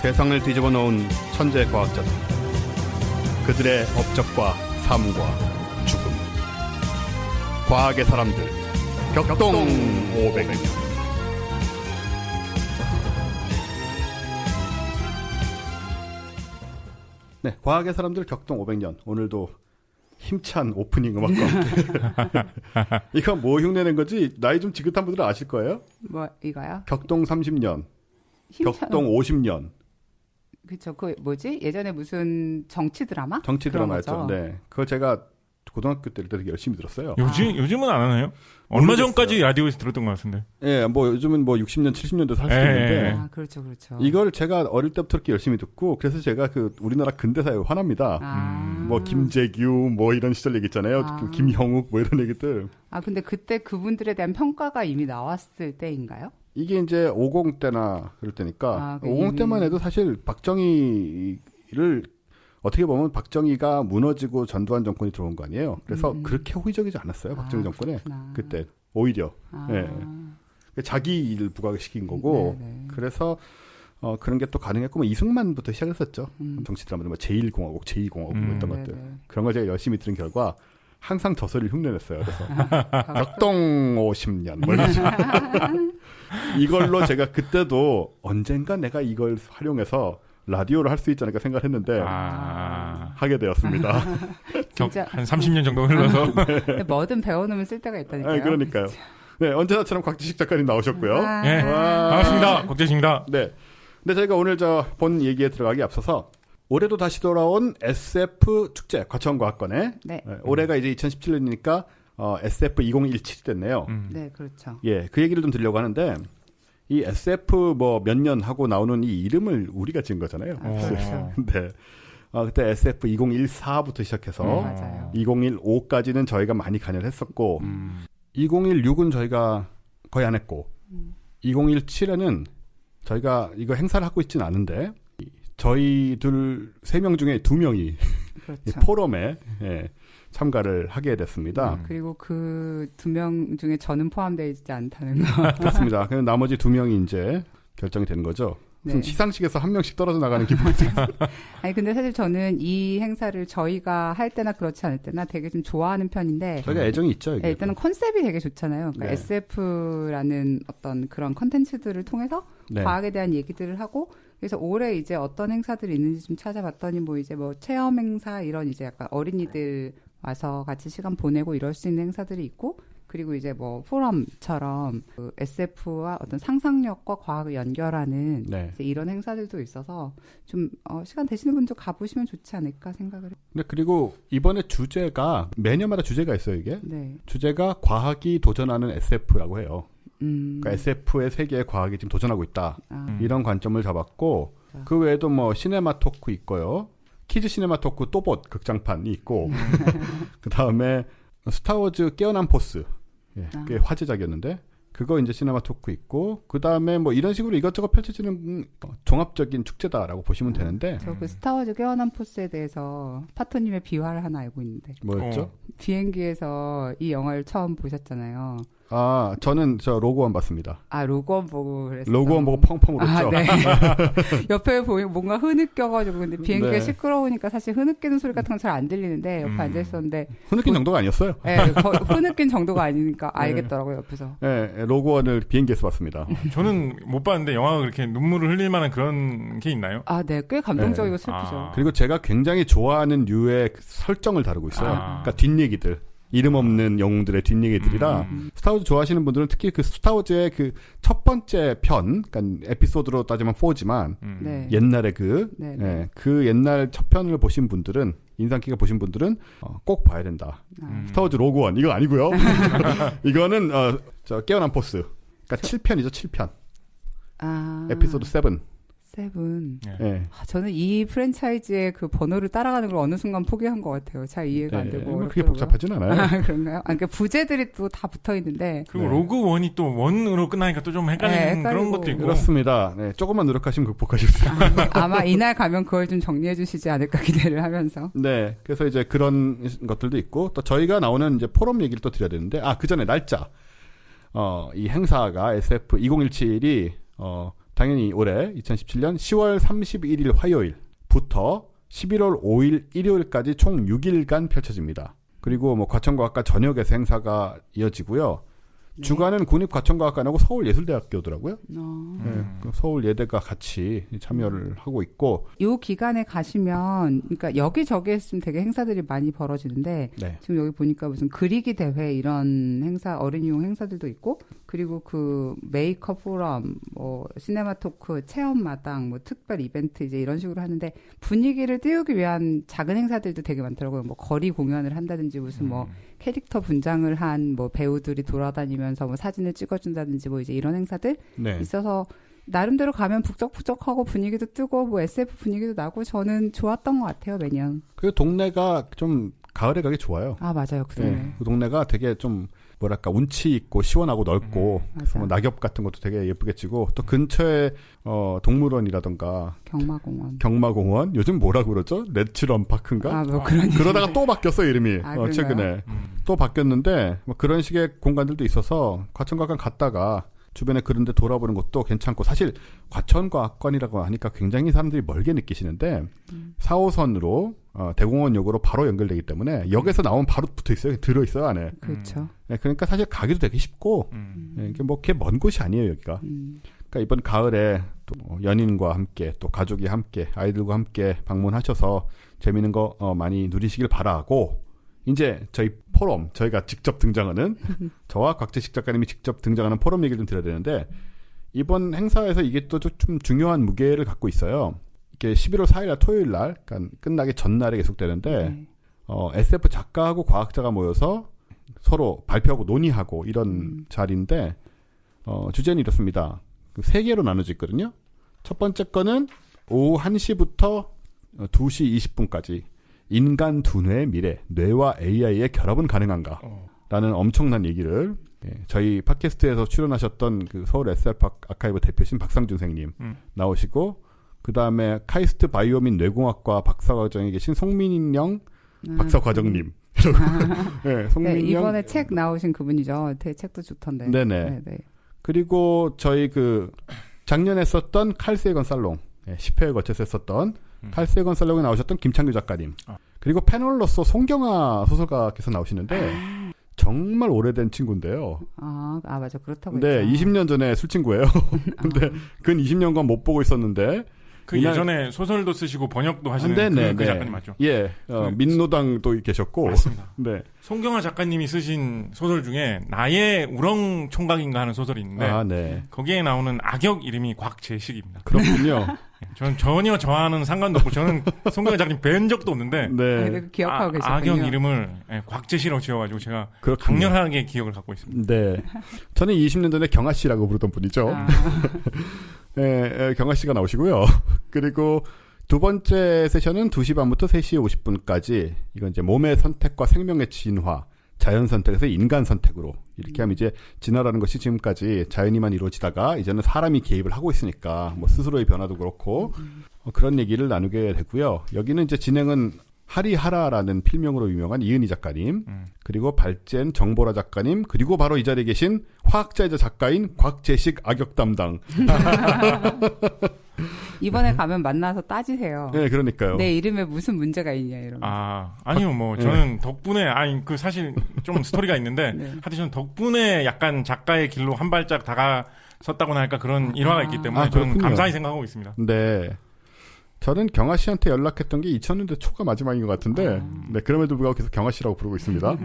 세상을 뒤집어 놓은 천재 과학자들, 그들의 업적과 삶과 죽음, 과학의 사람들 격동 500년. 네, 과학의 사람들 격동 500년. 오늘도 힘찬 오프닝 음악과 함께. 이거 뭐 흉내낸 거지? 나이 좀 지긋한 분들은 아실 거예요? 뭐 이거요? 격동 30년, 격동 50년. 그렇죠. 그 뭐지? 예전에 무슨 정치 드라마? 정치 드라마였죠. 네, 그걸 제가 고등학교 때 되게 열심히 들었어요. 요즘은 안 하나요? 얼마 모르겠어요. 전까지 라디오에서 들었던 것 같은데. 예, 뭐 요즘은 뭐 60년, 70년도 살 수도 있는데. 아, 그렇죠. 이걸 제가 어릴 때부터 이렇게 열심히 듣고, 그래서 제가 그 우리나라 근대사에 화납니다. 뭐 김재규, 뭐 이런 시절 얘기 있잖아요. 김형욱, 뭐 이런 얘기들. 아, 근데 그때 그분들에 대한 평가가 이미 나왔을 때인가요? 이게 이제 50 때나 그럴 때니까, 50 때만 해도 사실 박정희를 어떻게 보면 박정희가 무너지고 전두환 정권이 들어온 거 아니에요. 그래서 그렇게 호의적이지 않았어요. 박정희 정권에. 그렇구나. 그때 오히려 예. 자기 일을 부각시킨 거고. 네네. 그래서 그런 게 또 가능했고, 뭐 이승만부터 시작했었죠. 정치 드라마들 뭐 제1공화국, 제2공화국 뭐 했던 것들. 그런 걸 제가 열심히 들은 결과 항상 저 소리를 흉내냈어요. 그래서 격동 50년 뭐 이러죠. 이걸로 제가 그때도 언젠가 내가 이걸 활용해서 라디오를 할 수 있지 않을까 생각했는데 하게 되었습니다. 진짜 한 30년 정도 흘러서. 네. 뭐든 배워놓으면 쓸 데가 있다니까요. 네, 그러니까요. 네, 언제나처럼 곽지식 작가님 나오셨고요. 네, 반갑습니다. 곽지식입니다. 네, 근데 저희가 오늘 본 얘기에 들어가기 앞서서 올해도 다시 돌아온 SF 축제 과천과학관에 올해가 이제 2017년이니까 SF 2017이 됐네요. 네, 그렇죠. 예, 그 얘기를 좀 드리려고 하는데. 이 SF 뭐 몇 년 하고 나오는 이 이름을 우리가 지은 거잖아요. 그렇죠. 네. 그때 SF 2014부터 시작해서 2015까지는 저희가 많이 관여를 했었고 2016은 저희가 거의 안 했고 2017에는 저희가 이거 행사를 하고 있지는 않은데 저희들 3명 중에 2명이 그렇죠. 포럼에 참가를 하게 됐습니다. 그리고 그 2명 중에 저는 포함되어 있지 않다는 거. 그렇습니다. 그럼 나머지 2명이 이제 결정이 되는 거죠. 무슨 시상식에서 1명씩 떨어져 나가는 기분이 들어요. 아니, 근데 사실 저는 이 행사를 저희가 할 때나 그렇지 않을 때나 되게 좀 좋아하는 편인데. 저희가 애정이 있죠. 이게. 일단은 컨셉이 되게 좋잖아요. 그러니까 SF라는 어떤 그런 컨텐츠들을 통해서 과학에 대한 얘기들을 하고, 그래서 올해 이제 어떤 행사들이 있는지 좀 찾아봤더니 뭐 이제 뭐 체험 행사 이런 이제 약간 어린이들 와서 같이 시간 보내고 이럴 수 있는 행사들이 있고, 그리고 이제 뭐 포럼처럼 그 SF와 어떤 상상력과 과학을 연결하는 이제 이런 행사들도 있어서 좀 시간 되시는 분들 가보시면 좋지 않을까 생각을 해요. 네, 그리고 이번에 주제가 매년마다 주제가 있어요. 이게 주제가 과학이 도전하는 SF라고 해요. 그러니까 SF의 세계에 과학이 지금 도전하고 있다. 이런 관점을 잡았고 그 외에도 뭐 시네마 토크 있고요. 키즈 시네마 토크 또봇 극장판이 있고 그 다음에 스타워즈 깨어난 포스 꽤 화제작이었는데 그거 이제 시네마 토크 있고 그 다음에 뭐 이런 식으로 이것저것 펼쳐지는 종합적인 축제다라고 보시면 되는데 저 그 스타워즈 깨어난 포스에 대해서 파토님의 비화를 하나 알고 있는데 뭐였죠? 비행기에서 이 영화를 처음 보셨잖아요. 저는 로그원 봤습니다. 로그원 보고 그랬어요. 로그원 보고 펑펑 울었죠. 네. 옆에 보면 뭔가 흐느껴가지고 근데 비행기가 시끄러우니까 사실 흐느끼는 소리 같은 건 잘 안 들리는데 옆에 앉아 있었는데 흐느낀 정도가 아니었어요. 네, 흐느낀 정도가 아니니까 알겠더라고요 옆에서. 네, 로그원을 비행기에서 봤습니다. 저는 못 봤는데 영화가 그렇게 눈물을 흘릴 만한 그런 게 있나요? 네, 꽤 감동적이고 슬프죠. 그리고 제가 굉장히 좋아하는 류의 설정을 다루고 있어요. 그러니까 뒷얘기들. 이름 없는 영웅들의 뒷얘기들이라 스타워즈 좋아하시는 분들은 특히 그 스타워즈의 그 첫 번째 편, 그러니까 에피소드로 따지면 4지만 옛날에 그 옛날 첫 편을 보신 분들은 인상 깊게 보신 분들은 꼭 봐야 된다. 스타워즈 로그원 이거 아니고요. 이거는 깨어난 포스. 그러니까 7편이죠, 7편. 에피소드 7. 저는 이 프랜차이즈의 그 번호를 따라가는 걸 어느 순간 포기한 것 같아요. 잘 이해가 안 되고. 그렇게 복잡하진 않아요. 그런가요? 그러니까 부제들이 또 다 붙어 있는데. 그리고 로그 원이 또 원으로 끝나니까 또 좀 헷갈리는 그런 것도 있고. 그렇습니다. 조금만 노력하시면 극복하실 수 있어요. 아마 이날 가면 그걸 좀 정리해 주시지 않을까 기대를 하면서. 네. 그래서 이제 그런 것들도 있고 또 저희가 나오는 이제 포럼 얘기를 또 드려야 되는데 그 전에 날짜. 이 행사가 SF 2017이 당연히 올해 2017년 10월 31일 화요일부터 11월 5일 일요일까지 총 6일간 펼쳐집니다. 그리고 뭐 과천과학관 전역에서 행사가 이어지고요. 네. 주관은 국립과천과학관하고 서울예술대학교더라고요. 네, 서울예대가 같이 참여를 하고 있고. 이 기간에 가시면, 그러니까 여기저기에 있으면 되게 행사들이 많이 벌어지는데 네. 지금 여기 보니까 무슨 그리기 대회 이런 행사, 어린이용 행사들도 있고, 그리고 그 메이크업 포럼, 뭐 시네마 토크, 체험 마당, 뭐 특별 이벤트 이제 이런 식으로 하는데 분위기를 띄우기 위한 작은 행사들도 되게 많더라고요. 뭐 거리 공연을 한다든지 무슨 뭐 캐릭터 분장을 한 뭐 배우들이 돌아다니면서 뭐 사진을 찍어준다든지 뭐 이제 이런 행사들 네. 있어서 나름대로 가면 북적북적하고 분위기도 뜨고 뭐 SF 분위기도 나고 저는 좋았던 것 같아요 매년. 그 동네가 좀 가을에 가기 좋아요. 아 맞아요 그 동네. 네, 그 동네가 되게 좀 뭐랄까 운치 있고 시원하고 넓고 뭐 낙엽 같은 것도 되게 예쁘게 치고 또 근처에 동물원이라던가 경마공원 요즘 뭐라고 그러죠? 내추럼 파크인가? 아, 뭐 그러다가 또 바뀌었어요 이름이 최근에 또 바뀌었는데 뭐 그런 식의 공간들도 있어서 과천과학관 갔다가 주변에 그런데 돌아보는 것도 괜찮고 사실 과천과학관이라고 하니까 굉장히 사람들이 멀게 느끼시는데 4호선으로 대공원역으로 바로 연결되기 때문에 역에서 나오면 바로 붙어있어요. 들어있어요 안에. 그렇죠. 네, 그러니까 사실 가기도 되게 쉽고 네, 뭐 그렇게 먼 곳이 아니에요 여기가. 그러니까 이번 가을에 또 연인과 함께 또 가족이 함께 아이들과 함께 방문하셔서 재미있는 거 많이 누리시길 바라고 이제 저희 포럼 저희가 직접 등장하는 저와 곽재식 작가님이 직접 등장하는 포럼 얘기를 좀 드려야 되는데 이번 행사에서 이게 또 좀 중요한 무게를 갖고 있어요. 이게 11월 4일 토요일 날 그러니까 끝나기 전날에 계속되는데 SF 작가하고 과학자가 모여서 서로 발표하고 논의하고 이런 자리인데 주제는 이렇습니다. 세 개로 나눠져 있거든요. 첫 번째 거는 오후 1시부터 2시 20분까지 인간 두뇌의 미래, 뇌와 AI의 결합은 가능한가? 라는 엄청난 얘기를 저희 팟캐스트에서 출연하셨던 그 서울 SF 아카이브 대표신 박상준 선생님 나오시고 그 다음에 카이스트 바이오 및 뇌공학과 박사과정에 계신 송민영 박사과정님 네, 송민영 네, 이번에 책 나오신 그분이죠. 책도 좋던데. 네네. 네네. 그리고 저희 그 작년에 썼던 칼 세건 살롱 10회에 걸쳐서 했었던 칼 세건 살롱에 나오셨던 김창규 작가님 그리고 패널로서 송경아 소설가께서 나오시는데 정말 오래된 친구인데요. 아 맞아 그렇다고 네, 했죠. 20년 전에 술 친구예요. 근데 근 20년간 못 보고 있었는데 그 예전에 소설도 쓰시고 번역도 하시는 그 작가님 맞죠? 예, 민노당도 계셨고. 맞습니다. 네. 송경아 작가님이 쓰신 소설 중에 나의 우렁 총각인가 하는 소설이 있는데 네. 거기에 나오는 악역 이름이 곽재식입니다. 그렇군요. 저는 전혀 저와는 상관도 없고 저는 송경아 작가님 뵌 적도 없는데 네. 기억하고 계셨군요. 악역 이름을 곽재식으로 지어가지고 제가 강렬하게 기억을 갖고 있습니다. 네, 저는 20년 전에 경아 씨라고 부르던 분이죠. 네, 경아 씨가 나오시고요. 그리고 두 번째 세션은 2시 반부터 3시 50분까지 이건 이제 몸의 선택과 생명의 진화, 자연 선택에서 인간 선택으로 이렇게 하면 이제 진화라는 것이 지금까지 자연이만 이루어지다가 이제는 사람이 개입을 하고 있으니까 뭐 스스로의 변화도 그렇고 그런 얘기를 나누게 되고요. 여기는 이제 진행은 하리하라라는 필명으로 유명한 이은희 작가님, 그리고 발젠 정보라 작가님, 그리고 바로 이 자리에 계신 화학자이자 작가인 곽재식 악역 담당. 이번에 가면 만나서 따지세요. 네, 그러니까요. 내 이름에 무슨 문제가 있냐 이런. 아니요, 뭐 저는 덕분에 그 사실 좀 스토리가 있는데 하여튼 저는 덕분에 약간 작가의 길로 한 발짝 다가섰다고나 할까 그런 일화가 있기 때문에 저는 감사히 생각하고 있습니다. 네. 저는 경아 씨한테 연락했던 게 2000년대 초가 마지막인 것 같은데, 네, 그럼에도 불구하고 계속 경아 씨라고 부르고 있습니다.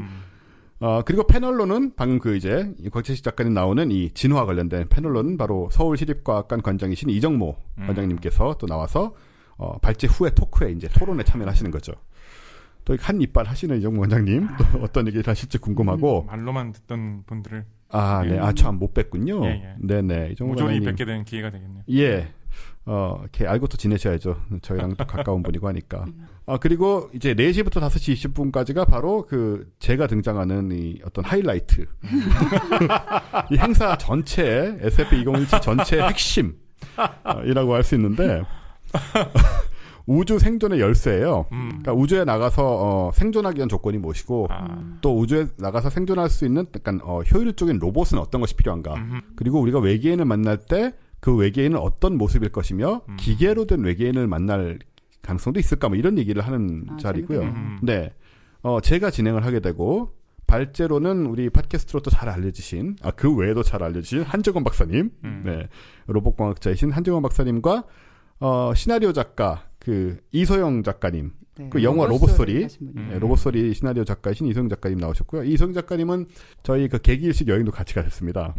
그리고 패널로는 방금 이제 곽재식 작가님 나오는 이 진화 관련된 패널로는 바로 서울시립과학관 관장이신 이정모 관장님께서 또 나와서 발제 후에 토크에 이제 토론에 참여를 하시는 거죠. 또 한 이빨 하시는 이정모 관장님 또 어떤 얘기를 하실지 궁금하고. 말로만 듣던 분들을. 네, 참 못 뵀군요. 예. 네네. 이정모 모조리 관장님. 뵙게 된 기회가 되겠네요. 예. 이렇게 알고 또 지내셔야죠. 저희랑 또 가까운 분이고 하니까. 그리고 이제 4시부터 5시 20분까지가 바로 제가 등장하는 이 어떤 하이라이트. 이 행사 전체, SF2017 전체의 핵심. 이라고 할 수 있는데, 우주 생존의 열쇠예요. 그러니까 우주에 나가서 생존하기 위한 조건이 무엇이고 또 우주에 나가서 생존할 수 있는 약간 효율적인 로봇은 어떤 것이 필요한가. 그리고 우리가 외계인을 만날 때 그 외계인은 어떤 모습일 것이며 기계로 된 외계인을 만날 가능성도 있을까 뭐 이런 얘기를 하는 자리고요. 네, 제가 진행을 하게 되고 발제로는 우리 팟캐스트로 또 잘 알려지신 그 외에도 잘 알려지신 한정원 박사님, 네, 로봇공학자이신 한정원 박사님과 시나리오 작가 그 이소영 작가님, 네, 그 영화 로봇소리, 네, 로봇소리 시나리오 작가이신 이소영 작가님 나오셨고요. 이소영 작가님은 저희 그 개기일식 여행도 같이 가셨습니다.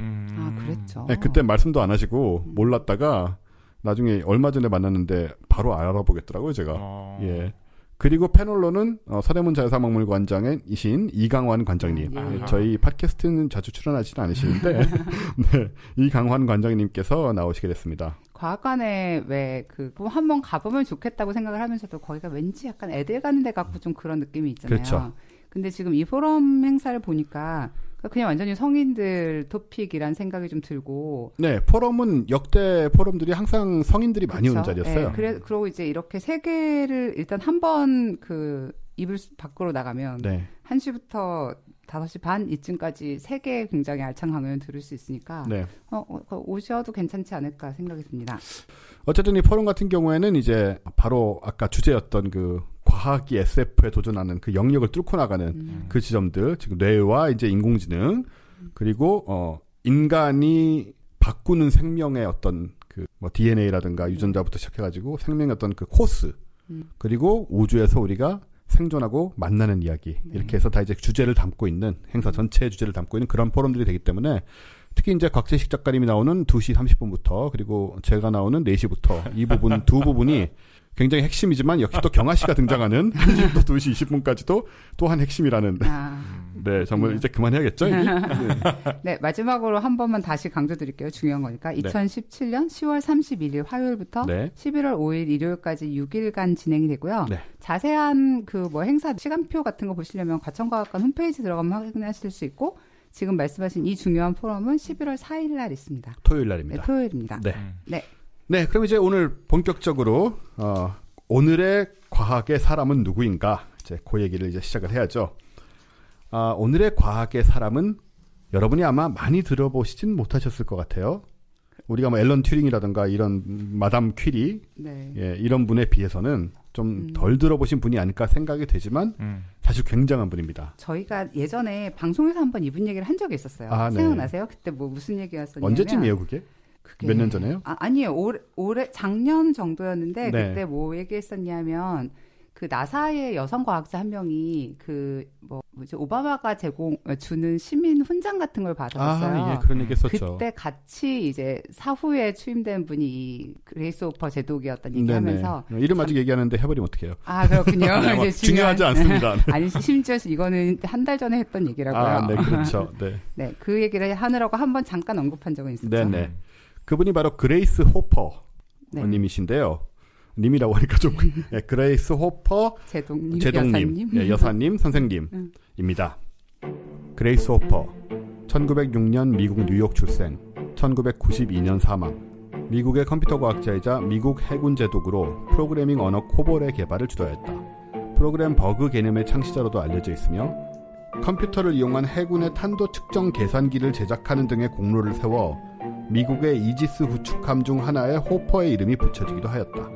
그랬죠. 네, 그때 말씀도 안 하시고 몰랐다가 나중에 얼마 전에 만났는데 바로 알아보겠더라고요, 제가. 예. 그리고 패널로는 서대문 자연사박물관장이신 이강환 관장님. 저희 팟캐스트는 자주 출연하지는 않으시는데 네, 이강환 관장님께서 나오시게 됐습니다. 과학관에 왜 한번 가보면 좋겠다고 생각을 하면서도 거기가 왠지 약간 애들 가는 데 같고 좀 그런 느낌이 있잖아요. 그렇죠. 근데 지금 이 포럼 행사를 보니까 그냥 완전히 성인들 토픽이란 생각이 좀 들고. 네, 포럼은 역대 포럼들이 항상 성인들이 많이 오는 자리였어요. 네, 그리고 이제 이렇게 세 개를 일단 한번 이불 밖으로 나가면 네. 1시부터 5시 반 이쯤까지 3개 굉장히 알찬 강연을 들을 수 있으니까 네. 오셔도 괜찮지 않을까 생각이 듭니다. 어쨌든 이 포럼 같은 경우에는 이제 바로 아까 주제였던 그 과학이 SF에 도전하는 그 영역을 뚫고 나가는 그 지점들, 지금 뇌와 이제 인공지능, 그리고 인간이 바꾸는 생명의 어떤 그 뭐 DNA라든가 유전자부터 시작해가지고 생명의 어떤 그 코스, 그리고 우주에서 우리가 생존하고 만나는 이야기, 이렇게 해서 다 이제 주제를 담고 있는, 행사 전체의 주제를 담고 있는 그런 포럼들이 되기 때문에 특히 이제 곽재식 작가님이 나오는 2시 30분부터 그리고 제가 나오는 4시부터 이 부분 두 부분이 굉장히 핵심이지만 역시 또 경아 씨가 등장하는 2시 20분까지도 또한 핵심이라는. 네, 정말 이제 그만해야겠죠? 네. 네, 마지막으로 한 번만 다시 강조드릴게요. 중요한 거니까. 2017년 10월 31일 화요일부터 네. 11월 5일 일요일까지 6일간 진행이 되고요. 네. 자세한 행사 시간표 같은 거 보시려면 과천과학관 홈페이지 들어가면 확인하실 수 있고, 지금 말씀하신 이 중요한 포럼은 11월 4일 날 있습니다. 토요일 날입니다. 네, 토요일입니다. 네. 네. 네, 그럼 이제 오늘 본격적으로 오늘의 과학의 사람은 누구인가? 이제 그 얘기를 이제 시작을 해야죠. 오늘의 과학의 사람은 여러분이 아마 많이 들어보시진 못하셨을 것 같아요. 우리가 뭐 앨런 튜링이라든가 이런 마담 퀴리, 네. 예, 이런 분에 비해서는 좀 덜 들어보신 분이 아닐까 생각이 되지만 사실 굉장한 분입니다. 저희가 예전에 방송에서 한번 이분 얘기를 한 적이 있었어요. 네. 생각나세요? 그때 무슨 얘기였었냐면 언제쯤이에요, 그게? 몇 년 전에요? 아니에요. 올해 작년 정도였는데 네. 그때 뭐 얘기했었냐면 그 나사의 여성 과학자 한 명이 오바마가 주는 시민 훈장 같은 걸 받았어요. 예, 그런 얘기했었죠. 그때 같이 이제 사후에 취임된 분이 이 그레이스 호퍼 제독이었던 얘기하면서 이름 아직 얘기하는데 해버리면 어떡해요? 그렇군요. 이제 중요하지 않습니다. 아니 심지어 이거는 한 달 전에 했던 얘기라고요. 네, 그렇죠. 네. 네, 그 얘기를 하느라고 한번 잠깐 언급한 적은 있었죠. 네. 그분이 바로 그레이스 호퍼 님이신데요. 님이라고 하니까 좀 그레이스 호퍼 제독님 여사님 선생님입니다. 그레이스 호퍼 1906년 미국 뉴욕 출생, 1992년 사망. 미국의 컴퓨터 과학자이자 미국 해군 제독으로 프로그래밍 언어 코볼의 개발을 주도했다. 프로그램 버그 개념의 창시자로도 알려져 있으며 컴퓨터를 이용한 해군의 탄도 측정 계산기를 제작하는 등의 공로를 세워 미국의 이지스 구축함 중 하나에 호퍼의 이름이 붙여지기도 하였다.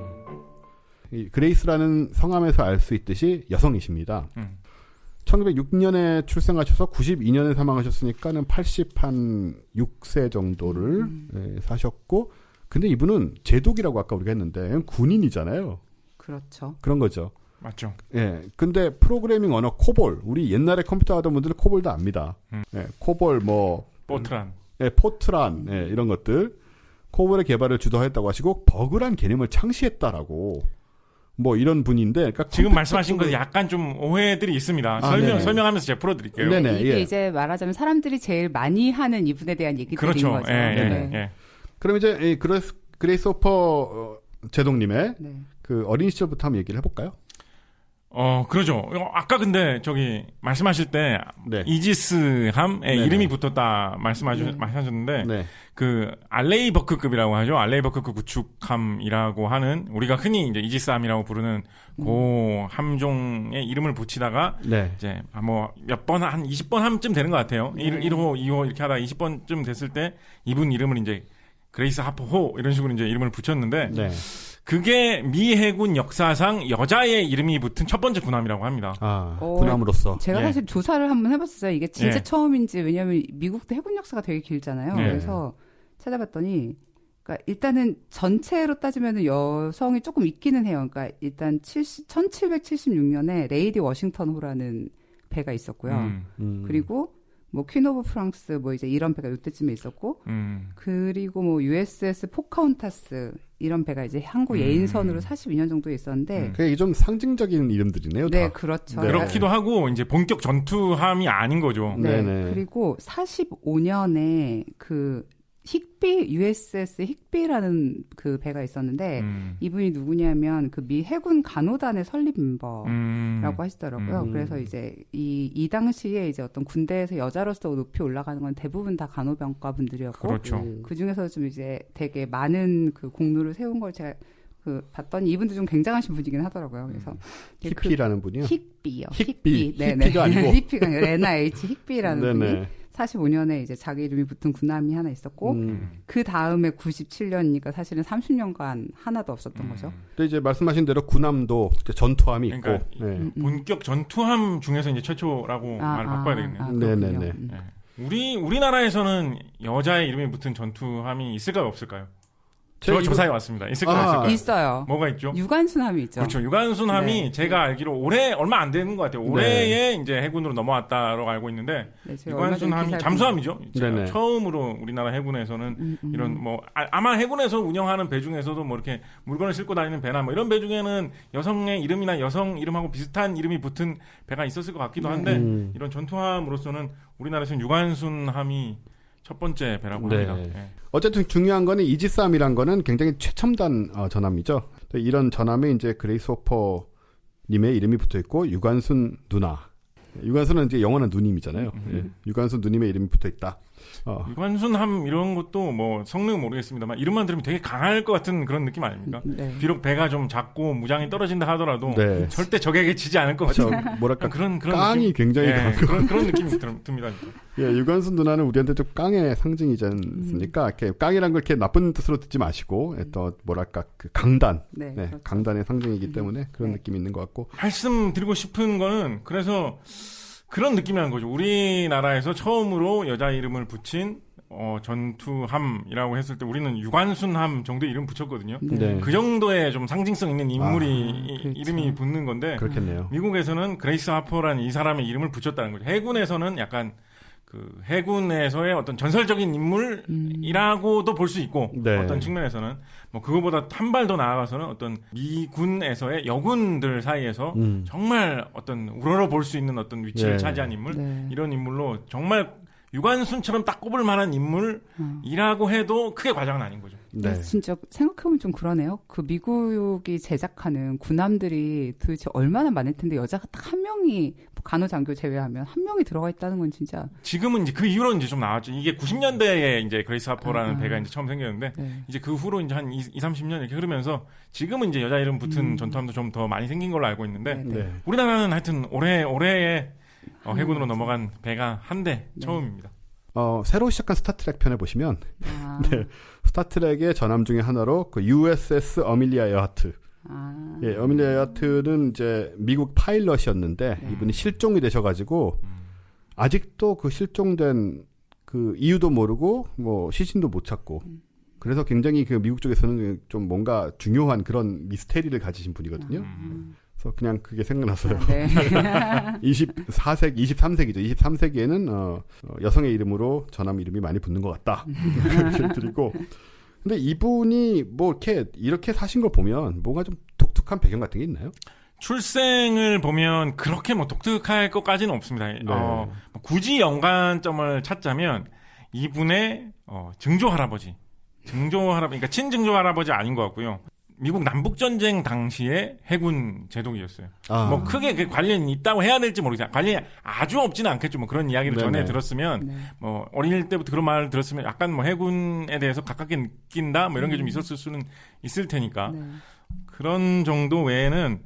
그레이스라는 성함에서 알 수 있듯이 여성이십니다. 1906년에 출생하셔서 92년에 사망하셨으니까는 86세 정도를 사셨고, 근데 이분은 제독이라고 아까 우리가 했는데 군인이잖아요. 그렇죠. 그런 거죠. 맞죠. 예. 근데 프로그래밍 언어 코볼, 우리 옛날에 컴퓨터 하던 분들은 코볼도 압니다. 예, 코볼 포트란. 예, 포트란, 예, 이런 것들. 코볼의 개발을 주도했다고 하시고 버그란 개념을 창시했다라고 이런 분인데, 그러니까 지금 말씀하신 것에 약간 좀 오해들이 있습니다. 설명하면서 제가 풀어드릴게요. 네네. 이게 이제 말하자면 사람들이 제일 많이 하는 이분에 대한 얘기들인 그렇죠. 거죠. 예. 그럼 이제 그레이스 호퍼 제독님의 그 어린 시절부터 한번 얘기를 해볼까요? 그러죠. 아까 근데 말씀하실 때 이지스함에 이름이 붙었다 말씀하셨는데 그 알레이버크급이라고 하죠. 알레이버크급 구축함이라고 하는, 우리가 흔히 이제 이지스함이라고 부르는 그 함종의 이름을 붙이다가 이제 몇 번 한 20번 함쯤 되는 것 같아요. 1호, 2호 이렇게 하다가 20번쯤 됐을 때 이분 이름을 이제 그레이스 하퍼호 이런 식으로 이제 이름을 붙였는데 네. 그게 미 해군 역사상 여자의 이름이 붙은 첫 번째 군함이라고 합니다. 군함으로서. 제가 사실 조사를 한번 해봤어요. 이게 진짜 처음인지 왜냐하면 미국도 해군 역사가 되게 길잖아요. 그래서 찾아봤더니 그러니까 일단은 전체로 따지면 여성이 조금 있기는 해요. 그러니까 일단 1776년에 레이디 워싱턴호라는 배가 있었고요. 그리고 뭐 퀸 오브 프랑스 뭐 이제 이런 배가 이때쯤에 있었고 그리고 뭐 USS 포카혼타스 이런 배가 이제 한국 예인선으로 42년 정도 있었는데 그게 좀 상징적인 이름들이네요. 네, 다. 그렇죠. 네. 그렇기도 하고 이제 본격 전투함이 아닌 거죠. 네. 그리고 45년에 그 힉비 USS 힉비라는 그 배가 있었는데 이분이 누구냐면 그 미 해군 간호단의 설립 멤버라고 하시더라고요. 그래서 이제 이 당시에 이제 어떤 군대에서 여자로서 높이 올라가는 건 대부분 다 간호병과 분들이었고 그렇죠. 그 중에서 좀 이제 되게 많은 그 공로를 세운 걸 제가 봤더니 이분도 좀 굉장하신 분이긴 하더라고요. 그래서 힙비라는 분이요? 힙비요. 힙비. 힙비가 아니고 힙비가 아니라 레나 H 힙비라는 분이 45년에 이제 자기 이름이 붙은 군함이 하나 있었고 그 다음에 97년이니까 사실은 30년간 하나도 없었던 거죠. 근데 이제 말씀하신 대로 군함도 전투함이 있고 그러니까 본격 전투함 중에서 이제 최초라고 말을 바꿔야 되겠네요. 네네네. 우리나라에서는 여자의 이름이 붙은 전투함이 있을까요, 없을까요? 저 조사해 왔습니다. 있을까요, 없을까요? 있어요. 뭐가 있죠? 유관순함이 있죠. 그렇죠. 유관순함이 제가 알기로 올해 얼마 안 되는 것 같아요. 올해에 이제 해군으로 넘어왔다라고 알고 있는데 유관순함이 잠수함이죠. 처음으로 우리나라 해군에서는 이런 뭐 아마 해군에서 운영하는 배 중에서도 뭐 이렇게 물건을 싣고 다니는 배나 뭐 이런 배 중에는 여성의 이름이나 여성 이름하고 비슷한 이름이 붙은 배가 있었을 것 같기도 한데 이런 전투함으로서는 우리나라에서는 유관순함이 첫 번째 배라고 합니다. 네. 어쨌든 중요한 거는 이지스함이란 거는 굉장히 최첨단 전함이죠. 이런 전함에 이제 그레이스 호퍼 님의 이름이 붙어 있고 유관순 누나. 유관순은 이제 영어는 누님이잖아요. 유관순 누님의 이름이 붙어 있다. 유관순함 이런 것도 뭐 성능은 모르겠습니다만 이름만 들으면 되게 강할 것 같은 그런 느낌 아닙니까? 비록 배가 좀 작고 무장이 떨어진다 하더라도 절대 적에게 지지 않을 것 같은 뭐랄까 그런 깡이 느낌? 굉장히 강한 그런 느낌이 듭니다. 유관순 누나는 우리한테 좀 깡의 상징이지 않습니까? 이렇게 깡이란 걸 이렇게 나쁜 뜻으로 듣지 마시고 또 뭐랄까 그 강단, 그렇죠. 강단의 상징이기 때문에 그런 느낌이 있는 것 같고 말씀드리고 싶은 거는 그래서 그런 느낌이라는 거죠. 우리나라에서 처음으로 여자 이름을 붙인 전투함이라고 했을 때 우리는 유관순함 정도 이름 붙였거든요. 그 정도의 좀 상징성 있는 인물이 그렇죠. 이름이 붙는 건데 그렇겠네요. 미국에서는 그레이스 하퍼라는 이 사람의 이름을 붙였다는 거죠. 해군에서는 약간 그 해군에서의 어떤 전설적인 인물이라고도 볼 수 있고 어떤 측면에서는 뭐 그거보다 한 발 더 나아가서는 어떤 미군에서의 여군들 사이에서 정말 어떤 우러러 볼 수 있는 어떤 위치를 차지한 인물 이런 인물로 정말 유관순처럼 딱 꼽을 만한 인물이라고 해도 크게 과장은 아닌 거죠. 진짜 생각해보면 좀 그러네요. 그 미국이 제작하는 군함들이 도대체 얼마나 많을 텐데 여자가 딱 한 명이 간호장교 제외하면 한 명이 들어가 있다는 건 진짜. 지금은 이제 그 이후로 이제 좀 나왔죠. 이게 90년대에 이제 그레이스 하퍼라는 배가 이제 처음 생겼는데 이제 그 후로 이제 한 30년 이렇게 흐르면서 지금은 이제 여자 이름 붙은 전투함도 좀 더 많이 생긴 걸로 알고 있는데 우리나라는 하여튼 올해에 해군으로 넘어간 배가 한 대 처음입니다. 새로 시작한 스타트렉 편에 보시면 스타트렉의 전함 중에 하나로 그 USS 어밀리아 에어하트. 어밀리아 에어하트는 이제 미국 파일럿이었는데 이분이 실종이 되셔가지고 아직도 그 실종된 그 이유도 모르고 뭐 시신도 못 찾고 그래서 굉장히 그 미국 쪽에서는 좀 뭔가 중요한 그런 미스테리를 가지신 분이거든요. 그래서 그냥 그게 생각났어요. 23세기죠. 23세기에는 여성의 이름으로 전함 이름이 많이 붙는 것 같다. 그렇게 드리고. 근데 이분이 뭐 이렇게 사신 걸 보면 뭔가 좀 독특한 배경 같은 게 있나요? 출생을 보면 그렇게 뭐 독특할 것까지는 없습니다. 굳이 연관점을 찾자면 이분의 증조 할아버지, 그러니까 친증조 할아버지 아닌 것 같고요. 미국 남북전쟁 당시에 해군 제독이었어요. 뭐 크게 그 관련이 있다고 해야 될지 모르겠어요. 관련이 아주 없지는 않겠죠. 뭐 그런 이야기를 전에 들었으면, 뭐 어릴 때부터 그런 말을 들었으면 약간 뭐 해군에 대해서 가깝게 느낀다, 뭐 이런 게 좀 있었을 수는 있을 테니까. 그런 정도 외에는,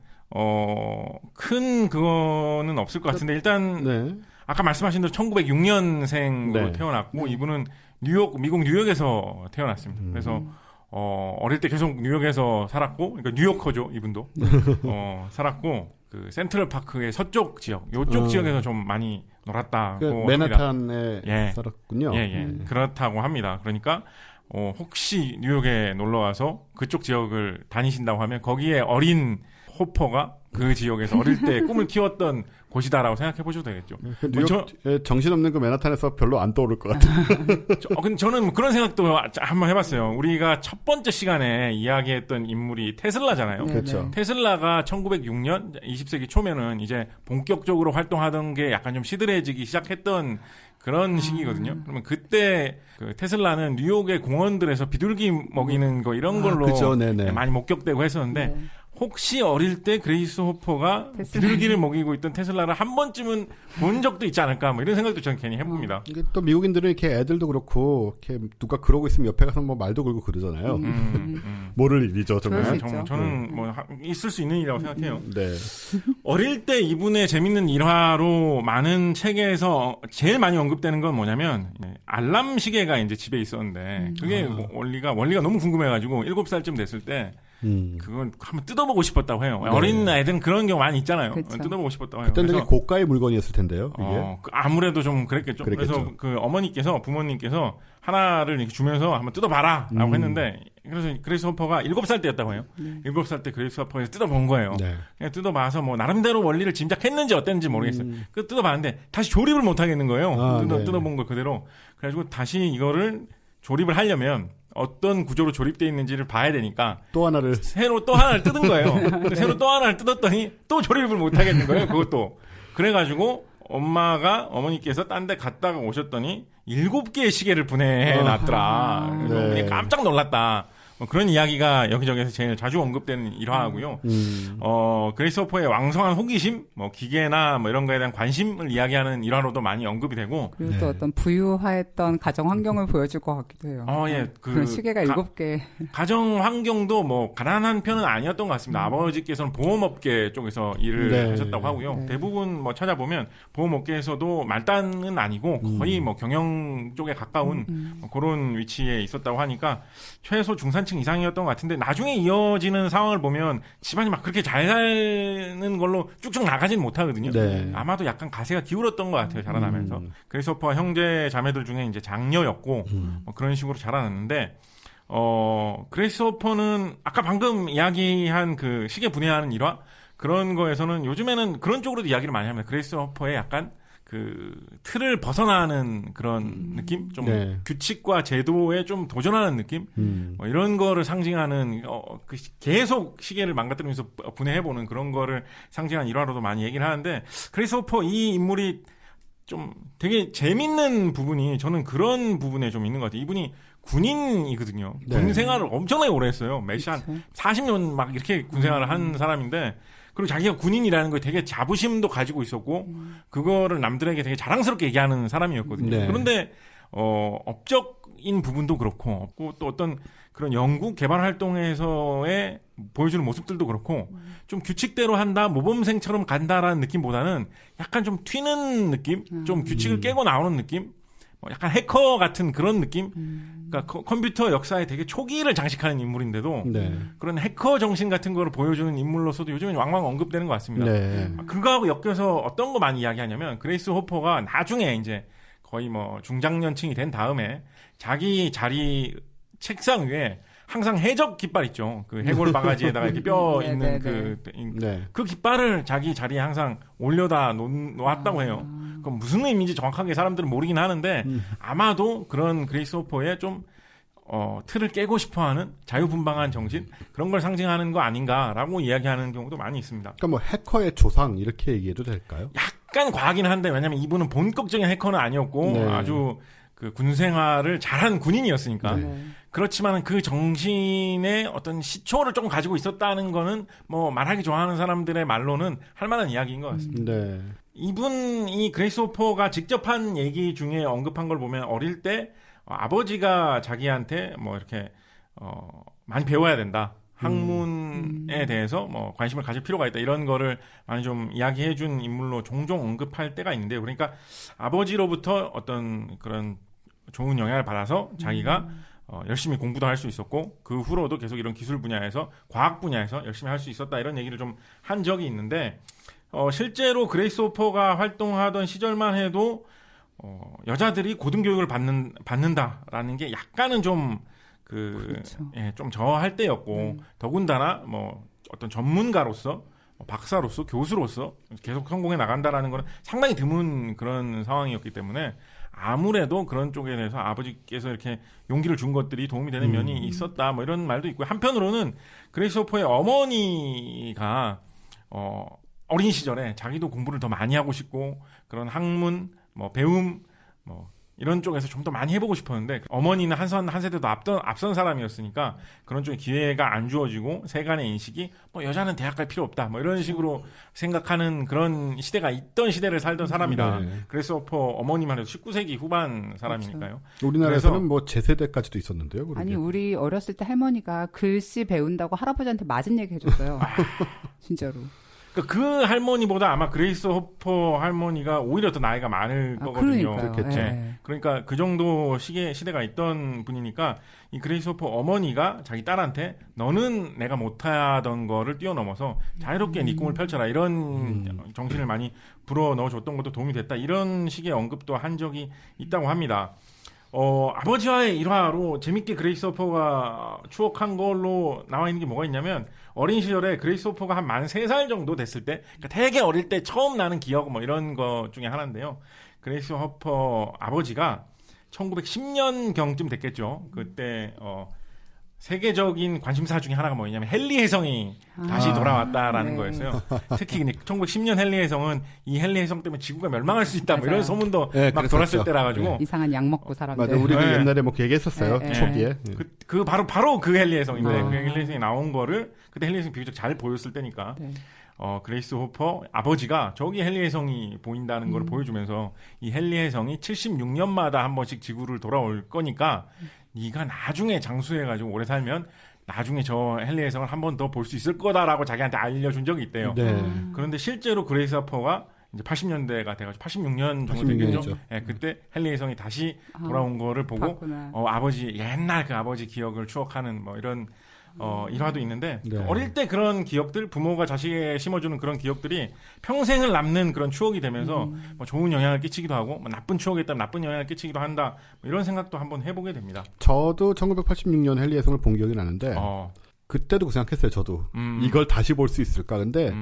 큰 그거는 없을 것 같은데 일단, 아까 말씀하신 대로 1906년생으로 태어났고, 이분은 미국 뉴욕에서 태어났습니다. 그래서 어릴 때 계속 뉴욕에서 살았고, 그러니까 뉴요커죠, 이분도. 살았고, 그 센트럴 파크의 서쪽 지역, 요쪽 지역에서 좀 많이 놀았다고 그 맨하탄에 살았군요. 그렇다고 합니다. 그러니까 혹시 뉴욕에 놀러 와서 그쪽 지역을 다니신다고 하면 거기에 어린 호퍼가 그 지역에서 어릴 때 꿈을 키웠던 곳이다라고 생각해 보셔도 되겠죠. 뉴욕 정신없는 그 맨하탄에서 별로 안 떠오를 것 같아요. 근데 저는 뭐 그런 생각도 한번 해봤어요. 우리가 첫 번째 시간에 이야기했던 인물이 테슬라잖아요. 그렇죠. 테슬라가 1906년 20세기 초면은 이제 본격적으로 활동하던 게 약간 좀 시들해지기 시작했던 그런 시기거든요. 그러면 그때 그 테슬라는 뉴욕의 공원들에서 비둘기 먹이는 거 이런 걸로 많이 목격되고 했었는데 혹시 어릴 때 그레이스 호퍼가 비둘기를 먹이고 있던 테슬라를 한 번쯤은 본 적도 있지 않을까 뭐 이런 생각도 저는 괜히 해봅니다. 이게 또 미국인들은 이렇게 애들도 그렇고 이렇게 누가 그러고 있으면 옆에 가서 뭐 말도 걸고 그러잖아요. 모를 일이죠 정말. 저는 뭐 있을 수 있는 일이라고 생각해요. 네. 어릴 때 이분의 재밌는 일화로 많은 책에서 제일 많이 언급되는 건 뭐냐면 알람 시계가 이제 집에 있었는데 그게 원리가 너무 궁금해가지고 7살쯤 됐을 때. 그건 한번 뜯어보고 싶었다고 해요. 어린 애들은 그런 경우 많이 있잖아요. 그쵸. 뜯어보고 싶었다고 해요. 그때는 되게 고가의 물건이었을 텐데요. 이게. 아무래도 좀 그랬겠죠. 그래서 그 부모님께서 하나를 이렇게 주면서 한번 뜯어봐라라고 했는데 그래서 그레이스 호퍼가 7살 때였다고 해요. 7살 때 그레이스 호퍼에서 뜯어본 거예요. 그냥 뜯어봐서 뭐 나름대로 원리를 짐작했는지 어땠는지 모르겠어요. 그 뜯어봤는데 다시 조립을 못 하겠는 거예요. 뜯어본 걸 그대로. 그래가지고 다시 이거를 조립을 하려면 어떤 구조로 조립되어 있는지를 봐야 되니까 새로 또 하나를 뜯은 거예요. 새로 또 하나를 뜯었더니 또 조립을 못 하겠는 거예요. 그것도. 그래가지고 어머니께서 딴 데 갔다가 오셨더니 7개의 시계를 분해해 놨더라. 그래서 깜짝 놀랐다. 그런 이야기가 여기저기서 제일 자주 언급되는 일화하고요. 그레이스 호퍼의 왕성한 호기심, 기계나 이런 거에 대한 관심을 이야기하는 일화로도 많이 언급이 되고. 그리고 또 어떤 부유했던 가정 환경을 보여줄 것 같기도 해요. 그 시계가 7개. 가정 환경도 가난한 편은 아니었던 것 같습니다. 아버지께서는 보험업계 쪽에서 일을 하셨다고 하고요. 대부분 찾아보면 보험업계에서도 말단은 아니고 거의 경영 쪽에 가까운 그런 위치에 있었다고 하니까 최소 중산층 이상이었던 것 같은데 나중에 이어지는 상황을 보면 집안이 막 그렇게 잘 사는 걸로 쭉쭉 나가진 못하거든요. 아마도 약간 가세가 기울었던 것 같아요. 자라나면서. 그래서 호퍼와 형제 자매들 중에 이제 장녀였고 그런 식으로 자라났는데 그레이스 호퍼는 아까 방금 이야기한 그 시계 분해하는 일화 그런 거에서는 요즘에는 그런 쪽으로도 이야기를 많이 합니다. 그레이스 호퍼의 약간 그 틀을 벗어나는 그런 느낌, 좀 규칙과 제도에 좀 도전하는 느낌, 이런 거를 상징하는 계속 시계를 망가뜨리면서 분해해보는 그런 거를 상징한 일화로도 많이 얘기를 하는데 그레이스 호퍼 이 인물이 좀 되게 재밌는 부분이 저는 그런 부분에 좀 있는 것 같아요. 이분이 군인이거든요. 군 생활을 엄청나게 오래 했어요. 매시 한 40년 막 이렇게 군 생활을 한 사람인데. 그리고 자기가 군인이라는 거에 되게 자부심도 가지고 있었고 그거를 남들에게 되게 자랑스럽게 얘기하는 사람이었거든요. 그런데 업적인 부분도 그렇고 또 어떤 그런 연구 개발 활동에서의 보여주는 모습들도 그렇고 좀 규칙대로 한다 모범생처럼 간다라는 느낌보다는 약간 좀 튀는 느낌, 좀 규칙을 깨고 나오는 느낌, 약간 해커 같은 그런 느낌. 그러니까 컴퓨터 역사에 되게 초기를 장식하는 인물인데도 그런 해커 정신 같은 거를 보여주는 인물로서도 요즘엔 왕왕 언급되는 것 같습니다. 그거하고 엮여서 어떤 거 많이 이야기하냐면 그레이스 호퍼가 나중에 이제 거의 중장년층이 된 다음에 자기 자리 책상 위에 항상 해적 깃발 있죠. 그 해골 바가지에다가 이렇게 뼈 있는 그 깃발을 자기 자리에 항상 올려다 놓았다고 해요. 그건 무슨 의미인지 정확하게 사람들은 모르긴 하는데 아마도 그런 그레이스 호퍼의 좀 틀을 깨고 싶어하는 자유분방한 정신 그런 걸 상징하는 거 아닌가라고 이야기하는 경우도 많이 있습니다. 그러니까 해커의 조상 이렇게 얘기해도 될까요? 약간 과하긴 한데 왜냐하면 이분은 본격적인 해커는 아니었고 아주 그 군생활을 잘한 군인이었으니까. 그렇지만 그 정신의 어떤 시초를 조금 가지고 있었다는 거는 말하기 좋아하는 사람들의 말로는 할 만한 이야기인 것 같습니다. 이분이 그레이스 호퍼가 직접 한 얘기 중에 언급한 걸 보면 어릴 때 아버지가 자기한테 이렇게 많이 배워야 된다. 학문에 대해서 관심을 가질 필요가 있다. 이런 거를 많이 좀 이야기해 준 인물로 종종 언급할 때가 있는데요. 그러니까 아버지로부터 어떤 그런 좋은 영향을 받아서 자기가 열심히 공부도 할 수 있었고 그 후로도 계속 이런 기술 분야에서 과학 분야에서 열심히 할 수 있었다 이런 얘기를 좀 한 적이 있는데 실제로 그레이스 호퍼가 활동하던 시절만 해도 여자들이 고등교육을 받는다라는 게 약간은 좀 그렇죠. 예, 좀 저할 때였고 더군다나 뭐 어떤 전문가로서 박사로서 교수로서 계속 성공해 나간다라는 거는 상당히 드문 그런 상황이었기 때문에 아무래도 그런 쪽에 대해서 아버지께서 이렇게 용기를 준 것들이 도움이 되는 면이 있었다 뭐 이런 말도 있고요. 한편으로는 그레이스 호퍼의 어머니가 어린 시절에 자기도 공부를 더 많이 하고 싶고 그런 학문, 뭐 배움, 뭐 이런 쪽에서 좀 더 많이 해보고 싶었는데 어머니는 한 세대도 앞선 사람이었으니까 그런 쪽에 기회가 안 주어지고 세간의 인식이 뭐 여자는 대학 갈 필요 없다 뭐 이런 식으로 생각하는 그런 시대가 있던 시대를 살던 사람이다. 네. 그래서 어머니만 해도 19세기 후반 사람이니까요. 그렇죠. 우리나라에서는 뭐 제 세대까지도 있었는데요. 그러게. 아니 우리 어렸을 때 할머니가 글씨 배운다고 할아버지한테 맞은 얘기 해줬어요. 진짜로. 그 할머니보다 아마 그레이스 호퍼 할머니가 오히려 더 나이가 많을 거거든요. 네. 그러니까 그 정도 시대가 있던 분이니까 이 그레이스 호퍼 어머니가 자기 딸한테 너는 내가 못하던 거를 뛰어넘어서 자유롭게 네 꿈을 펼쳐라 이런 정신을 많이 불어 넣어줬던 것도 도움이 됐다 이런 식의 언급도 한 적이 있다고 합니다. 아버지와의 일화로 재밌게 그레이스 호퍼가 추억한 걸로 나와 있는 게 뭐가 있냐면 어린 시절에 그레이스 호퍼가 한 만 3살 정도 됐을 때 그러니까 되게 어릴 때 처음 나는 기억 뭐 이런 거 중에 하나인데요. 그레이스 호퍼 아버지가 1910년경쯤 됐겠죠. 그때 세계적인 관심사 중에 하나가 뭐냐면 헨리 혜성이 다시 돌아왔다라는 거였어요. 특히 1910년 헨리 혜성은 이 헨리 혜성 때문에 지구가 멸망할 수 있다 뭐 이런 소문도 네, 막 돌았을 때라 가지고 이상한 약 먹고 사람들. 맞아, 우리도 옛날에 뭐 얘기했었어요. 초기에. 그 바로 그 헨리 혜성인데 그 헨리 혜성이 나온 거를 그때 헨리 혜성이 비교적 잘 보였을 때니까. 그레이스 호퍼 아버지가 저기 헨리 혜성이 보인다는 걸 보여주면서 이 헨리 혜성이 76년마다 한 번씩 지구를 돌아올 거니까 네가 나중에 장수해가지고 오래 살면 나중에 저 헨리 혜성을 한 번 더 볼 수 있을 거다라고 자기한테 알려준 적이 있대요. 네. 그런데 실제로 그레이스 호퍼가 이제 80년대가 돼가지고 86년 정도 되겠죠. 네, 그때 헨리 혜성이 다시 돌아온 거를 보고 아버지 옛날 그 아버지 기억을 추억하는 뭐 이런 일화도 있는데 어릴 때 그런 기억들 부모가 자식에게 심어주는 그런 기억들이 평생을 남는 그런 추억이 되면서 뭐 좋은 영향을 끼치기도 하고 뭐 나쁜 추억이 있다면 나쁜 영향을 끼치기도 한다 뭐 이런 생각도 한번 해보게 됩니다. 저도 1986년 헨리 혜성을 본 기억이 나는데 그때도 그 생각했어요. 저도 이걸 다시 볼 수 있을까 근데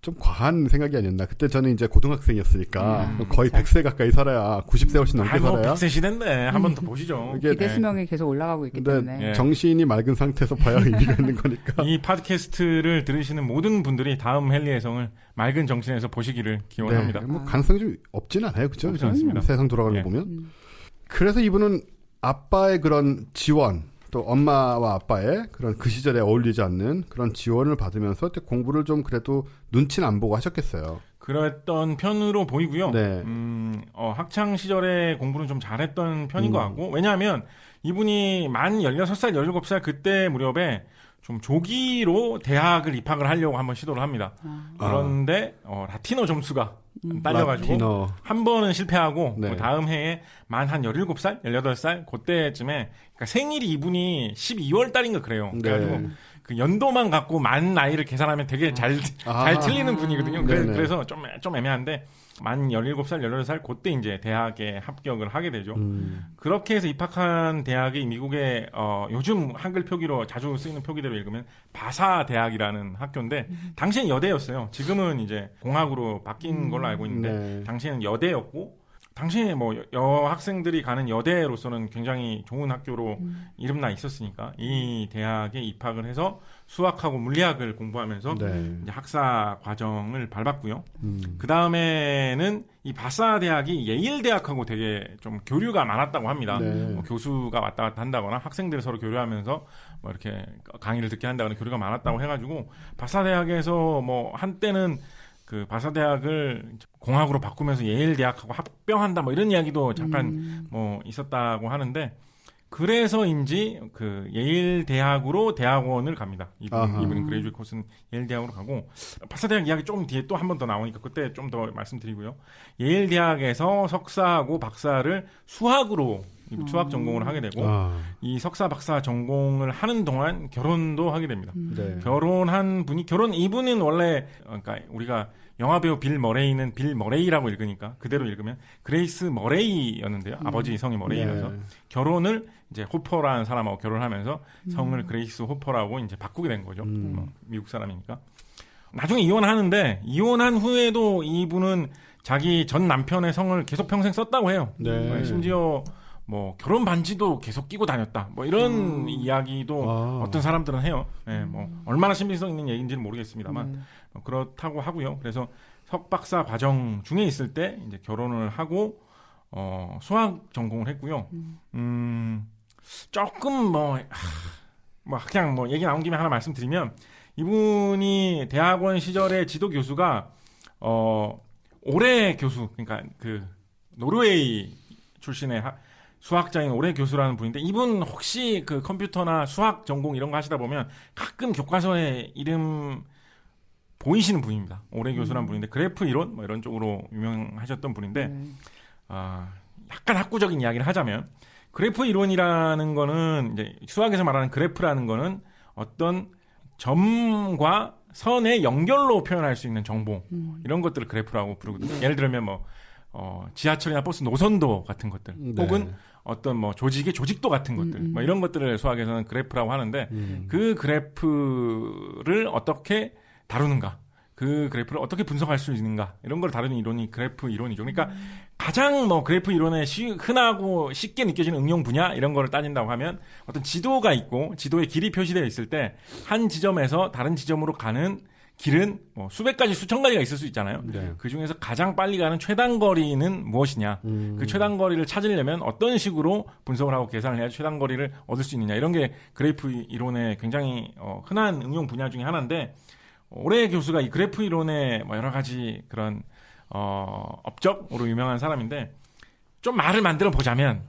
좀 과한 생각이 아니었나. 그때 저는 이제 고등학생이었으니까 거의 100세 가까이 살아야 90세 훨씬 넘게 살아야 100세 시대인데 한 번 더 보시죠. 기대 수명이 계속 올라가고 있기 때문에 정신이 맑은 상태에서 봐야 의미가 있는 거니까. 이 팟캐스트를 들으시는 모든 분들이 다음 헨리 혜성을 맑은 정신에서 보시기를 기원합니다. 뭐 가능성이 좀 없진 않아요. 그렇죠? 없지 않습니다. 세상 돌아가는 거 보면. 그래서 이분은 아빠의 그런 지원 또 엄마와 아빠의 그런 그 시절에 어울리지 않는 그런 지원을 받으면서 공부를 좀 그래도 눈치는 안 보고 하셨겠어요. 그랬던 편으로 보이고요. 네. 학창 시절에 공부는 좀 잘했던 편인 것 같고 왜냐하면 이분이 만 16살, 17살 그때 무렵에 좀 조기로 대학을 입학을 하려고 한번 시도를 합니다. 그런데 라틴어 점수가 딸려가지고 한 번은 실패하고 그 다음 해에 만 한 17살, 18살 그때쯤에 그러니까 생일이 이분이 12월 달인가 그래요. 그래가지고 그 연도만 갖고 만 나이를 계산하면 되게 잘 틀리는 분이거든요. 그래서 좀 애매한데 만 17살, 18살 그때 이제 대학에 합격을 하게 되죠. 그렇게 해서 입학한 대학이 미국의 요즘 한글 표기로 자주 쓰이는 표기대로 읽으면 바사 대학이라는 학교인데 당시엔 여대였어요. 지금은 이제 공학으로 바뀐 걸로 알고 있는데 당시에는 여대였고 당시에 뭐 여학생들이 가는 여대로서는 굉장히 좋은 학교로 이름나 있었으니까 이 대학에 입학을 해서 수학하고 물리학을 공부하면서 이제 학사 과정을 밟았고요. 그 다음에는 이 바사 대학이 예일 대학하고 되게 좀 교류가 많았다고 합니다. 뭐 교수가 왔다 갔다 한다거나 학생들이 서로 교류하면서 뭐 이렇게 강의를 듣게 한다거나 교류가 많았다고 해가지고 바사 대학에서 뭐 한때는 그 바사 대학을 공학으로 바꾸면서 예일 대학하고 합병한다 뭐 이런 이야기도 잠깐 뭐 있었다고 하는데 그래서인지 그 예일 대학으로 대학원을 갑니다. 이분 그레이주웨이트 코스는 예일 대학으로 가고 바사 대학 이야기 조금 뒤에 또 한 번 더 나오니까 그때 좀 더 말씀드리고요. 예일 대학에서 석사하고 박사를 수학으로 수학 전공을 하게 되고 이 석사 박사 전공을 하는 동안 결혼도 하게 됩니다. 네. 결혼한 분이 이분은 원래 그러니까 우리가 영화배우 빌 머레이는 빌 머레이라고 읽으니까 그대로 읽으면 그레이스 머레이였는데요. 아버지 성이 머레이라서 네. 결혼을 이제 호퍼라는 사람하고 결혼하면서 성을 그레이스 호퍼라고 이제 바꾸게 된 거죠. 미국 사람이니까. 나중에 이혼하는데 이혼한 후에도 이분은 자기 전 남편의 성을 계속 평생 썼다고 해요. 네. 심지어 뭐 결혼 반지도 계속 끼고 다녔다. 뭐 이런 이야기도 어떤 사람들은 해요. 네, 뭐 얼마나 신빙성 있는 얘기인지는 모르겠습니다만 그렇다고 하고요. 그래서 석박사 과정 중에 있을 때 이제 결혼을 하고 수학 전공을 했고요. 조금 그냥 뭐 얘기 나온 김에 하나 말씀드리면 이분이 대학원 시절에 지도 교수가 오레 교수, 그러니까 그 노르웨이 출신의 수학자인 오레 교수라는 분인데 이분 혹시 그 컴퓨터나 수학 전공 이런 거 하시다 보면 가끔 교과서에 이름 보이시는 분입니다. 오레 교수라는 분인데 그래프 이론 뭐 이런 쪽으로 유명하셨던 분인데 약간 학구적인 이야기를 하자면 그래프 이론이라는 거는 이제 수학에서 말하는 그래프라는 거는 어떤 점과 선의 연결로 표현할 수 있는 정보 이런 것들을 그래프라고 부르거든요. 예를 들면 뭐 지하철이나 버스 노선도 같은 것들 혹은 어떤 뭐 조직의 조직도 같은 것들 뭐 이런 것들을 수학에서는 그래프라고 하는데 그 그래프를 어떻게 다루는가 그 그래프를 어떻게 분석할 수 있는가 이런 걸 다루는 이론이 그래프 이론이죠. 그러니까 가장 뭐 그래프 이론의 흔하고 쉽게 느껴지는 응용 분야 이런 거를 따진다고 하면 어떤 지도가 있고 지도에 길이 표시되어 있을 때 한 지점에서 다른 지점으로 가는 길은 뭐 수백 가지 수천 가지가 있을 수 있잖아요. 네. 그 중에서 가장 빨리 가는 최단 거리는 무엇이냐 그 최단 거리를 찾으려면 어떤 식으로 분석을 하고 계산을 해야 최단 거리를 얻을 수 있느냐 이런 게 그래프 이론의 굉장히 흔한 응용 분야 중에 하나인데 오레 교수가 이 그래프 이론의 뭐 여러 가지 그런 업적으로 유명한 사람인데 좀 말을 만들어 보자면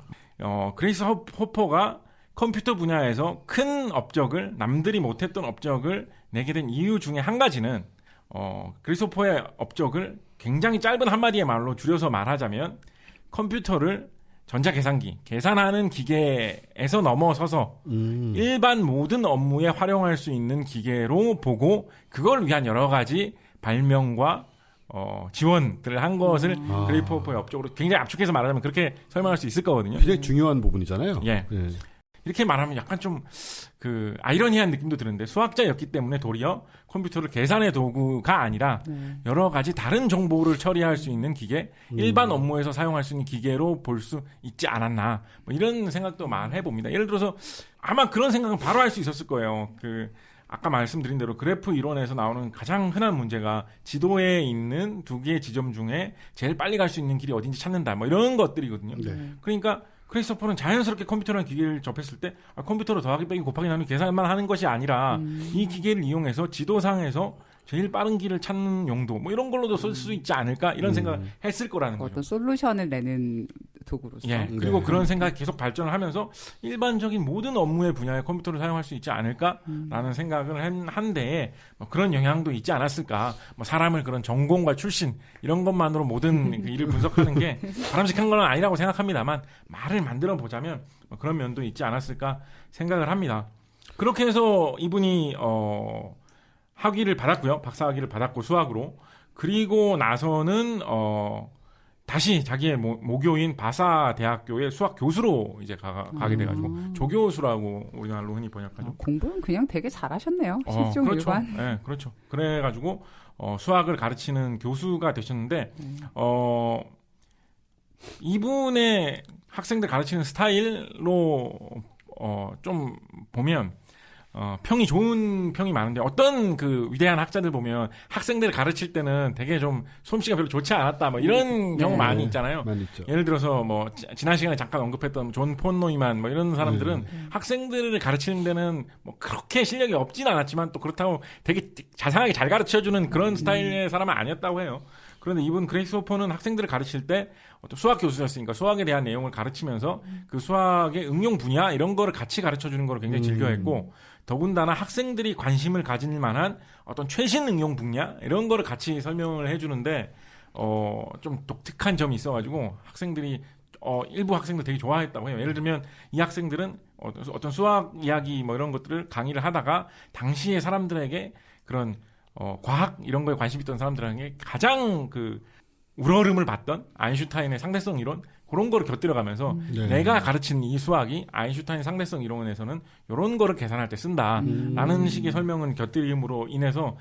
그레이스 호퍼가 컴퓨터 분야에서 큰 업적을 남들이 못했던 업적을 내게 된 이유 중에 한 가지는 그레이스 호퍼의 업적을 굉장히 짧은 한마디의 말로 줄여서 말하자면 컴퓨터를 전자계산기, 계산하는 기계에서 넘어서서 일반 모든 업무에 활용할 수 있는 기계로 보고 그걸 위한 여러 가지 발명과 지원들을 한 것을 그레이스 호퍼의 업적으로 굉장히 압축해서 말하자면 그렇게 설명할 수 있을 거거든요. 굉장히 중요한 부분이잖아요. 예. 네. 이렇게 말하면 약간 좀 그 아이러니한 느낌도 드는데 수학자였기 때문에 도리어 컴퓨터를 계산의 도구가 아니라 여러 가지 다른 정보를 처리할 수 있는 기계, 일반 업무에서 사용할 수 있는 기계로 볼 수 있지 않았나 뭐 이런 생각도 말해 봅니다. 예를 들어서 아마 그런 생각은 바로 할 수 있었을 거예요. 아까 말씀드린 대로 그래프 이론에서 나오는 가장 흔한 문제가 지도에 있는 두 개의 지점 중에 제일 빨리 갈 수 있는 길이 어딘지 찾는다 뭐 이런 것들이거든요. 네. 그러니까 그레이스 호퍼는 자연스럽게 컴퓨터라는 기계를 접했을 때 컴퓨터로 더하기 빼기 곱하기 나누기 계산만 하는 것이 아니라 이 기계를 이용해서 지도상에서 제일 빠른 길을 찾는 용도 뭐 이런 걸로도 쓸 수 있지 않을까 이런 생각을 했을 거라는 거죠. 어떤 솔루션을 내는 도구로서. 예. 그리고 그런 생각이 계속 발전을 하면서 일반적인 모든 업무의 분야에 컴퓨터를 사용할 수 있지 않을까라는 생각을 한 데에 뭐 그런 영향도 있지 않았을까. 뭐 사람을 그런 전공과 출신 이런 것만으로 모든 그 일을 분석하는 게 바람직한 건 아니라고 생각합니다만 말을 만들어 보자면 뭐 그런 면도 있지 않았을까 생각을 합니다. 그렇게 해서 이분이 학위를 받았고요. 박사학위를 받았고 수학으로. 그리고 나서는 다시 자기의 모교인 바사 대학교의 수학 교수로 이제 가게 돼가지고 조교수라고 우리나라로 흔히 번역하죠. 공부는 그냥 되게 잘하셨네요. 실종 그렇죠. 일반. 네, 그렇죠. 그래가지고 수학을 가르치는 교수가 되셨는데 이분의 학생들 가르치는 스타일로 좀 보면. 평이 좋은 평이 많은데 어떤 그 위대한 학자들 보면 학생들을 가르칠 때는 되게 좀 솜씨가 별로 좋지 않았다 뭐 이런 경우 많이 있잖아요. 많이 있죠. 예를 들어서 뭐 지난 시간에 잠깐 언급했던 존 폰 노이만 뭐 이런 사람들은 학생들을 가르치는 데는 뭐 그렇게 실력이 없진 않았지만 또 그렇다고 되게 자상하게 잘 가르쳐주는 그런 스타일의 사람은 아니었다고 해요. 그런데 이분 그레이스 호퍼는 학생들을 가르칠 때 어떤 수학 교수였으니까 수학에 대한 내용을 가르치면서 그 수학의 응용 분야 이런 거를 같이 가르쳐주는 걸 굉장히 즐겨했고 더군다나 학생들이 관심을 가질 만한 어떤 최신 응용 분야 이런 거를 같이 설명을 해주는데 좀 독특한 점이 있어가지고 학생들이 일부 학생들 되게 좋아했다고 해요. 예를 들면 이 학생들은 어떤 수학 이야기 뭐 이런 것들을 강의를 하다가 당시에 사람들에게 그런 과학 이런 거에 관심 있던 사람들에게 가장 그 우러름을 받던 아인슈타인의 상대성 이론 그런 거를 곁들여가면서 내가 가르친 이 수학이 아인슈타인 상대성 이론에서는 이런 거를 계산할 때 쓴다라는 식의 설명을 곁들임으로 인해서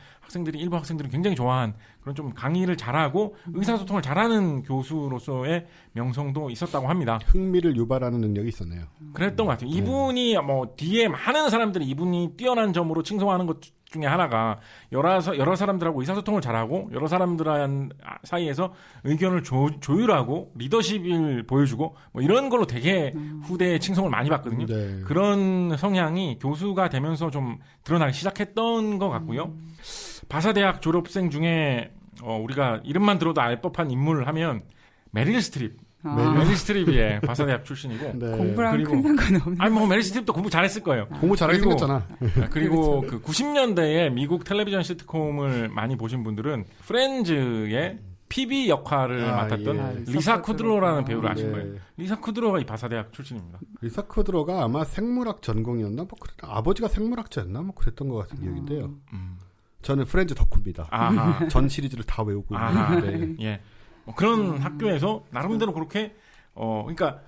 일부 학생들이 굉장히 좋아한 그런 좀 강의를 잘하고 의사소통을 잘하는 교수로서의 명성도 있었다고 합니다. 흥미를 유발하는 능력이 있었네요. 그랬던 것 같아요. 이분이 뭐 뒤에 많은 사람들이 이분이 뛰어난 점으로 칭송하는 것 중에 하나가 여러 사람들하고 의사소통을 잘하고 여러 사람들 사이에서 의견을 조율하고 리더십을 보여주고 뭐 이런 걸로 되게 후대에 칭송을 많이 받거든요. 네. 그런 성향이 교수가 되면서 좀 드러나기 시작했던 것 같고요. 바사대학 졸업생 중에 우리가 이름만 들어도 알 법한 인물을 하면 메릴 스트립. 메릴 스트립이 바사대학 출신이고 네. 공부랑 큰 상관없는. 아니 뭐 메릴 스트립도 공부 잘했을 거예요. 공부 잘하게 생겼잖아. 그리고 그 90년대에 미국 텔레비전 시트콤을 많이 보신 분들은 프렌즈의 PB 역할을 맡았던 리사 쿠드로라는 배우를 아실 거예요. 리사 쿠드로가 이 바사대학 출신입니다. 리사 쿠드로가 아마 생물학 전공이었나? 뭐 아버지가 생물학자였나? 뭐 그랬던 것 같은 기억인데요. 저는 프렌즈 덕후입니다. 전 시리즈를 다 외우고 있는데. 예. 뭐 그런 학교에서 나름대로 그렇게 그러니까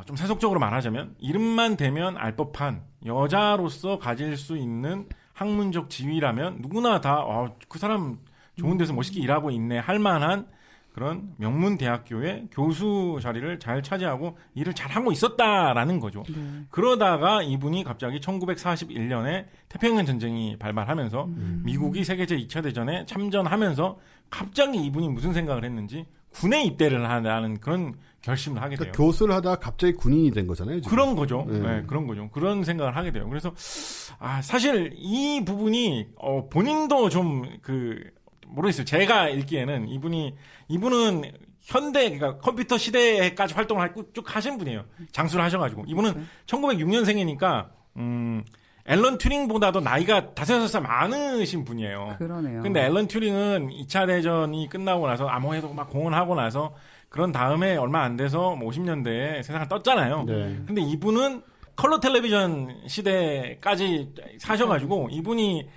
좀 세속적으로 말하자면 이름만 대면 알 법한 여자로서 가질 수 있는 학문적 지위라면 누구나 다 그 사람 좋은 데서 멋있게 일하고 있네 할 만한 그런 명문 대학교의 교수 자리를 잘 차지하고 일을 잘하고 있었다라는 거죠. 그러다가 이분이 갑자기 1941년에 태평양 전쟁이 발발하면서 미국이 세계 제2차 대전에 참전하면서 갑자기 이분이 무슨 생각을 했는지 군에 입대를 하는 그런 결심을 하게 돼요. 그러니까 교수를 하다가 갑자기 군인이 된 거잖아요. 지금. 그런 거죠. 네, 그런 거죠. 그런 생각을 하게 돼요. 그래서 사실 이 부분이 본인도 좀 모르겠어요. 제가 읽기에는 이분은 현대, 그러니까 컴퓨터 시대에까지 활동을 쭉 하신 분이에요. 장수를 하셔가지고. 이분은 1906년생이니까, 앨런 튜링보다도 나이가 5-6살 많으신 분이에요. 그러네요. 근데 앨런 튜링은 2차 대전이 끝나고 나서 암호해도 막 공헌하고 나서 그런 다음에 얼마 안 돼서 50년대에 세상을 떴잖아요. 네. 근데 이분은 컬러 텔레비전 시대까지 사셔가지고 이분이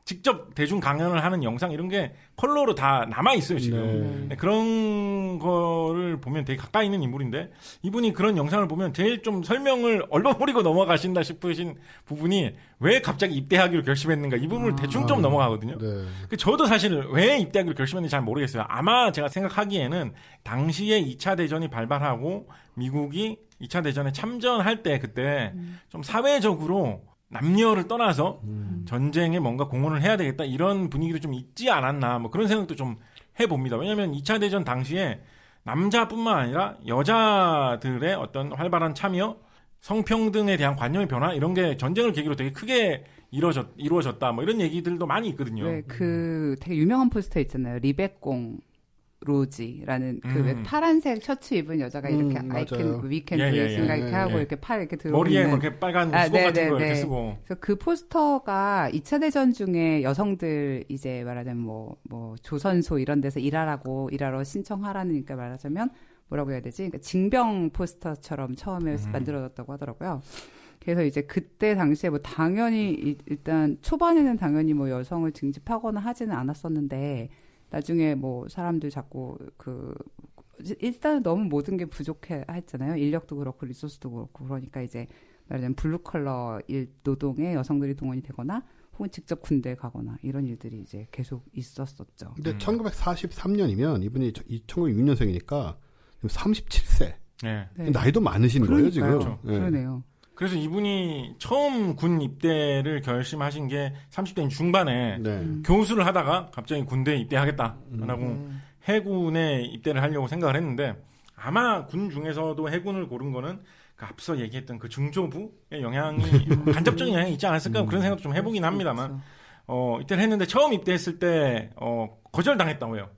직접 대중 강연을 하는 영상 이런 게 컬러로 다 남아있어요, 지금. 네. 그런 거를 보면 되게 가까이 있는 인물인데 이분이 그런 영상을 보면 제일 좀 설명을 얼버무리고 넘어가신다 싶으신 부분이 왜 갑자기 입대하기로 결심했는가 이 부분을 대충 좀 넘어가거든요. 네. 저도 사실 왜 입대하기로 결심했는지 잘 모르겠어요. 아마 제가 생각하기에는 당시에 2차 대전이 발발하고 미국이 2차 대전에 참전할 때 그때 좀 사회적으로 남녀를 떠나서 전쟁에 뭔가 공헌을 해야 되겠다 이런 분위기도 좀 있지 않았나 뭐 그런 생각도 좀 해봅니다. 왜냐하면 2차 대전 당시에 남자뿐만 아니라 여자들의 어떤 활발한 참여, 성평등에 대한 관념의 변화 이런 게 전쟁을 계기로 되게 크게 이루어졌다 뭐 이런 얘기들도 많이 있거든요. 네, 되게 유명한 포스터 있잖아요. 리베공 로지라는 그 파란색 셔츠 입은 여자가 이렇게 아이캔 위켄드 이렇게 하고 이렇게 팔 이렇게 들어 머리에 이렇게 빨간 수건 같은 거 이렇게 쓰고. 그래서 그 포스터가 2차 대전 중에 여성들 이제 말하자면 뭐 조선소 이런 데서 일하러 신청하라니까 말하자면 뭐라고 해야 되지? 그러니까 징병 포스터처럼 처음에 만들어졌다고 하더라고요. 그래서 이제 그때 당시에 뭐 당연히 일단 초반에는 당연히 뭐 여성을 징집하거나 하지는 않았었는데. 나중에 뭐 사람들 자꾸 일단은 너무 모든 게 부족해 했잖아요. 인력도 그렇고 리소스도 그렇고 그러니까 이제 말하자면 블루 컬러 노동에 여성들이 동원이 되거나 혹은 직접 군대에 가거나 이런 일들이 이제 계속 있었었죠. 근데 1943년이면 이분이 1906년생이니까 37세. 네. 나이도 많으신 거예요 지금. 그렇죠. 네. 그러네요. 그래서 이분이 처음 군 입대를 결심하신 게 30대 중반에 교수를 하다가 갑자기 군대에 입대하겠다라고 해군에 입대를 하려고 생각을 했는데 아마 군 중에서도 해군을 고른 거는 앞서 얘기했던 그 중조부의 영향이 간접적인 영향이 있지 않았을까 그런 생각도 좀 해보긴 합니다만 입대를 했는데 처음 입대했을 때 거절당했다고 해요.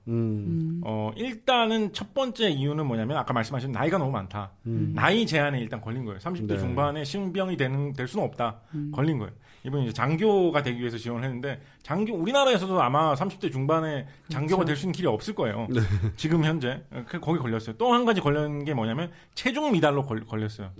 일단은 첫 번째 이유는 뭐냐면 아까 말씀하신 나이가 너무 많다. 나이 제한에 일단 걸린 거예요. 30대 네. 중반에 신병이 될 수는 없다. 걸린 거예요. 이번에 이제 장교가 되기 위해서 지원을 했는데 우리나라에서도 아마 30대 중반에 장교가 그렇죠. 될 수 있는 길이 없을 거예요. 네. 지금 현재 거기 걸렸어요. 또 한 가지 걸린 게 뭐냐면 체중 미달로 걸렸어요.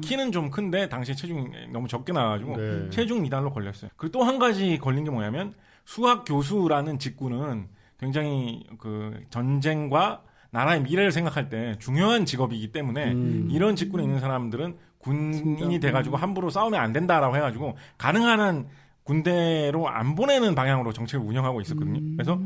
키는 좀 큰데 당시에 체중이 너무 적게 나와가지고 네. 체중 미달로 걸렸어요. 그리고 또 한 가지 걸린 게 뭐냐면 수학 교수라는 직군은 굉장히 그 전쟁과 나라의 미래를 생각할 때 중요한 직업이기 때문에 이런 직군에 있는 사람들은 군인이 돼가지고 함부로 싸우면 안 된다라고 해가지고 가능한 한 군대로 안 보내는 방향으로 정책을 운영하고 있었거든요. 그래서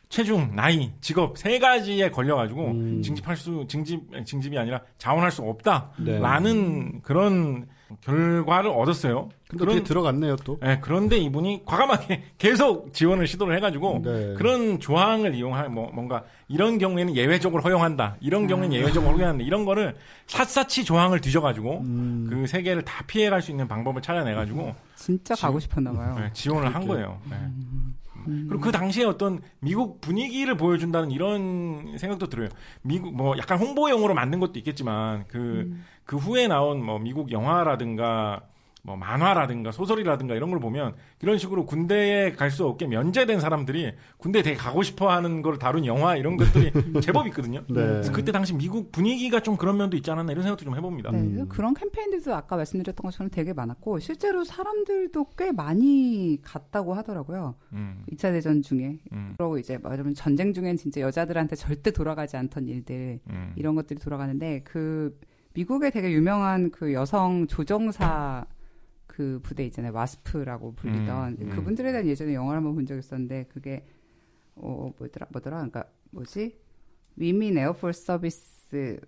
체중, 나이, 직업 세 가지에 걸려가지고 징집이 아니라 자원할 수 없다라는 네. 그런 결과를 얻었어요. 근데 그게 들어갔네요 또. 네, 그런데 이분이 과감하게 계속 지원을 시도를 해가지고 네. 그런 조항을 이용한 뭔가 이런 경우에는 예외적으로 허용한다. 이런 경우에는 예외적으로 허용한다. 이런 거를 삿사치 조항을 뒤져가지고 그 세 개를 다 피해갈 수 있는 방법을 찾아내가지고 진짜 가고 싶었나 봐요. 네, 지원을 한 거예요. 네. 그리고 그 당시에 어떤 미국 분위기를 보여준다는 이런 생각도 들어요. 미국 뭐 약간 홍보용으로 만든 것도 있겠지만 그 후에 나온 뭐 미국 영화라든가 뭐 만화라든가 소설이라든가 이런 걸 보면 이런 식으로 군대에 갈 수 없게 면제된 사람들이 군대에 되게 가고 싶어하는 걸 다룬 영화 이런 것들이 제법 있거든요. 네. 그래서 그때 당시 미국 분위기가 좀 그런 면도 있지 않았나 이런 생각도 좀 해봅니다. 네, 그런 캠페인들도 아까 말씀드렸던 것처럼 되게 많았고 실제로 사람들도 꽤 많이 갔다고 하더라고요. 2차 대전 중에. 그러고 이제 말하자면 전쟁 중엔 진짜 여자들한테 절대 돌아가지 않던 일들 이런 것들이 돌아가는데 그 미국에 되게 유명한 그 여성 조종사 그 부대 있잖아요. 와스프라고 불리던 그분들에 대한 예전에 영화를 한번 본 적이 있었는데 그게 뭐더라? 그러니까 위민 에어포스 서비스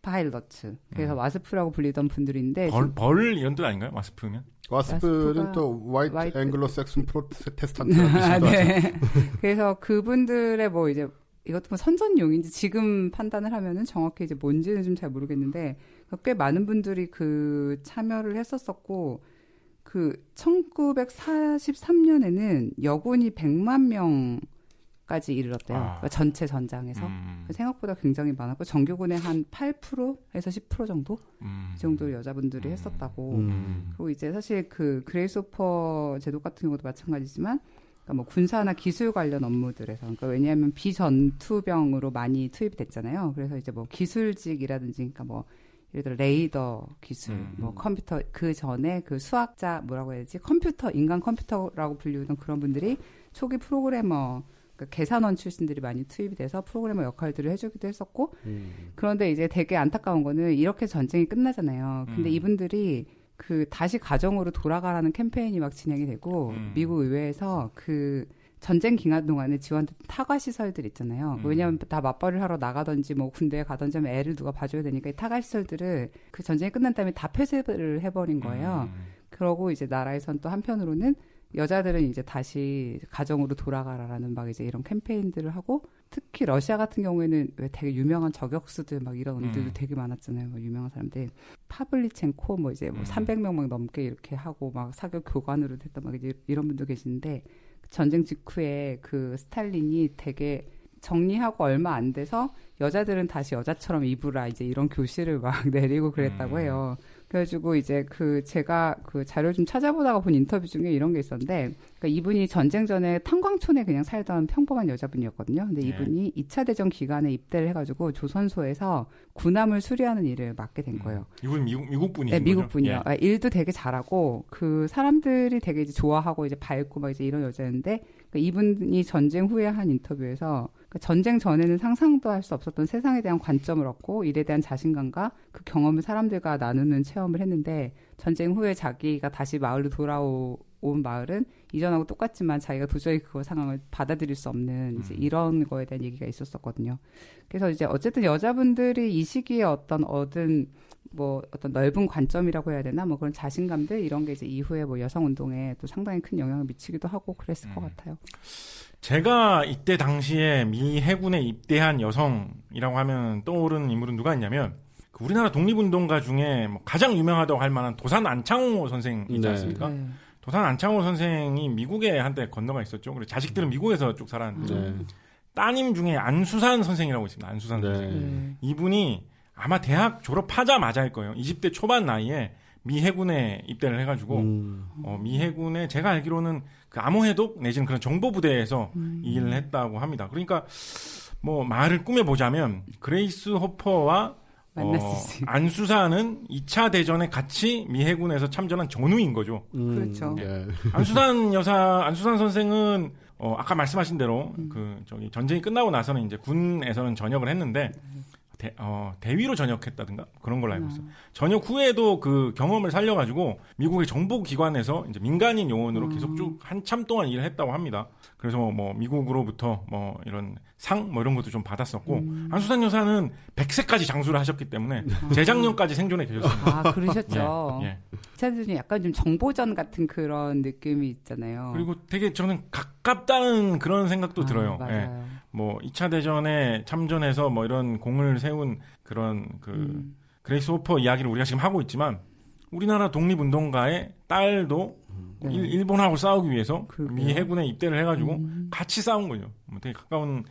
파일럿츠. 그래서 와스프라고 불리던 분들인데 벌 이런 뜻 아닌가요? 와스프면? 와스프는 또 화이트 앵글로 섹슨 프로테스탄트라는 네. 그래서 그분들의 뭐 이제 이것도 뭐 선전용인지 지금 판단을 하면은 정확히 이제 뭔지는 좀 잘 모르겠는데 꽤 많은 분들이 그 참여를 했었었고 그 1943년에는 여군이 100만 명까지 이르렀대요. 그러니까 전체 전장에서 생각보다 굉장히 많았고 정규군의 한 8%에서 10% 정도 이 정도 여자분들이 했었다고. 그리고 이제 사실 그 그레이스 오퍼 제도 같은 경우도 마찬가지지만. 그러니까 뭐 군사나 기술 관련 업무들에서 그러니까 왜냐하면 비전투병으로 많이 투입이 됐잖아요. 그래서 이제 뭐 기술직이라든지 그러니까 뭐 예를 들어 레이더 기술, 뭐 컴퓨터 그 전에 그 수학자 뭐라고 해야 되지? 인간 컴퓨터라고 불리우던 그런 분들이 초기 프로그래머 그러니까 계산원 출신들이 많이 투입이 돼서 프로그래머 역할들을 해주기도 했었고 그런데 이제 되게 안타까운 거는 이렇게 전쟁이 끝나잖아요. 근데 이분들이 그 다시 가정으로 돌아가라는 캠페인이 막 진행이 되고 미국 의회에서 그 전쟁 기간 동안에 지원된 타가 시설들 있잖아요. 왜냐하면 다 맞벌이를 하러 나가든지 뭐 군대에 가든지 하면 애를 누가 봐줘야 되니까 이 타가 시설들을 그 전쟁이 끝난 다음에 다 폐쇄를 해버린 거예요. 그러고 이제 나라에선 또 한편으로는 여자들은 이제 다시 가정으로 돌아가라라는 막 이제 이런 캠페인들을 하고 특히 러시아 같은 경우에는 왜 되게 유명한 저격수들 막 이런 언니들도 되게 많았잖아요. 뭐 유명한 사람들 파블리첸코 뭐 이제 뭐 300명 막 넘게 이렇게 하고 막 사격 교관으로 됐던 막 이제 이런 분도 계시는데 전쟁 직후에 그 스탈린이 되게 정리하고 얼마 안 돼서 여자들은 다시 여자처럼 입으라 이제 이런 교실을 막 내리고 그랬다고 해요. 그래가지고 이제 제가 그 자료를 좀 찾아보다가 본 인터뷰 중에 이런 게 있었는데, 그러니까 이분이 전쟁 전에 탄광촌에 그냥 살던 평범한 여자분이었거든요. 근데 이분이 2차 대전 기간에 입대를 해가지고 조선소에서 군함을 수리하는 일을 맡게 된 거예요. 이분 미국 분이신 거죠? 네, 미국 분이요. 예. 일도 되게 잘하고 그 사람들이 되게 이제 좋아하고 이제 밝고 막 이제 이런 여자였는데, 그러니까 이분이 전쟁 후에 한 인터뷰에서 전쟁 전에는 상상도 할 수 없었던 세상에 대한 관점을 얻고 일에 대한 자신감과 그 경험을 사람들과 나누는 체험을 했는데 전쟁 후에 자기가 다시 마을로 돌아온 마을은 이전하고 똑같지만 자기가 도저히 그 상황을 받아들일 수 없는 이제 이런 거에 대한 얘기가 있었었거든요. 그래서 이제 어쨌든 여자분들이 이 시기에 얻은 뭐 어떤 넓은 관점이라고 해야 되나 뭐 그런 자신감들 이런 게 이제 이후에 뭐 여성 운동에 또 상당히 큰 영향을 미치기도 하고 그랬을 것 같아요. 제가 이때 당시에 미 해군에 입대한 여성이라고 하면 떠오르는 인물은 누가 있냐면 우리나라 독립운동가 중에 뭐 가장 유명하다고 할 만한 도산 안창호 선생 있지 않습니까? 네. 도산 안창호 선생이 미국에 한때 건너가 있었죠. 그리고 자식들은 미국에서 쭉 살았는데 따님 중에 안수산 선생이라고 있습니다. 안수산 선생. 이분이 아마 대학 졸업하자마자일 거예요. 20대 초반 나이에 미 해군에 입대를 해가지고 미 해군에 제가 알기로는 그 암호해독 내지는 그런 정보부대에서 일을 했다고 합니다. 그러니까 뭐 말을 꾸며보자면 그레이스 호퍼와 안수산은 2차 대전에 같이 미 해군에서 참전한 전우인 거죠. 그렇죠. 네. 안수산 선생은 아까 말씀하신 대로 전쟁이 끝나고 나서는 이제 군에서는 전역을 했는데 대위로 전역했다든가 그런 걸로 알고 있어요. 전역 후에도 그 경험을 살려가지고 미국의 정보기관에서 이제 민간인 요원으로 계속 쭉 한참 동안 일을 했다고 합니다. 그래서 뭐 미국으로부터 뭐 이런 상 뭐 이런 것도 좀 받았었고 안수산 여사는 100세까지 장수를 하셨기 때문에 재작년까지 생존해 계셨습니다. 아, 그러셨죠. 예. 예. 약간 좀 정보전 같은 그런 느낌이 있잖아요. 그리고 되게 저는 가깝다는 그런 생각도 들어요. 맞아요. 예. 뭐 2차 대전에 참전해서 뭐 이런 공을 세운 그런 그레이스 호퍼 이야기를 우리가 지금 하고 있지만 우리나라 독립운동가의 딸도 일본하고 싸우기 위해서 미 해군에 입대를 해가지고 같이 싸운 거죠. 되게 가까운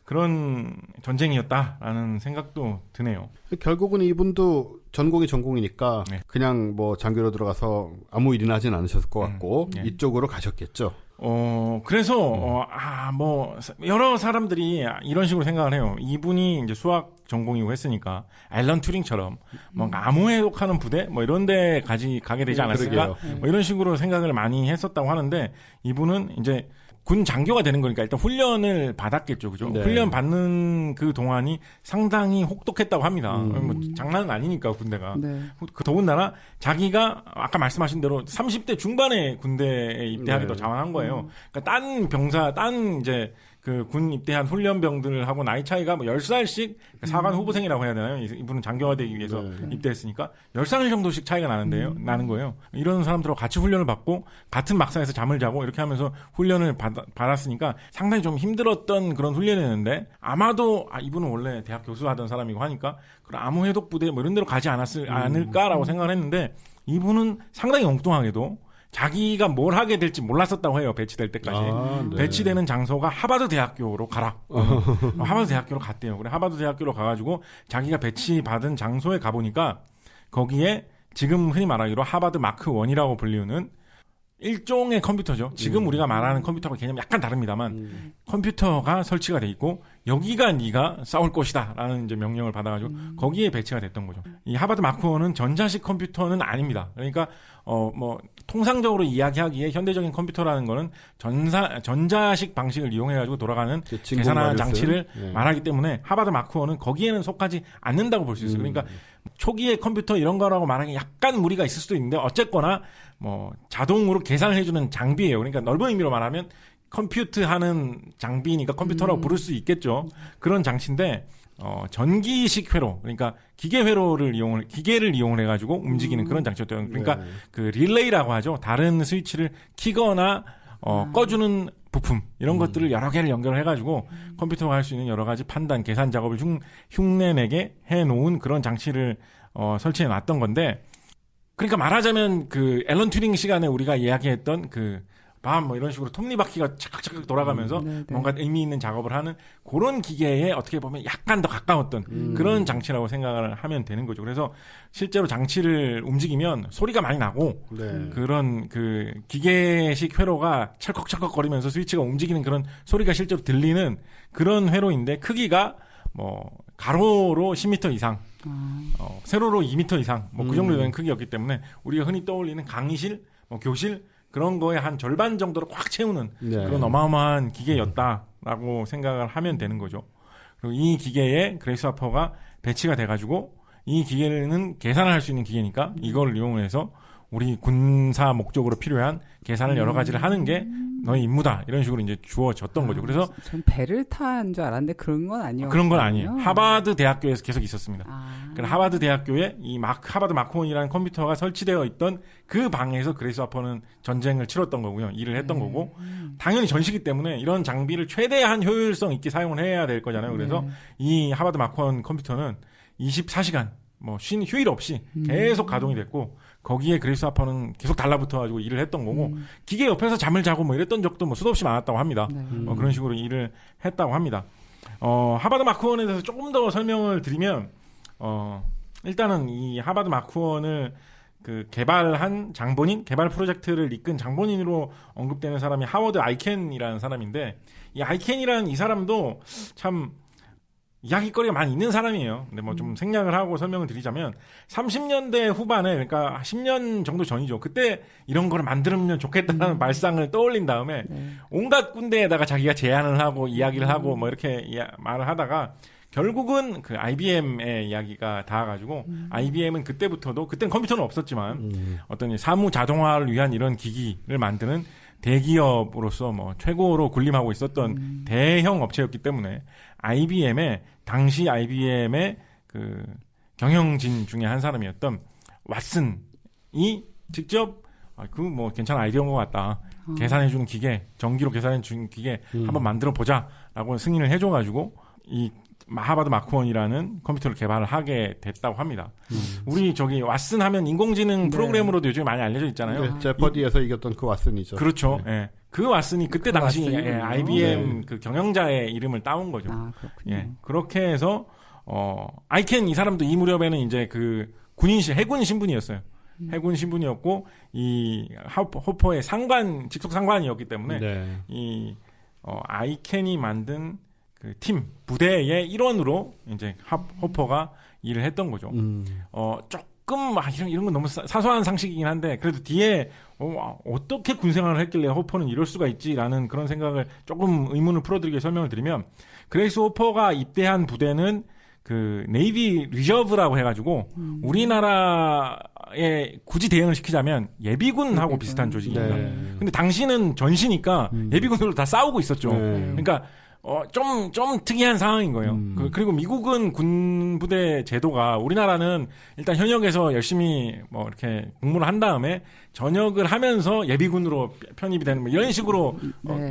그런 전쟁이었다라는 생각도 드네요. 결국은 이분도 전공이 전공이니까 그냥 뭐 장교로 들어가서 아무 일이나 하진 않으셨을 것 같고 이쪽으로 가셨겠죠. 그래서 뭐 여러 사람들이 이런 식으로 생각을 해요. 이분이 이제 수학 전공이고 했으니까 앨런 튜링처럼 뭔가 암호해독하는 부대 뭐 이런 데 가게 되지 않았을까? 뭐 이런 식으로 생각을 많이 했었다고 하는데 이분은 이제 군 장교가 되는 거니까 일단 훈련을 받았겠죠, 그죠? 네. 훈련 받는 그 동안이 상당히 혹독했다고 합니다. 뭐 장난은 아니니까 군대가. 네. 더군다나 자기가 아까 말씀하신 대로 30대 중반에 군대에 입대하기 더 자원한 거예요. 그러니까 딴 이제 그 군 입대한 훈련병들하고 나이 차이가 뭐 10살씩 사관 후보생이라고 해야 되나요? 이분은 장교가 되기 위해서 입대했으니까 10살 정도씩 차이가 나는 거예요. 이런 사람들하고 같이 훈련을 받고 같은 막상에서 잠을 자고 이렇게 하면서 훈련을 받았으니까 상당히 좀 힘들었던 그런 훈련이었는데 아마도 이분은 원래 대학 교수하던 사람이고 하니까 그런 암호해독 부대 뭐 이런 데로 가지 않을까라고 생각을 했는데 이분은 상당히 엉뚱하게도 자기가 뭘 하게 될지 몰랐었다고 해요. 배치될 때까지. 배치되는 장소가 하버드 대학교로 가라. 하버드 대학교로 갔대요. 그래 하버드 대학교로 가가지고 자기가 배치받은 장소에 가보니까 거기에 지금 흔히 말하기로 하버드 마크 1이라고 불리우는 일종의 컴퓨터죠. 지금 우리가 말하는 컴퓨터가 개념이 약간 다릅니다만 컴퓨터가 설치가 돼 있고 여기가 네가 싸울 곳이다라는 이제 명령을 받아가지고 거기에 배치가 됐던 거죠. 이 하버드 마크 1은 전자식 컴퓨터는 아닙니다. 그러니까 뭐 통상적으로 이야기하기에 현대적인 컴퓨터라는 거는 전자식 방식을 이용해가지고 돌아가는 계산하는 장치를 말하기 때문에 하버드 마크 1은 거기에는 속하지 않는다고 볼 수 있어요. 그러니까 초기의 컴퓨터 이런 거라고 말하기 약간 무리가 있을 수도 있는데 어쨌거나 뭐 자동으로 계산을 해주는 장비예요. 그러니까 넓은 의미로 말하면 컴퓨트하는 장비니까 컴퓨터라고 부를 수 있겠죠. 그런 장치인데 전기식 회로 그러니까 기계를 이용을 해가지고 움직이는 그런 장치였대요. 그러니까 그 릴레이라고 하죠. 다른 스위치를 키거나 꺼주는 부품 이런 것들을 여러 개를 연결을 해가지고 컴퓨터가 할 수 있는 여러 가지 판단, 계산 작업을 흉내내게 해놓은 그런 장치를 설치해 놨던 건데 그러니까 말하자면 그 앨런 튜링 시간에 우리가 이야기했던 그 밤 뭐 이런 식으로 톱니바퀴가 착착착 돌아가면서 뭔가 의미 있는 작업을 하는 그런 기계에 어떻게 보면 약간 더 가까웠던 그런 장치라고 생각을 하면 되는 거죠. 그래서 실제로 장치를 움직이면 소리가 많이 나고 그런 그 기계식 회로가 찰컥찰컥거리면서 스위치가 움직이는 그런 소리가 실제로 들리는 그런 회로인데 크기가 뭐 가로로 10m 이상 세로로 2m 이상 뭐 그 정도 되는 크기였기 때문에 우리가 흔히 떠올리는 강의실, 뭐 교실 그런 거에 한 절반 정도로 꽉 채우는 그런 어마어마한 기계였다라고 생각을 하면 되는 거죠. 그리고 이 기계에 그레이스 하퍼가 배치가 돼가지고 이 기계는 계산을 할 수 있는 기계니까 이걸 이용해서 우리 군사 목적으로 필요한 계산을 여러 가지를 하는 게 너의 임무다. 이런 식으로 이제 주어졌던 거죠. 그래서 전 배를 탄 줄 알았는데 그런 건 아니었어요. 그런 건 아니에요. 하버드 대학교에서 계속 있었습니다. 그래서 하버드 대학교에 이 하버드 마크 1이라는 컴퓨터가 설치되어 있던 그 방에서 그레이스 하퍼는 전쟁을 치렀던 거고요. 일을 했던 거고 당연히 전시기 때문에 이런 장비를 최대한 효율성 있게 사용을 해야 될 거잖아요. 그래서 이 하버드 마크 1 컴퓨터는 24시간 뭐 휴일 없이 계속 가동이 됐고 거기에 그레이스 하퍼는 계속 달라붙어가지고 일을 했던 거고 기계 옆에서 잠을 자고 뭐 이랬던 적도 뭐 수도 없이 많았다고 합니다. 그런 식으로 일을 했다고 합니다. 하버드 마크원에 대해서 조금 더 설명을 드리면 일단은 이 하버드 마크원을 그 개발한 장본인, 개발 프로젝트를 이끈 장본인으로 언급되는 사람이 하워드 아이켄이라는 사람인데 이 아이켄이라는 이 사람도 참 이야기거리가 많이 있는 사람이에요. 근데 뭐 좀 생략을 하고 설명을 드리자면 30년대 후반에 그러니까 10년 정도 전이죠. 그때 이런 거를 만들면 좋겠다는 발상을 떠올린 다음에 온갖 군데에다가 자기가 제안을 하고 이야기를 하고 뭐 이렇게 말을 하다가 결국은 그 IBM의 이야기가 닿아가지고 IBM은 그때부터도 그때는 컴퓨터는 없었지만 어떤 사무 자동화를 위한 이런 기기를 만드는 대기업으로서 뭐 최고로 군림하고 있었던 대형 업체였기 때문에 당시 IBM의 그 경영진 중에 한 사람이었던 왓슨이 직접 그 뭐 괜찮은 아이디어인 것 같다. 계산해주는 기계, 전기로 계산해주는 기계 한번 만들어 보자라고 승인을 해줘가지고 이 하버드 마크원이라는 컴퓨터를 개발을 하게 됐다고 합니다. 우리 저기 왓슨 하면 인공지능 프로그램으로도 요즘에 많이 알려져 있잖아요. 네, 제퍼디에서 이겼던 그 왓슨이죠. 그렇죠. 네. 예. 그 왓슨이 그때 당시 IBM 그 경영자의 이름을 따온 거죠. 그렇군요. 예. 그렇게 해서 아이켄 이 사람도 이 무렵에는 이제 그 해군 신분이었어요. 해군 신분이었고 이 호퍼의 직속 상관이었기 때문에 이 아이켄이 만든 그 팀 부대의 일원으로 이제 호퍼가 일을 했던 거죠. 조금 이런 건 너무 사소한 상식이긴 한데 그래도 뒤에 어떻게 군생활을 했길래 호퍼는 이럴 수가 있지라는 그런 생각을 조금 의문을 풀어드리게 설명을 드리면 그레이스 호퍼가 입대한 부대는 그 네이비 리저브라고 해가지고 우리나라에 굳이 대응을 시키자면 예비군하고 비슷한 조직입니다. 근데 당시는 전시니까 예비군으로 다 싸우고 있었죠. 그러니까 좀 특이한 상황인 거예요. 그리고 미국은 군부대 제도가 우리나라는 일단 현역에서 열심히 뭐 이렇게 복무를 한 다음에 전역을 하면서 예비군으로 편입이 되는 뭐 이런 식으로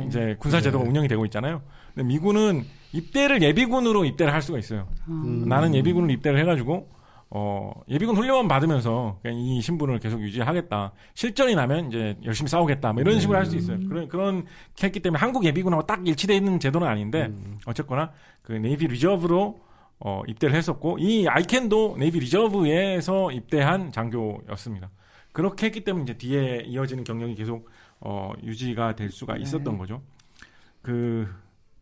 이제 군사 제도가 운영이 되고 있잖아요. 근데 미군은 입대를 예비군으로 입대를 할 수가 있어요. 나는 예비군으로 입대를 해가지고 예비군 훈련만 받으면서 그냥 이 신분을 계속 유지하겠다. 실전이 나면 이제 열심히 싸우겠다. 뭐 이런 식으로 할 수 있어요. 그런 했기 때문에 한국 예비군하고 딱 일치되어 있는 제도는 아닌데 어쨌거나 그 네이비 리저브로 입대를 했었고 이 아이켄도 네이비 리저브에서 입대한 장교였습니다. 그렇게 했기 때문에 이제 뒤에 이어지는 경력이 계속 유지가 될 수가 있었던 거죠. 그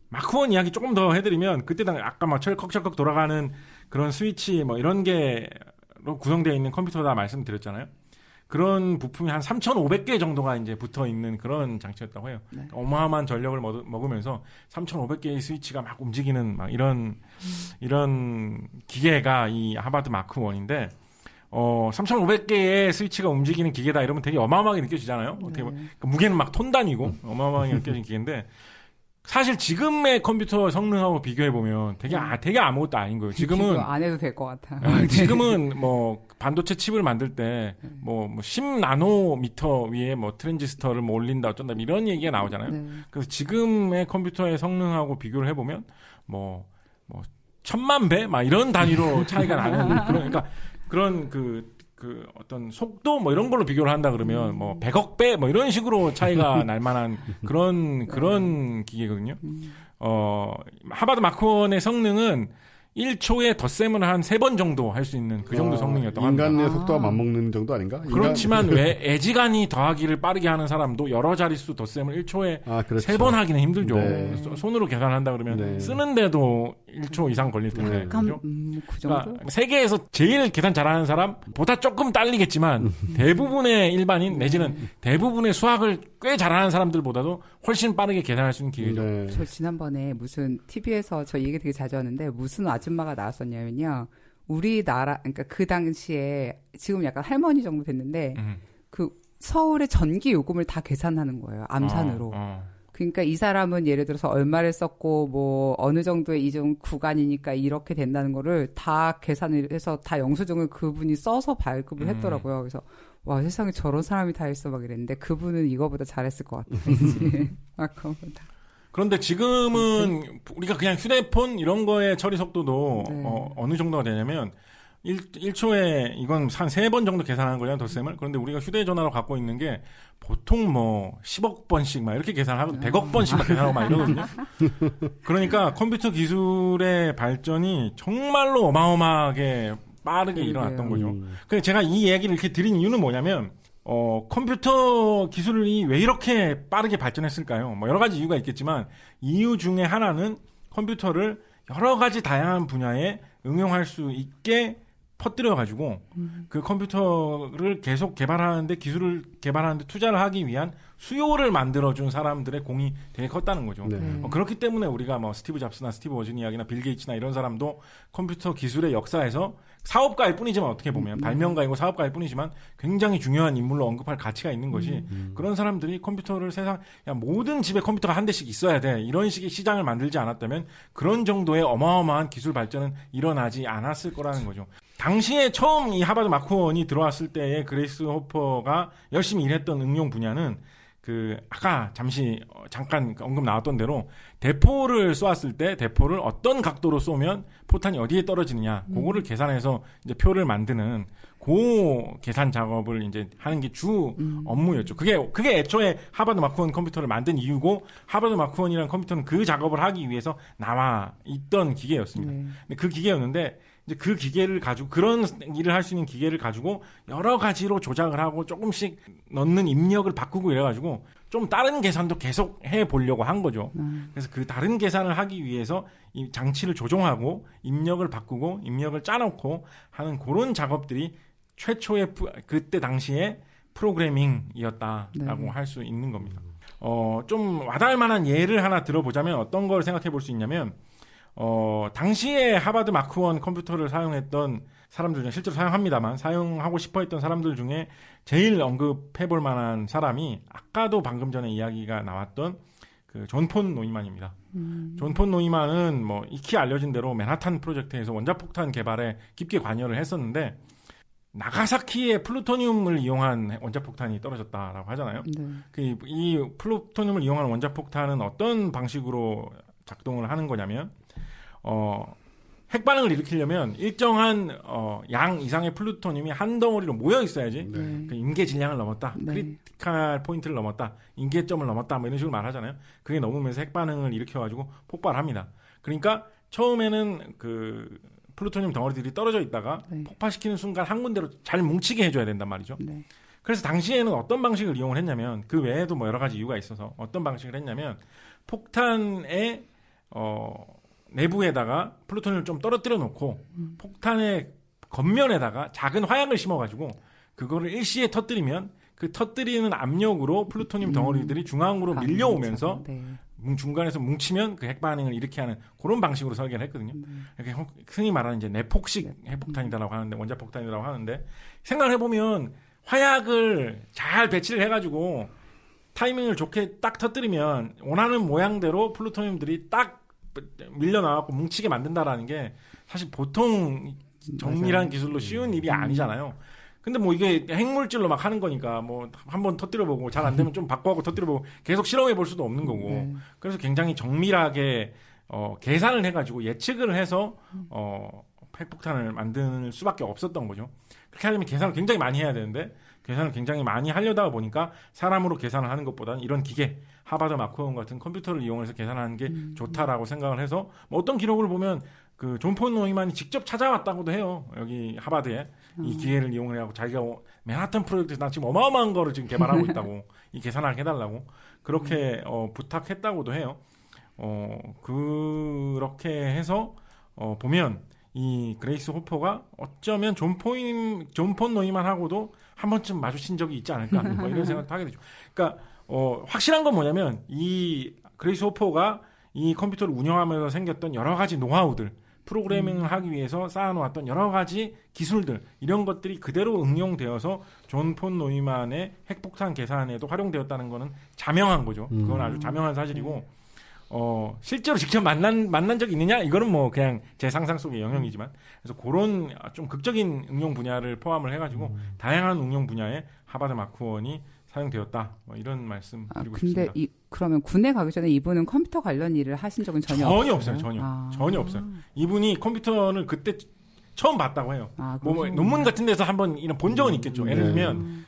마크원 이야기 조금 더 해드리면 그때 아까 막 철컥철컥 돌아가는 그런 스위치 뭐 이런 게로 구성되어 있는 컴퓨터다 말씀드렸잖아요. 그런 부품이 한 3,500개 정도가 이제 붙어 있는 그런 장치였다고 해요. 어마어마한 전력을 먹으면서 3,500개의 스위치가 막 움직이는 막 이런 기계가 이 하버드 마크1인데 3,500개의 스위치가 움직이는 기계다 이러면 되게 어마어마하게 느껴지잖아요. 어떻게 그러니까 무게는 막 톤 단위고 어마어마하게 느껴지는 기계인데 사실 지금의 컴퓨터 성능하고 비교해보면 되게 아무것도 아닌 거예요. 지금은. 안 해도 될 것 같아. 지금은 뭐, 반도체 칩을 만들 때, 뭐 10나노미터 위에 뭐 트랜지스터를 뭐 올린다 어쩐다 이런 얘기가 나오잖아요. 그래서 지금의 컴퓨터의 성능하고 비교를 해보면, 뭐, 1000만 배? 막 이런 단위로 차이가 나는 그러니까 그런 어떤 속도 뭐 이런 걸로 비교를 한다 그러면 뭐 100억 배 뭐 이런 식으로 차이가 날 만한 그런 기계거든요. 하버드 마크1의 성능은 1초에 덧셈을 한 3번 정도 할 수 있는 그 정도 성능이었다고 합니다. 인간의 속도와 맞먹는 정도 아닌가? 그렇지만 왜 애지간히 더하기를 빠르게 하는 사람도 여러 자릿수 덧셈을 1초에 3번 하기는 힘들죠. 손으로 계산한다 그러면 쓰는데도 1초 이상 걸릴 텐데. 그렇죠? 그 정도? 그러니까 세계에서 제일 계산 잘하는 사람보다 조금 딸리겠지만 대부분의 일반인 내지는 대부분의 수학을 꽤 잘하는 사람들보다도 훨씬 빠르게 계산할 수 있는 기회죠. 저 지난번에 무슨 TV에서 저 얘기 되게 자주 하는데 무슨 아줌마가 나왔었냐면요. 우리나라 그러니까 그 당시에 지금 약간 할머니 정도 됐는데 그 서울의 전기 요금을 다 계산하는 거예요. 암산으로. 그러니까 이 사람은 예를 들어서 얼마를 썼고 뭐 어느 정도의 이종 구간이니까 이렇게 된다는 거를 다 계산을 해서 다 영수증을 그분이 써서 발급을 했더라고요. 그래서 와 세상에 저런 사람이 다 있어 막 이랬는데 그분은 이거보다 잘했을 것 같아요. 아까보다. 그런데 지금은 우리가 그냥 휴대폰 이런 거의 처리 속도도 어느 정도가 되냐면 1초에 이건 한 3번 정도 계산하는 거잖아요, 덧셈을. 그런데 우리가 휴대전화로 갖고 있는 게 보통 뭐 10억 번씩 막 이렇게 계산하고 100억 번씩 막 계산하고 막 이러거든요. 그러니까 컴퓨터 기술의 발전이 정말로 어마어마하게 빠르게 일어났던 거죠. 그래서 제가 이 얘기를 이렇게 드린 이유는 뭐냐면, 컴퓨터 기술이 왜 이렇게 빠르게 발전했을까요? 뭐 여러 가지 이유가 있겠지만, 이유 중에 하나는 컴퓨터를 여러 가지 다양한 분야에 응용할 수 있게 퍼뜨려가지고 그 컴퓨터를 계속 개발하는데 기술을 개발하는데 투자를 하기 위한 수요를 만들어준 사람들의 공이 되게 컸다는 거죠. 네. 그렇기 때문에 우리가 뭐 스티브 잡스나 스티브 워즈니악이나 빌 게이츠나 이런 사람도 컴퓨터 기술의 역사에서 사업가일 뿐이지만 어떻게 보면 발명가이고 사업가일 뿐이지만 굉장히 중요한 인물로 언급할 가치가 있는 것이 그런 사람들이 컴퓨터를 모든 집에 컴퓨터가 한 대씩 있어야 돼 이런 식의 시장을 만들지 않았다면 그런 정도의 어마어마한 기술 발전은 일어나지 않았을 거라는 거죠. 당시에 처음 이 하버드 마크원이 들어왔을 때의 그레이스 호퍼가 열심히 일했던 응용 분야는 아까 잠깐 언급 나왔던 대로 대포를 쏘았을 때 대포를 어떤 각도로 쏘면 포탄이 어디에 떨어지느냐 그거를 계산해서 이제 표를 만드는 그 계산 작업을 이제 하는 게 주 업무였죠. 그게 애초에 하버드 마크원 컴퓨터를 만든 이유고 하버드 마크원이라는 컴퓨터는 그 작업을 하기 위해서 나와 있던 기계였습니다. 근데 그 기계였는데 이제 그 기계를 가지고 그런 일을 할 수 있는 기계를 가지고 여러 가지로 조작을 하고 조금씩 넣는 입력을 바꾸고 이래가지고 좀 다른 계산도 계속 해보려고 한 거죠. 그래서 그 다른 계산을 하기 위해서 이 장치를 조종하고 입력을 바꾸고 입력을 짜놓고 하는 그런 작업들이 최초의 그때 당시에 프로그래밍이었다라고 할 수 있는 겁니다. 좀 와닿을 만한 예를 하나 들어보자면 어떤 걸 생각해 볼 수 있냐면 당시에 하버드 마크원 컴퓨터를 사용했던 사람들 중에 실제로 사용합니다만 사용하고 싶어 했던 사람들 중에 제일 언급해 볼 만한 사람이 아까도 방금 전에 이야기가 나왔던 그 존 폰 노이만입니다. 존 폰 노이만은 뭐 익히 알려진 대로 맨하탄 프로젝트에서 원자폭탄 개발에 깊게 관여를 했었는데 나가사키에 플루토늄을 이용한 원자폭탄이 떨어졌다라고 하잖아요. 이 플루토늄을 이용한 원자폭탄은 어떤 방식으로 작동을 하는 거냐면 핵반응을 일으키려면 일정한 양 이상의 플루토늄이 한 덩어리로 모여 있어야지 그 임계 질량을 넘었다, 크리티컬 포인트를 넘었다, 임계점을 넘었다, 뭐 이런 식으로 말하잖아요. 그게 넘으면서 핵반응을 일으켜가지고 폭발합니다. 그러니까 처음에는 그 플루토늄 덩어리들이 떨어져 있다가 폭발시키는 순간 한 군데로 잘 뭉치게 해줘야 된단 말이죠. 그래서 당시에는 어떤 방식을 이용을 했냐면 그 외에도 뭐 여러 가지 이유가 있어서 어떤 방식을 했냐면 폭탄의 내부에다가 플루토늄을 좀 떨어뜨려 놓고 폭탄의 겉면에다가 작은 화약을 심어가지고 그거를 일시에 터뜨리면 그 터뜨리는 압력으로 플루토늄 덩어리들이 중앙으로 밀려오면서 중간에서 뭉치면 그 핵반응을 일으키게 하는 그런 방식으로 설계를 했거든요. 이렇게 흔히 말하는 이제 내폭식 핵폭탄이라고 하는데 원자폭탄이라고 하는데 생각을 해보면 화약을 잘 배치를 해가지고 타이밍을 좋게 딱 터뜨리면 원하는 모양대로 플루토늄들이 딱 밀려나갖고 뭉치게 만든다라는 게 사실 보통 정밀한 기술로 쉬운 일이 아니잖아요. 근데 뭐 이게 핵물질로 막 하는 거니까 뭐 한번 터뜨려보고 잘 안 되면 좀 바꿔하고 터뜨려보고 계속 실험해 볼 수도 없는 거고. 그래서 굉장히 정밀하게 계산을 해가지고 예측을 해서 핵폭탄을 만들 수밖에 없었던 거죠. 그렇게 하려면 계산을 굉장히 많이 해야 되는데 계산을 굉장히 많이 하려다 보니까 사람으로 계산을 하는 것보다는 이런 기계, 하버드 마크원 같은 컴퓨터를 이용해서 계산하는 게 좋다라고 생각을 해서 뭐 어떤 기록을 보면 그 존 폰 노이만이 직접 찾아왔다고도 해요. 여기 하버드에 이 기계를 이용해서 자기가 맨하탄 프로젝트에서 나 지금 어마어마한 거를 지금 개발하고 있다고 이 계산을 해달라고 그렇게 부탁했다고도 해요. 그렇게 해서 보면 이 그레이스 호퍼가 어쩌면 존 폰 노이만하고도 한 번쯤 마주친 적이 있지 않을까 뭐 이런 생각도 하게 되죠. 그러니까 확실한 건 뭐냐면 이 그레이스 호퍼가 이 컴퓨터를 운영하면서 생겼던 여러 가지 노하우들, 프로그래밍을 하기 위해서 쌓아놓았던 여러 가지 기술들 이런 것들이 그대로 응용되어서 존 폰 노이만의 핵폭탄 계산에도 활용되었다는 거는 자명한 거죠. 그건 아주 자명한 사실이고 실제로 직접 만난 적이 있느냐? 이거는 뭐 그냥 제 상상 속의 영역이지만 그래서 그런 좀 극적인 응용 분야를 포함을 해가지고 다양한 응용 분야에 하버드 마크원이 사용되었다. 뭐 이런 말씀 드리고 싶습니다. 근데 그러면 군에 가기 전에 이분은 컴퓨터 관련 일을 하신 적은 전혀 없어요. 전혀 없어요. 이분이 컴퓨터를 그때 처음 봤다고 해요. 뭐 논문 같은 데서 한번 이런 본 적은 있겠죠. 예를 들면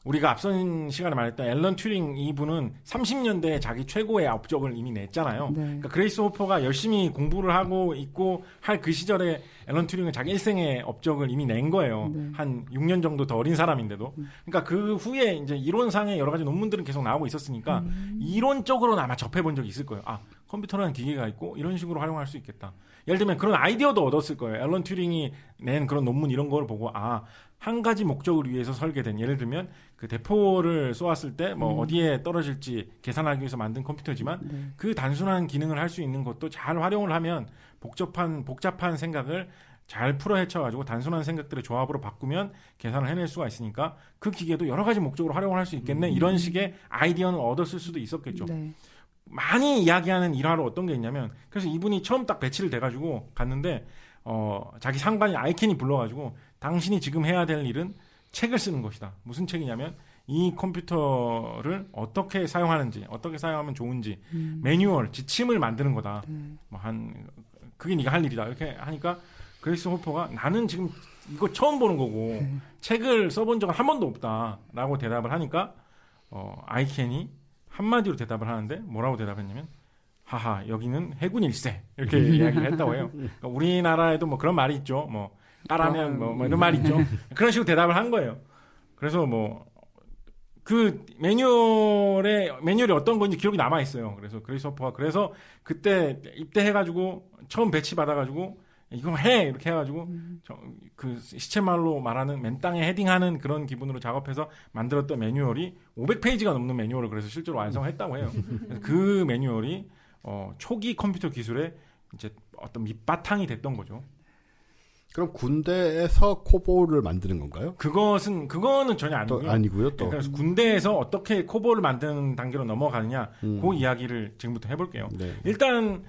우리가 앞선 시간에 말했던 앨런 튜링 이분은 30년대에 자기 최고의 업적을 이미 냈잖아요. 네. 그러니까 그레이스 호퍼가 열심히 공부를 하고 있고 할 그 시절에 앨런 튜링은 자기 일생의 업적을 이미 낸 거예요. 네. 한 6년 정도 더 어린 사람인데도. 그러니까 그 후에 이제 이론상의 여러 가지 논문들은 계속 나오고 있었으니까 이론적으로는 아마 접해본 적이 있을 거예요. 컴퓨터라는 기계가 있고 이런 식으로 활용할 수 있겠다. 예를 들면 그런 아이디어도 얻었을 거예요. 앨런 튜링이 낸 그런 논문 이런 걸 보고 한 가지 목적을 위해서 설계된, 예를 들면 그 대포를 쏘았을 때 뭐 어디에 떨어질지 계산하기 위해서 만든 컴퓨터지만 그 단순한 기능을 할 수 있는 것도 잘 활용을 하면 복잡한 생각을 잘 풀어 헤쳐가지고 단순한 생각들의 조합으로 바꾸면 계산을 해낼 수가 있으니까 그 기계도 여러 가지 목적으로 활용을 할 수 있겠네. 이런 식의 아이디어는 얻었을 수도 있었겠죠. 네. 많이 이야기하는 일화로 어떤 게 있냐면, 그래서 이분이 처음 딱 배치를 돼가지고 갔는데 자기 상관인 아이켄이 불러가지고 당신이 지금 해야 될 일은 책을 쓰는 것이다. 무슨 책이냐면 이 컴퓨터를 어떻게 사용하는지, 어떻게 사용하면 좋은지 매뉴얼, 지침을 만드는 거다. 그게 네가 할 일이다. 이렇게 하니까 그레이스 호퍼가 나는 지금 이거 처음 보는 거고 책을 써본 적은 한 번도 없다라고 대답을 하니까 아이켄이 한마디로 대답을 하는데 뭐라고 대답했냐면 하하 여기는 해군 일세 이렇게 이야기를 했다고 해요. 그러니까 우리나라에도 뭐 그런 말이 있죠. 뭐 까라면 뭐 이런 말이 있죠. 그런 식으로 대답을 한 거예요. 그래서 그 매뉴얼이 어떤 건지 기록이 남아 있어요. 그래서 그레이스 호퍼가 그때 입대해가지고 처음 배치 받아가지고 이거 해 이렇게 해가지고 그 시체말로 말하는 맨 땅에 헤딩하는 그런 기분으로 작업해서 만들었던 매뉴얼이 500페이지가 넘는 매뉴얼을 그래서 실제로 완성했다고 해요. 그 매뉴얼이 초기 컴퓨터 기술의 이제 어떤 밑바탕이 됐던 거죠. 그럼 군대에서 코볼을 만드는 건가요? 그거는 전혀 아니고요. 아니고요. 그래서 군대에서 어떻게 코볼을 만드는 단계로 넘어가느냐, 그 이야기를 지금부터 해볼게요. 네. 일단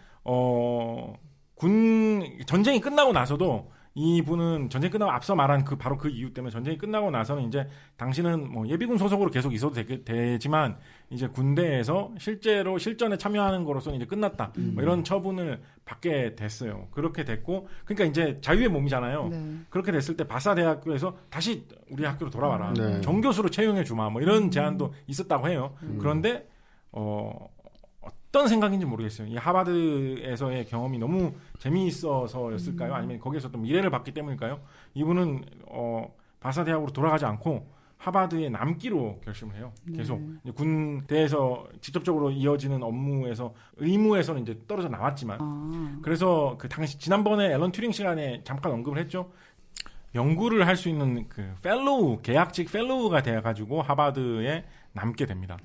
전쟁이 끝나고 나서도 이분은 전쟁 끝나고 앞서 말한 바로 그 이유 때문에 전쟁이 끝나고 나서는 이제 당신은 뭐 예비군 소속으로 계속 있어도 되지만 이제 군대에서 실제로 실전에 참여하는 거로서는 이제 끝났다. 뭐 이런 처분을 받게 됐어요. 그렇게 됐고, 그러니까 이제 자유의 몸이잖아요. 네. 그렇게 됐을 때 바사 대학교에서 다시 우리 학교로 돌아와라. 네. 정교수로 채용해 주마. 뭐 이런 제안도 있었다고 해요. 그런데 어떤 생각인지 모르겠어요. 이 하버드에서의 경험이 너무 재미있어서였을까요? 아니면 거기에서 또 미래를 봤기 때문일까요? 이분은 바사 대학으로 돌아가지 않고 하버드에 남기로 결심을 해요. 계속 군대에서 직접적으로 이어지는 의무에서는 이제 떨어져 나왔지만, 그래서 그 당시 지난번에 앨런 튜링 시간에 잠깐 언급을 했죠. 연구를 할 수 있는 그 계약직 펠로우가 돼가지고 하버드에 남게 됩니다.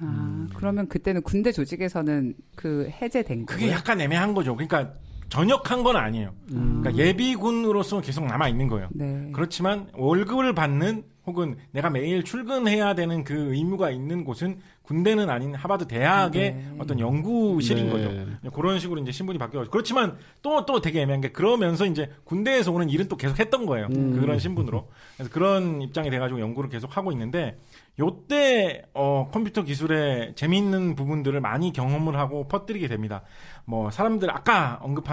그러면 그때는 군대 조직에서는 그 해제된 거예요? 그게 약간 애매한 거죠. 그러니까 전역한 건 아니에요. 그러니까 예비군으로서 계속 남아 있는 거예요. 네. 그렇지만 월급을 받는 혹은 내가 매일 출근해야 되는 그 의무가 있는 곳은 군대는 아닌 하버드 대학의 어떤 연구실인 거죠. 그런 식으로 이제 신분이 바뀌어가지고. 그렇지만 또 되게 애매한 게, 그러면서 이제 군대에서 오는 일은 또 계속 했던 거예요. 그런 신분으로. 그래서 그런 입장이 돼가지고 연구를 계속 하고 있는데, 요때 컴퓨터 기술의 재미있는 부분들을 많이 경험을 하고 퍼뜨리게 됩니다. 뭐 사람들 아까 언급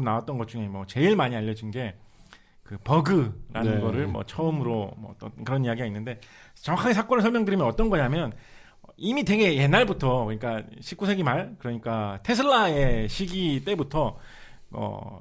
나왔던 것 중에 뭐 제일 많이 알려진 게 그 버그라는 거를 뭐 처음으로 뭐 어떤 그런 이야기가 있는데, 정확하게 사건을 설명드리면 어떤 거냐면, 이미 되게 옛날부터, 그러니까 19세기 말, 그러니까 테슬라의 시기 때부터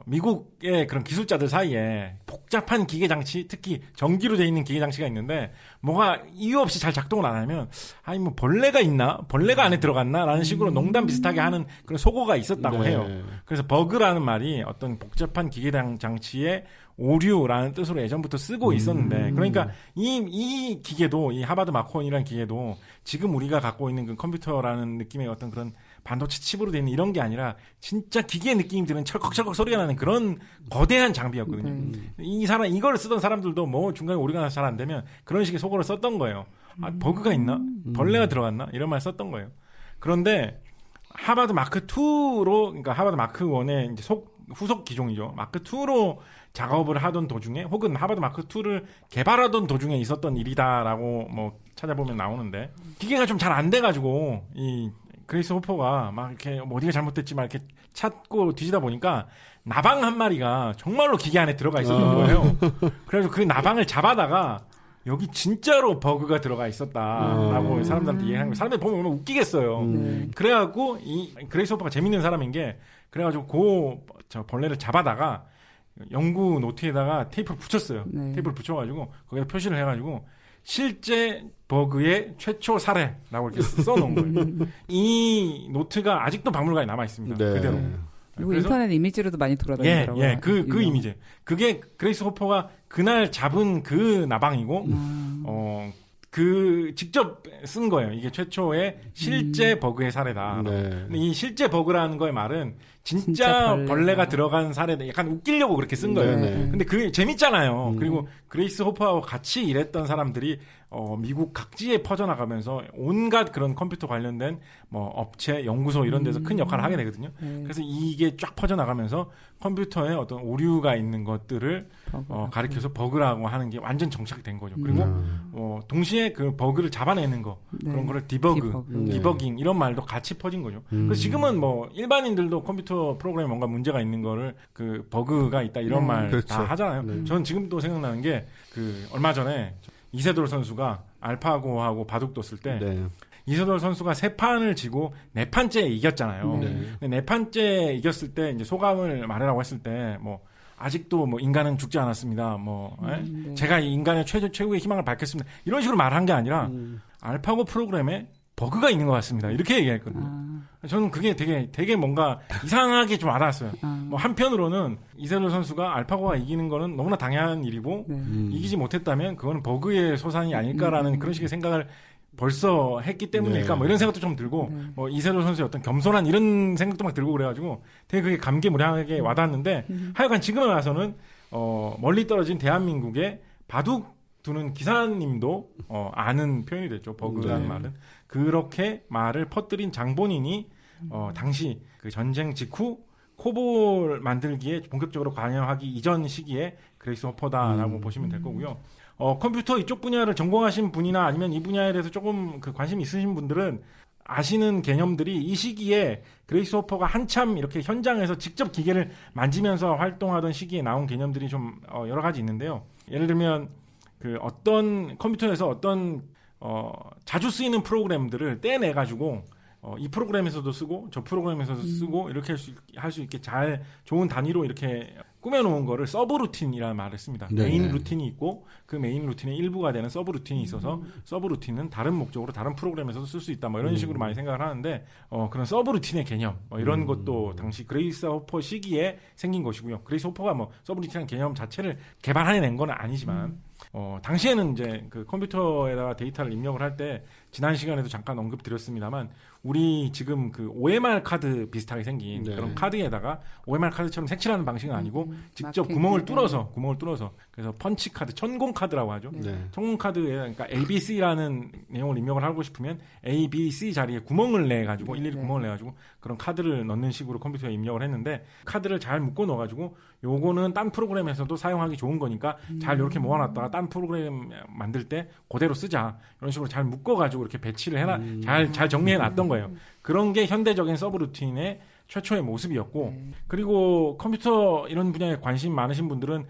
미국의 그런 기술자들 사이에 복잡한 기계 장치, 특히 전기로 돼 있는 기계 장치가 있는데, 뭐가 이유 없이 잘 작동을 안 하면, 아니 뭐 벌레가 있나? 벌레가 안에 들어갔나? 라는 식으로 농담 비슷하게 하는 그런 속어가 있었다고 해요. 그래서 버그라는 말이 어떤 복잡한 기계 장치의 오류라는 뜻으로 예전부터 쓰고 있었는데, 그러니까 이 기계도, 이 하버드 마크원이라는 기계도 지금 우리가 갖고 있는 그 컴퓨터라는 느낌의 어떤 그런 반도체 칩으로 되어 있는 이런 게 아니라 진짜 기계 느낌이 드는 철컥철컥 소리가 나는 그런 거대한 장비였거든요. 이걸 쓰던 사람들도 뭐 중간에 오류가 나서 잘 안 되면 그런 식의 속어를 썼던 거예요. 버그가 있나? 벌레가 들어갔나? 이런 말 썼던 거예요. 그런데 하버드 마크 2로, 그러니까 하버드 마크 1의 이제 후속 기종이죠. 마크 2로 작업을 하던 도중에, 혹은 하버드 마크 2를 개발하던 도중에 있었던 일이다라고 뭐 찾아보면 나오는데, 기계가 좀 잘 안 돼가지고 그레이스 호퍼가 막 이렇게 뭐 어디가 잘못됐지만 이렇게 찾고 뒤지다 보니까 나방 한 마리가 정말로 기계 안에 들어가 있었던 거예요. 그래서 그 나방을 잡아다가 여기 진짜로 버그가 들어가 있었다라고 사람들한테 얘기하는 거예요. 사람들 보면 얼마나 웃기겠어요. 그래갖고 이 그레이스 호퍼가 재밌는 사람인 게 그래가지고 저 벌레를 잡아다가 연구 노트에다가 테이프를 붙였어요. 테이프를 붙여가지고 거기다 표시를 해가지고 실제 버그의 최초 사례라고 이렇게 써놓은 거예요. 이 노트가 아직도 박물관에 남아 있습니다. 그대로. 그리고 인터넷 이미지로도 많이 돌아다니더라고요. 그 이미지. 그게 그레이스 호퍼가 그날 잡은 그 나방이고, 그 직접 쓴 거예요. 이게 최초의 실제 버그의 사례다. 근데 이 실제 버그라는 거의 말은 진짜 벌레가 들어간 사례다. 약간 웃기려고 그렇게 쓴 거예요. 근데 그게 재밌잖아요. 그리고 그레이스 호퍼하고 같이 일했던 사람들이 미국 각지에 퍼져나가면서 온갖 그런 컴퓨터 관련된 뭐 업체, 연구소 이런 데서 큰 역할을 하게 되거든요. 그래서 이게 쫙 퍼져나가면서 컴퓨터에 어떤 오류가 있는 것들을 가리켜서 버그라고 하는 게 완전 정착된 거죠. 그리고 동시에 그 버그를 잡아내는 거 그런 거를 디버깅 이런 말도 같이 퍼진 거죠. 그래서 지금은 뭐 일반인들도 컴퓨터 프로그램에 뭔가 문제가 있는 거를 그 버그가 있다 이런 말 다 하잖아요. 저는 지금도 생각나는 게 그 얼마 전에 이세돌 선수가 알파고하고 바둑 뒀을 때 이세돌 선수가 3판을 지고 4판째 이겼잖아요. 근데 4판째 이겼을 때 이제 소감을 말하라고 했을 때 뭐 아직도 뭐 인간은 죽지 않았습니다. 뭐 제가 인간의 최고의 희망을 밝혔습니다. 이런 식으로 말한 게 아니라 알파고 프로그램에 버그가 있는 것 같습니다. 이렇게 얘기했거든요. 저는 그게 되게 뭔가 이상하게 좀 알았어요. 뭐 한편으로는 이세돌 선수가 알파고가 이기는 거는 너무나 당연한 일이고 이기지 못했다면 그거는 버그의 소산이 아닐까라는 그런 식의 생각을 벌써 했기 때문일까 뭐 이런 생각도 좀 들고 뭐 이세돌 선수의 어떤 겸손한 이런 생각도 막 들고 그래가지고 되게 그게 감개무량하게 와닿았는데 하여간 지금에 와서는 멀리 떨어진 대한민국의 바둑 두는 기사님도 아는 표현이 됐죠. 버그라는 말은. 그렇게 말을 퍼뜨린 장본인이 당시 그 전쟁 직후 코볼 만들기에 본격적으로 관여하기 이전 시기에 그레이스 호퍼다라고 보시면 될 거고요. 컴퓨터 이쪽 분야를 전공하신 분이나 아니면 이 분야에 대해서 조금 그 관심 있으신 분들은 아시는 개념들이 이 시기에 그레이스 호퍼가 한참 이렇게 현장에서 직접 기계를 만지면서 활동하던 시기에 나온 개념들이 좀 여러 가지 있는데요. 예를 들면 그 어떤 컴퓨터에서 어떤 자주 쓰이는 프로그램들을 떼내가지고 이 프로그램에서도 쓰고 저 프로그램에서도 쓰고 이렇게 할 수 있게 잘 좋은 단위로 이렇게 꾸며놓은 거를 서브루틴이라는 말을 씁니다. 메인 루틴이 있고 그 메인 루틴의 일부가 되는 서브루틴이 있어서 서브루틴은 다른 목적으로 다른 프로그램에서도 쓸 수 있다. 뭐 이런 식으로 많이 생각을 하는데 그런 서브루틴의 개념 이런 것도 당시 그레이스 호퍼 시기에 생긴 것이고요. 그레이스 호퍼가 뭐 서브루틴이라는 개념 자체를 개발해낸 건 아니지만 당시에는 이제 그 컴퓨터에다가 데이터를 입력을 할 때 지난 시간에도 잠깐 언급드렸습니다만 우리 지금 그 OMR 카드 비슷하게 생긴 그런 카드에다가 OMR 카드처럼 색칠하는 방식은 아니고 직접 구멍을 뚫어서 그래서 펀치 카드, 천공 카드라고 하죠. 천공 카드에 그러니까 ABC라는 내용을 입력을 하고 싶으면 A, B, C 자리에 구멍을 내 가지고 일일이 구멍을 내 가지고 그런 카드를 넣는 식으로 컴퓨터에 입력을 했는데 카드를 잘 묶어 넣어 가지고 요거는 딴 프로그램에서도 사용하기 좋은 거니까 잘 이렇게 모아놨다가 딴 프로그램 만들 때 그대로 쓰자 이런 식으로 잘 묶어가지고 이렇게 배치를 해놔 잘 정리해놨던 거예요. 그런 게 현대적인 서브루틴의 최초의 모습이었고 그리고 컴퓨터 이런 분야에 관심 많으신 분들은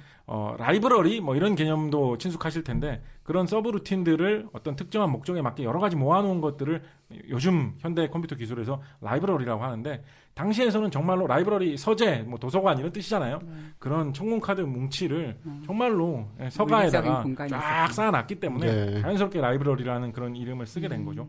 라이브러리 뭐 이런 개념도 친숙하실 텐데 그런 서브루틴들을 어떤 특정한 목적에 맞게 여러 가지 모아놓은 것들을 요즘 현대 컴퓨터 기술에서 라이브러리라고 하는데 당시에서는 정말로 라이브러리 서재 뭐 도서관 이런 뜻이잖아요. 그런 천공카드 뭉치를 정말로 서가에다가 쫙 쌓아놨기 때문에 자연스럽게 라이브러리라는 그런 이름을 쓰게 된 거죠.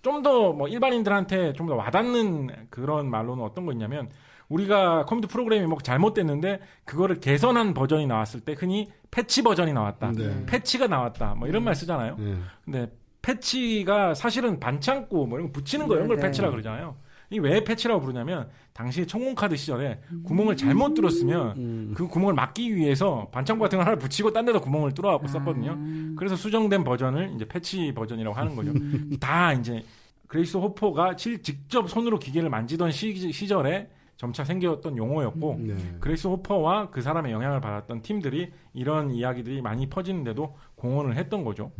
좀 더 뭐 일반인들한테 좀 더 와닿는 그런 말로는 어떤 거 있냐면 우리가 컴퓨터 프로그램이 뭐 잘못됐는데 그거를 개선한 버전이 나왔을 때 흔히 패치 버전이 나왔다. 패치가 나왔다. 뭐 이런 말 쓰잖아요. 근데 패치가 사실은 반창고 뭐 이런 거 붙이는 거 이런 걸 패치라 그러잖아요. 이 왜 패치라고 부르냐면 당시 천공카드 시절에 구멍을 잘못 뚫었으면 그 구멍을 막기 위해서 반창고 같은 걸 하나 붙이고 딴 데다 구멍을 뚫어갖고 썼거든요. 그래서 수정된 버전을 이제 패치 버전이라고 하는 거죠. 다 이제 그레이스 호퍼가 직접 손으로 기계를 만지던 시절에 점차 생겼던 용어였고 그레이스 호퍼와 그 사람의 영향을 받았던 팀들이 이런 이야기들이 많이 퍼지는데도 공헌을 했던 거죠.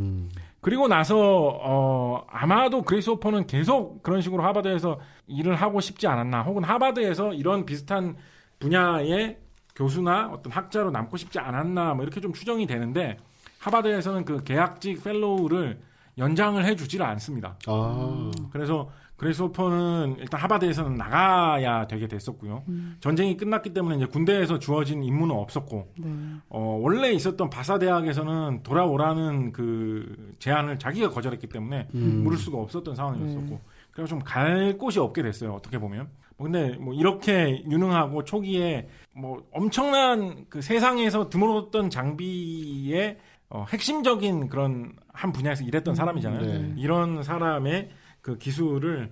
그리고 나서 아마도 그레이스 호퍼는 계속 그런 식으로 하버드에서 일을 하고 싶지 않았나, 혹은 하버드에서 이런 비슷한 분야의 교수나 어떤 학자로 남고 싶지 않았나, 뭐 이렇게 좀 추정이 되는데, 하버드에서는 그 계약직 펠로우를 연장을 해주지를 않습니다. 그래서 그레이스 호퍼는 일단 하버드에서는 나가야 되게 됐었고요. 전쟁이 끝났기 때문에 이제 군대에서 주어진 임무는 없었고, 원래 있었던 바사 대학에서는 돌아오라는 그 제안을 자기가 거절했기 때문에 물을 수가 없었던 상황이었었고, 그래서 좀 갈 곳이 없게 됐어요. 어떻게 보면. 근데 뭐 이렇게 유능하고 초기에 뭐 엄청난 그 세상에서 드물었던 장비의 핵심적인 그런 한 분야에서 일했던 사람이잖아요. 이런 사람의 그 기술을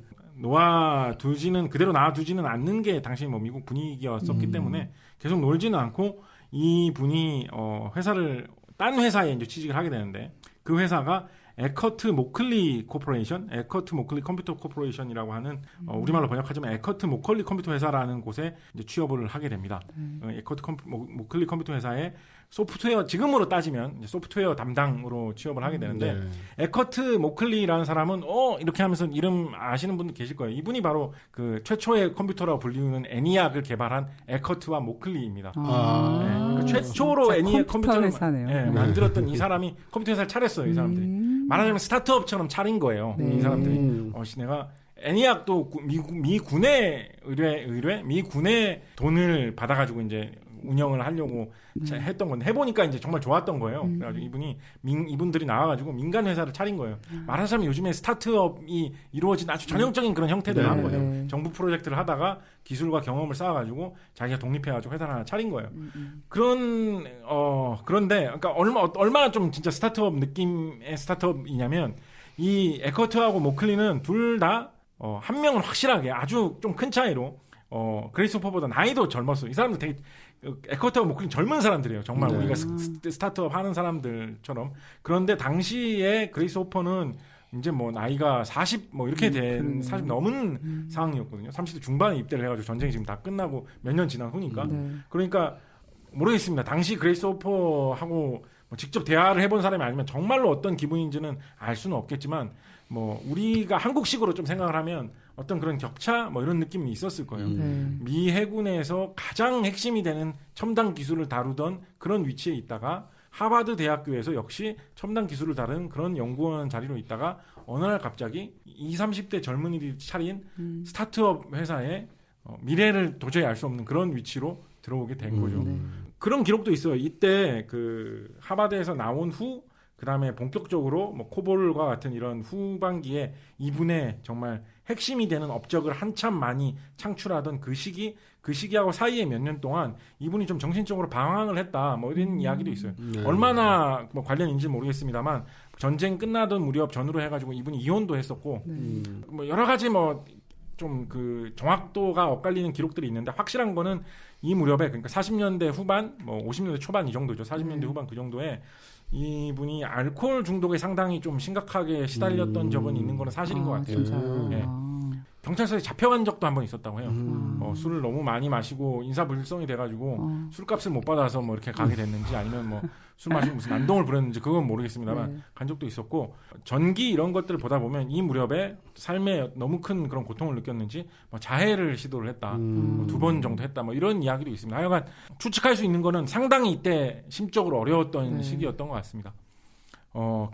그대로 놔두지는 않는 게 당시 뭐 미국 분위기였었기 때문에 계속 놀지는 않고, 이 분이 딴 회사에 이제 취직을 하게 되는데, 그 회사가 에커트 모클리 코퍼레이션, 에커트 모클리 컴퓨터 코퍼레이션이라고 하는 우리말로 번역하자면 에커트 모클리 컴퓨터 회사라는 곳에 이제 취업을 하게 됩니다. 에커트 모클리 컴퓨터 회사에 소프트웨어, 지금으로 따지면 이제 소프트웨어 담당으로 취업을 하게 되는데, 에커트 모클리라는 사람은 이렇게 하면서 이름 아시는 분들 계실 거예요. 이분이 바로 그 최초의 컴퓨터라고 불리우는 애니악을 개발한 에커트와 모클리입니다. 그 최초로 애니악 컴퓨터를 만들었던 이 사람이 컴퓨터 회사를 차렸어요. 이 사람들이 말하자면 스타트업처럼 차린 거예요. 이 사람들이 내가 애니악도 미군의 미군의 돈을 받아가지고 이제 운영을 하려고 했던 건데, 해보니까 이제 정말 좋았던 거예요. 그래가지고 이분들이 나와가지고 민간 회사를 차린 거예요. 말하자면 요즘에 스타트업이 이루어진 아주 전형적인 그런 형태들을 한 거예요. 정부 프로젝트를 하다가 기술과 경험을 쌓아가지고 자기가 독립해가지고 회사를 하나 차린 거예요. 그런데 그러니까 얼마나 좀 진짜 스타트업 느낌의 스타트업이냐면, 이 에커트하고 모클리는 둘 다 한 명은 확실하게 아주 좀 큰 차이로 그레이스 호퍼보다 나이도 젊었어요. 이 사람들 되게 에커트하고 모클린 젊은 사람들이에요. 정말 우리가 스타트업 하는 사람들처럼. 그런데 당시에 그레이스 호퍼는 이제 뭐 나이가 40 뭐 이렇게 된 40 넘은 상황이었거든요. 30대 중반에 입대를 해가지고 전쟁이 지금 다 끝나고 몇 년 지난 후니까. 그러니까 모르겠습니다. 당시 그레이스 호퍼하고 뭐 직접 대화를 해본 사람이 아니면 정말로 어떤 기분인지는 알 수는 없겠지만, 뭐 우리가 한국식으로 좀 생각을 하면 어떤 그런 격차 뭐 이런 느낌이 있었을 거예요. 미 해군에서 가장 핵심이 되는 첨단 기술을 다루던 그런 위치에 있다가, 하버드 대학교에서 역시 첨단 기술을 다루는 그런 연구원 자리로 있다가, 어느 날 갑자기 20, 30대 젊은이들이 차린 스타트업 회사에 미래를 도저히 알 수 없는 그런 위치로 들어오게 된 거죠. 그런 기록도 있어요. 이때 그 하버드에서 나온 후, 그 다음에 본격적으로 뭐 코볼과 같은 이런 후반기에 이분의 정말 핵심이 되는 업적을 한참 많이 창출하던 그 시기하고 사이에 몇 년 동안 이분이 좀 정신적으로 방황을 했다, 뭐 이런 이야기도 있어요. 얼마나 뭐 관련인지 모르겠습니다만, 전쟁 끝나던 무렵 전후로 해가지고 이분이 이혼도 했었고, 뭐 여러 가지 뭐 좀 그 정확도가 엇갈리는 기록들이 있는데, 확실한 거는 이 무렵에, 그러니까 40년대 후반, 뭐 50년대 초반 이 정도죠. 40년대 후반 그 정도에 이분이 알코올 중독에 상당히 좀 심각하게 시달렸던 적은 있는 거는 사실인 것 같아요. 네. 경찰서에 잡혀간 적도 한 번 있었다고 해요. 술을 너무 많이 마시고 인사불성이 돼가지고 술값을 못 받아서 뭐 이렇게 가게 됐는지, 아니면 뭐 술 마시고 무슨 난동을 부렸는지 그건 모르겠습니다만 간 적도 있었고, 전기 이런 것들을 보다 보면 이 무렵에 삶에 너무 큰 그런 고통을 느꼈는지 뭐 자해를 시도를 했다, 뭐 2번 정도 했다, 뭐 이런 이야기도 있습니다. 하여간 추측할 수 있는 거는 상당히 이때 심적으로 어려웠던 시기였던 것 같습니다.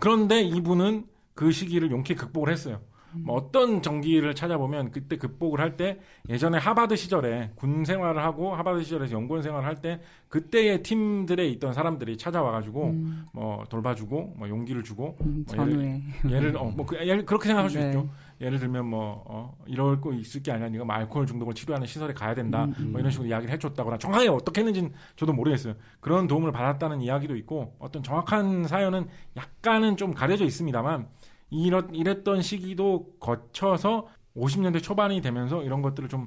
그런데 이분은 그 시기를 용케 극복을 했어요. 뭐 어떤 전기를 찾아보면 그때 극복을 할 때, 예전에 하버드 시절에 군 생활을 하고 하버드 시절에서 연구원 생활을 할 때 그때의 팀들에 있던 사람들이 찾아와가지고 뭐 돌봐주고 뭐 용기를 주고, 뭐 예를 그렇게 생각할 수 있죠. 예를 들면 뭐 이럴 거 있을 게 아니라 네가 뭐 알코올 중독을 치료하는 시설에 가야 된다, 뭐 이런 식으로 이야기를 해줬다거나, 정확하게 어떻게 했는지는 저도 모르겠어요. 그런 도움을 받았다는 이야기도 있고, 어떤 정확한 사연은 약간은 좀 가려져 있습니다만, 이랬던 시기도 거쳐서 50년대 초반이 되면서 이런 것들을 좀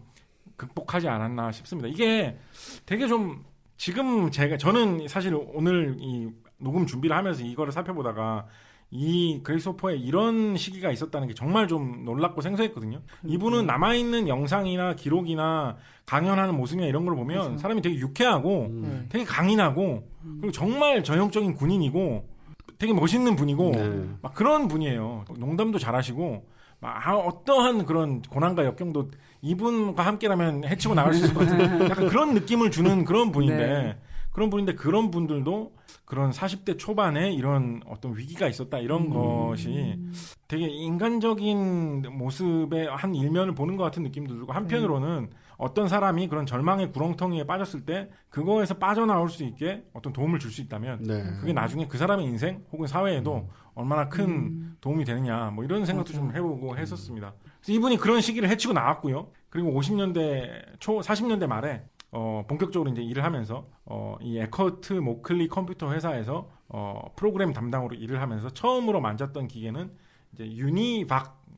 극복하지 않았나 싶습니다. 이게 되게 좀, 지금 저는 사실 오늘 이 녹음 준비를 하면서 이거를 살펴보다가 이 그레이스 호퍼에 이런 시기가 있었다는 게 정말 좀 놀랍고 생소했거든요. 이분은 남아있는 영상이나 기록이나 강연하는 모습이나 이런 걸 보면 사람이 되게 유쾌하고 되게 강인하고, 그리고 정말 전형적인 군인이고, 되게 멋있는 분이고 막 그런 분이에요. 농담도 잘하시고 막 어떠한 그런 고난과 역경도 이분과 함께라면 헤치고 나갈 수 있을 것 같은 약간 그런 느낌을 주는 그런 분인데 그런 분들도 그런 40대 초반에 이런 어떤 위기가 있었다 이런 것이 되게 인간적인 모습의 한 일면을 보는 것 같은 느낌도 들고 한편으로는 어떤 사람이 그런 절망의 구렁텅이에 빠졌을 때 그거에서 빠져나올 수 있게 어떤 도움을 줄 수 있다면 그게 나중에 그 사람의 인생 혹은 사회에도 얼마나 큰 도움이 되느냐 뭐 이런 생각도 좀 해보고 했었습니다. 그래서 이분이 그런 시기를 헤치고 나왔고요. 그리고 50년대 초 40년대 말에 본격적으로 이제 일을 하면서 이 에커트 모클리 컴퓨터 회사에서 프로그램 담당으로 일을 하면서 처음으로 만졌던 기계는 이제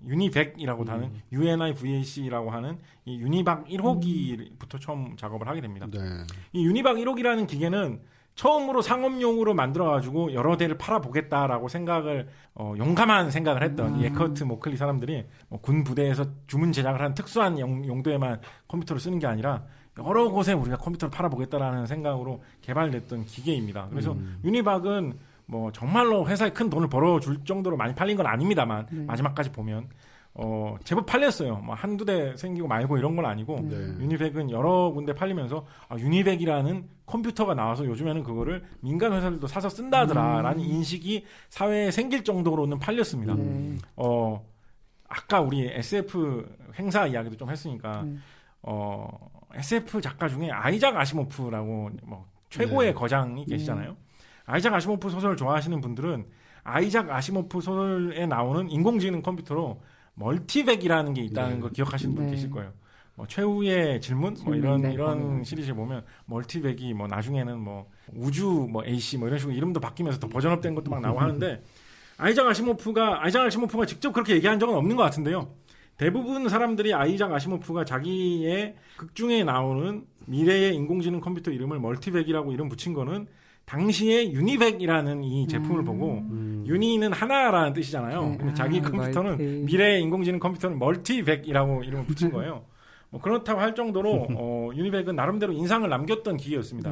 유니백이라고 하는 UNIVAC라고 하는 이 유니박 1호기부터 처음 작업을 하게 됩니다. 이 유니박 1호기라는 기계는 처음으로 상업용으로 만들어가지고 여러 대를 팔아보겠다라고 생각을 용감한 생각을 했던 이 에커트 모클리 사람들이 군 부대에서 주문 제작을 한 특수한 용도에만 컴퓨터를 쓰는 게 아니라 여러 곳에 우리가 컴퓨터를 팔아보겠다라는 생각으로 개발됐던 기계입니다. 그래서 유니박은 뭐 정말로 회사에 큰 돈을 벌어줄 정도로 많이 팔린 건 아닙니다만 마지막까지 보면 제법 팔렸어요. 뭐 한두 대 생기고 말고 이런 건 아니고 유니백은 여러 군데 팔리면서 유니백이라는 컴퓨터가 나와서 요즘에는 그거를 민간 회사들도 사서 쓴다더라라는 인식이 사회에 생길 정도로는 팔렸습니다. 아까 우리 SF 행사 이야기도 좀 했으니까 SF 작가 중에 아이작 아시모프라고 뭐 최고의 거장이 계시잖아요. 아이작 아시모프 소설을 좋아하시는 분들은 아이작 아시모프 소설에 나오는 인공지능 컴퓨터로 멀티백이라는 게 있다는 걸 기억하시는 분 계실 거예요. 뭐 최후의 질문 뭐 이런 시리즈를 보면 멀티백이 뭐 나중에는 뭐 우주 뭐 AC 뭐 이런 식으로 이름도 바뀌면서 더 버전업된 것도 막 나오고 하는데 아이작 아시모프가 직접 그렇게 얘기한 적은 없는 것 같은데요. 대부분 사람들이 아이작 아시모프가 자기의 극 중에 나오는 미래의 인공지능 컴퓨터 이름을 멀티백이라고 이름 붙인 거는 당시에 유니백이라는 이 제품을 보고 유니는 하나라는 뜻이잖아요. 근데 자기 컴퓨터는 미래의 인공지능 컴퓨터는 멀티백이라고 이름을 붙인 거예요. 뭐 그렇다고 할 정도로 유니백은 나름대로 인상을 남겼던 기계였습니다.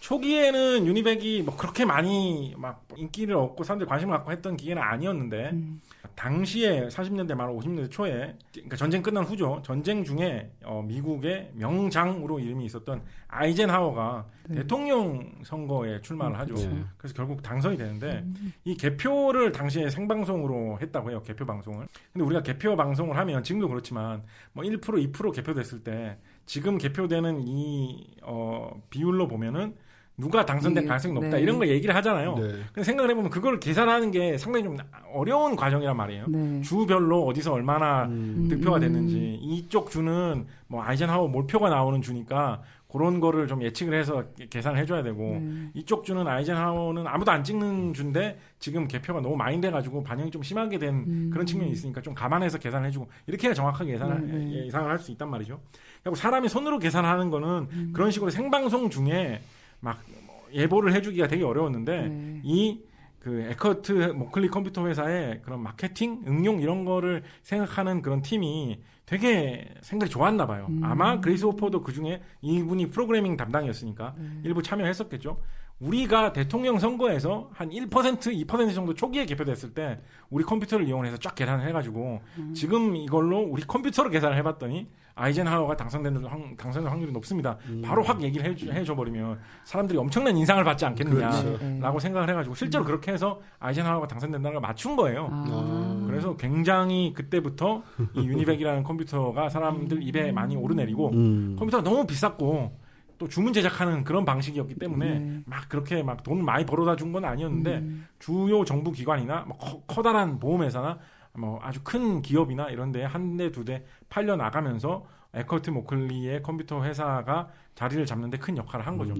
초기에는 유니백이 뭐 그렇게 많이 막 인기를 얻고 사람들이 관심을 갖고 했던 기계는 아니었는데 당시에 40년대 말 50년대 초에 그러니까 전쟁 끝난 후죠. 전쟁 중에 미국의 명장으로 이름이 있었던 아이젠하워가 대통령 선거에 출마를 하죠. 그래서 결국 당선이 되는데 이 개표를 당시에 생방송으로 했다고 해요. 개표 방송을. 근데 우리가 개표 방송을 하면 지금도 그렇지만 뭐 1% 2% 개표됐을 때 지금 개표되는 이 비율로 보면은 누가 당선될 가능성이 높다 이런 걸 얘기를 하잖아요. 근데 생각을 해보면 그걸 계산하는 게 상당히 좀 어려운 과정이란 말이에요. 주별로 어디서 얼마나 득표가 됐는지 이쪽 주는 뭐 아이젠하워 몰표가 나오는 주니까 그런 거를 좀 예측을 해서 계산을 해줘야 되고 이쪽 주는 아이젠하워는 아무도 안 찍는 주인데 지금 개표가 너무 많이 돼가지고 반영이 좀 심하게 된 그런 측면이 있으니까 좀 감안해서 계산을 해주고 이렇게 해야 정확하게 예상을 할 수 있단 말이죠. 그리고 사람이 손으로 계산하는 거는 그런 식으로 생방송 중에 막 예보를 해주기가 되게 어려웠는데 이 그 에커트 모클리 컴퓨터 회사의 그런 마케팅, 응용 이런 거를 생각하는 그런 팀이 되게 생각이 좋았나 봐요. 아마 그레이스 호퍼도 그중에 이분이 프로그래밍 담당이었으니까 일부 참여했었겠죠. 우리가 대통령 선거에서 한 1%, 2% 정도 초기에 개표됐을 때 우리 컴퓨터를 이용해서 쫙 계산을 해가지고 지금 이걸로 우리 컴퓨터로 계산을 해봤더니 아이젠하워가 당선될 확률이 높습니다. 바로 확 얘기를 해줘버리면 사람들이 엄청난 인상을 받지 않겠느냐라고 생각을 해가지고 실제로 그렇게 해서 아이젠하워가 당선된다는 걸 맞춘 거예요. 그래서 굉장히 그때부터 이 유니백이라는 컴퓨터가 사람들 입에 많이 오르내리고 컴퓨터가 너무 비쌌고 또 주문 제작하는 그런 방식이었기 때문에 막 그렇게 막 돈 많이 벌어다 준 건 아니었는데 주요 정부 기관이나 뭐 커다란 보험회사나 뭐 아주 큰 기업이나 이런 데에 한 대, 두 대 팔려 나가면서 에커트 모클리의 컴퓨터 회사가 자리를 잡는데 큰 역할을 한 거죠.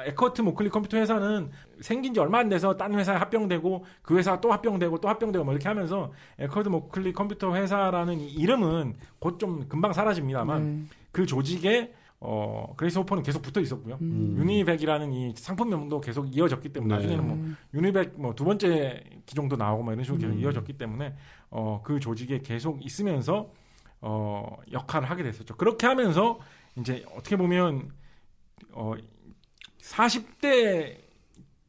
에커트 모클리 컴퓨터 회사는 생긴 지 얼마 안 돼서 딴 회사에 합병되고 그 회사가 또 합병되고 또 합병되고 뭐 이렇게 하면서 에커트 모클리 컴퓨터 회사라는 이름은 곧 좀 금방 사라집니다만 그 조직에 그레이스 호퍼는 계속 붙어 있었고요. 유니백이라는 이 상품명도 계속 이어졌기 때문에 나중에는 뭐 유니백 뭐 두 번째 기종도 나오고 뭐 이런 식으로 계속 이어졌기 때문에 그 조직에 계속 있으면서 역할을 하게 됐었죠. 그렇게 하면서 이제 어떻게 보면 40대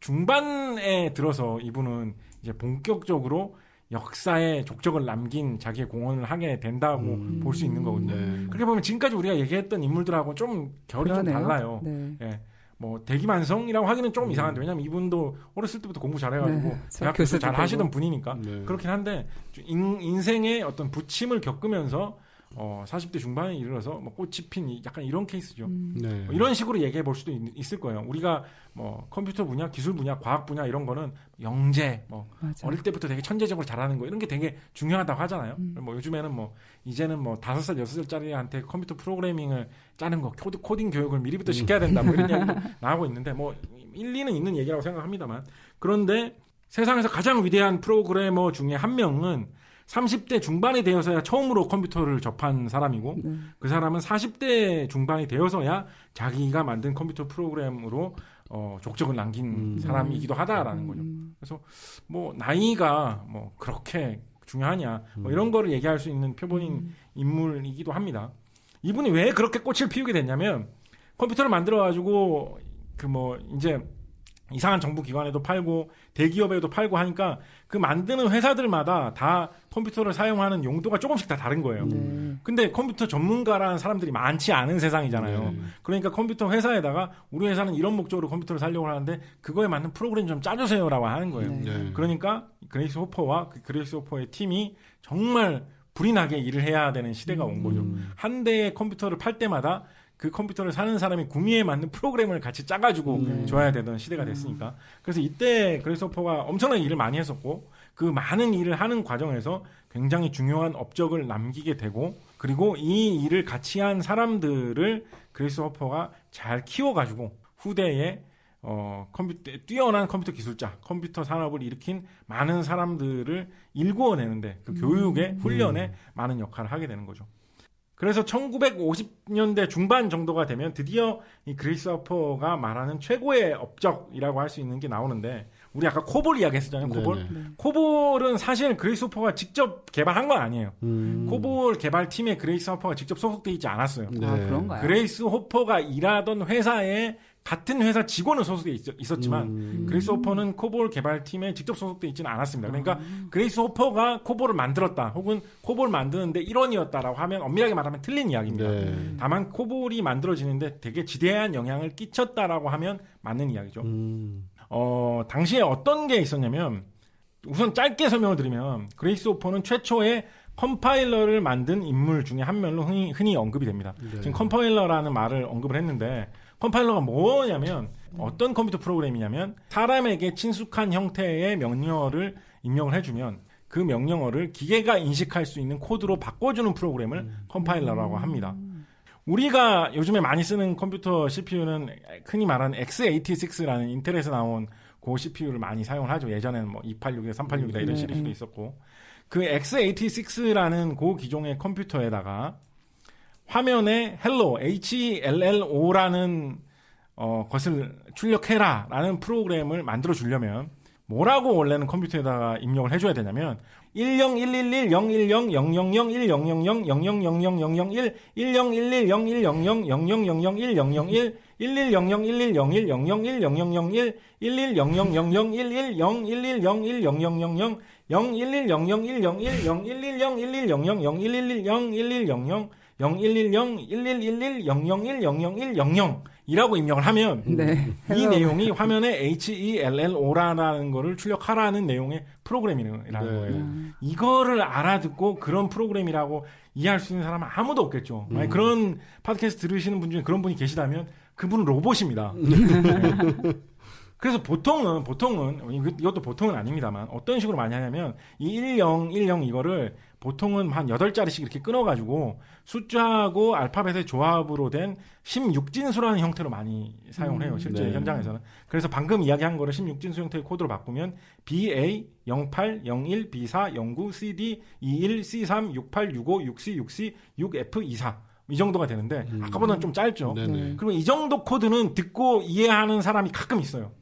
중반에 들어서 이분은 이제 본격적으로 역사에 족적을 남긴 자기의 공헌을 하게 된다고 볼 수 있는 거거든요. 그렇게 보면 지금까지 우리가 얘기했던 인물들하고 좀 결이 그러네요. 좀 달라요. 네. 예. 뭐 대기만성이라고 하기는 좀 이상한데 왜냐면 이분도 어렸을 때부터 공부 잘해가지고 대학 교수 잘 하시던 분이니까 그렇긴 한데 인생의 어떤 부침을 겪으면서 40대 중반에 이르러서 뭐 꽃이 핀 약간 이런 케이스죠. 뭐 이런 식으로 얘기해 볼 수도 있을 거예요. 우리가 뭐 컴퓨터 분야, 기술 분야, 과학 분야 이런 거는 영재, 뭐 맞아. 어릴 때부터 되게 천재적으로 잘하는 거 이런 게 되게 중요하다고 하잖아요. 뭐 요즘에는 뭐 이제는 뭐 5살, 6살짜리한테 컴퓨터 프로그래밍을 짜는 거, 코딩 교육을 미리부터 시켜야 된다. 뭐 이런 이야기도 나오고 있는데 뭐 일리는 있는 얘기라고 생각합니다만 그런데 세상에서 가장 위대한 프로그래머 중에 한 명은 30대 중반이 되어서야 처음으로 컴퓨터를 접한 사람이고 그 사람은 40대 중반이 되어서야 자기가 만든 컴퓨터 프로그램으로 족적을 남긴 사람이기도 하다라는 거죠. 그래서 뭐 나이가 뭐 그렇게 중요하냐 뭐 이런 거를 얘기할 수 있는 표본인 인물이기도 합니다. 이분이 왜 그렇게 꽃을 피우게 됐냐면 컴퓨터를 만들어가지고 그 뭐 이제 이상한 정부 기관에도 팔고 대기업에도 팔고 하니까 그 만드는 회사들마다 다 컴퓨터를 사용하는 용도가 조금씩 다 다른 거예요. 근데 컴퓨터 전문가라는 사람들이 많지 않은 세상이잖아요. 그러니까 컴퓨터 회사에다가 우리 회사는 이런 목적으로 컴퓨터를 살려고 하는데 그거에 맞는 프로그램 좀 짜주세요라고 하는 거예요. 그러니까 그레이스 호퍼와 그 그레이스 호퍼의 팀이 정말 불이 나게 일을 해야 되는 시대가 온 거죠. 한 대의 컴퓨터를 팔 때마다 그 컴퓨터를 사는 사람이 구미에 맞는 프로그램을 같이 짜가지고 줘야 되던 시대가 됐으니까. 그래서 이때 그레이스 호퍼가 엄청난 일을 많이 했었고 그 많은 일을 하는 과정에서 굉장히 중요한 업적을 남기게 되고 그리고 이 일을 같이 한 사람들을 그레이스 호퍼가 잘 키워가지고 후대에 뛰어난 컴퓨터 기술자, 컴퓨터 산업을 일으킨 많은 사람들을 일구어내는데 그 교육에 훈련에 많은 역할을 하게 되는 거죠. 그래서 1950년대 중반 정도가 되면 드디어 이 그레이스 호퍼가 말하는 최고의 업적이라고 할 수 있는 게 나오는데 우리 아까 코볼 이야기 했었잖아요. 코볼. 코볼은 사실 그레이스 호퍼가 직접 개발한 건 아니에요. 코볼 개발팀에 그레이스 호퍼가 직접 소속돼 있지 않았어요. 아, 그런가요? 그레이스 호퍼가 일하던 회사에 같은 회사 직원은 소속돼 있었지만 그레이스 호퍼는 코볼 개발팀에 직접 소속돼 있지는 않았습니다. 그러니까 그레이스 호퍼가 코볼을 만들었다 혹은 코볼 만드는데 일원이었다라고 하면 엄밀하게 말하면 틀린 이야기입니다. 다만 코볼이 만들어지는데 되게 지대한 영향을 끼쳤다라고 하면 맞는 이야기죠. 당시에 어떤 게 있었냐면 우선 짧게 설명을 드리면 그레이스 호퍼는 최초의 컴파일러를 만든 인물 중에 한 명으로 흔히 언급이 됩니다. 지금 컴파일러라는 말을 언급을 했는데 컴파일러가 뭐냐면 어떤 컴퓨터 프로그램이냐면 사람에게 친숙한 형태의 명령어를 입력을 해주면 그 명령어를 기계가 인식할 수 있는 코드로 바꿔주는 프로그램을 컴파일러라고 합니다. 우리가 요즘에 많이 쓰는 컴퓨터 CPU는 흔히 말하는 x86라는 인텔에서 나온 그 CPU를 많이 사용을 하죠. 예전에는 뭐 286이나 386이나 이런 시리즈도 있었고 그 x86라는 그 기종의 컴퓨터에다가 화면에 hello, HELLO라는 것을 출력해라라는 프로그램을 만들어 주려면 뭐라고 원래는 컴퓨터에다가 입력을 해줘야 되냐면 1011010000100010000001 10110100000001 11001101000001 110000110011000000 01101101110011001100 0110111000000 이라고 입력을 하면 이 내용이 화면에 HELLO라는 거를 출력하라는 내용의 프로그램이라는 거예요. 이거를 알아듣고 그런 프로그램이라고 이해할 수 있는 사람은 아무도 없겠죠. 만약 그런 팟캐스트 들으시는 분 중에 그런 분이 계시다면 그분은 로봇입니다. 그래서 보통은 이것도 보통은 아닙니다만 어떤 식으로 많이 하냐면 이 1010 이거를 보통은 한 8자리씩 이렇게 끊어가지고 숫자하고 알파벳의 조합으로 된 16진수라는 형태로 많이 사용을 해요. 실제 현장에서는. 그래서 방금 이야기한 거를 16진수 형태의 코드로 바꾸면 BA 08 01 B4 09 CD 21 C3 68 65 6C 6C 6F 24 이 정도가 되는데 아까보다는 좀 짧죠. 그리고 이 정도 코드는 듣고 이해하는 사람이 가끔 있어요.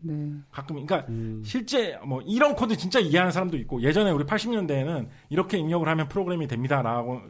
가끔. 그러니까 실제 뭐 이런 코드 진짜 이해하는 사람도 있고 예전에 우리 80년대에는 이렇게 입력을 하면 프로그램이 됩니다라고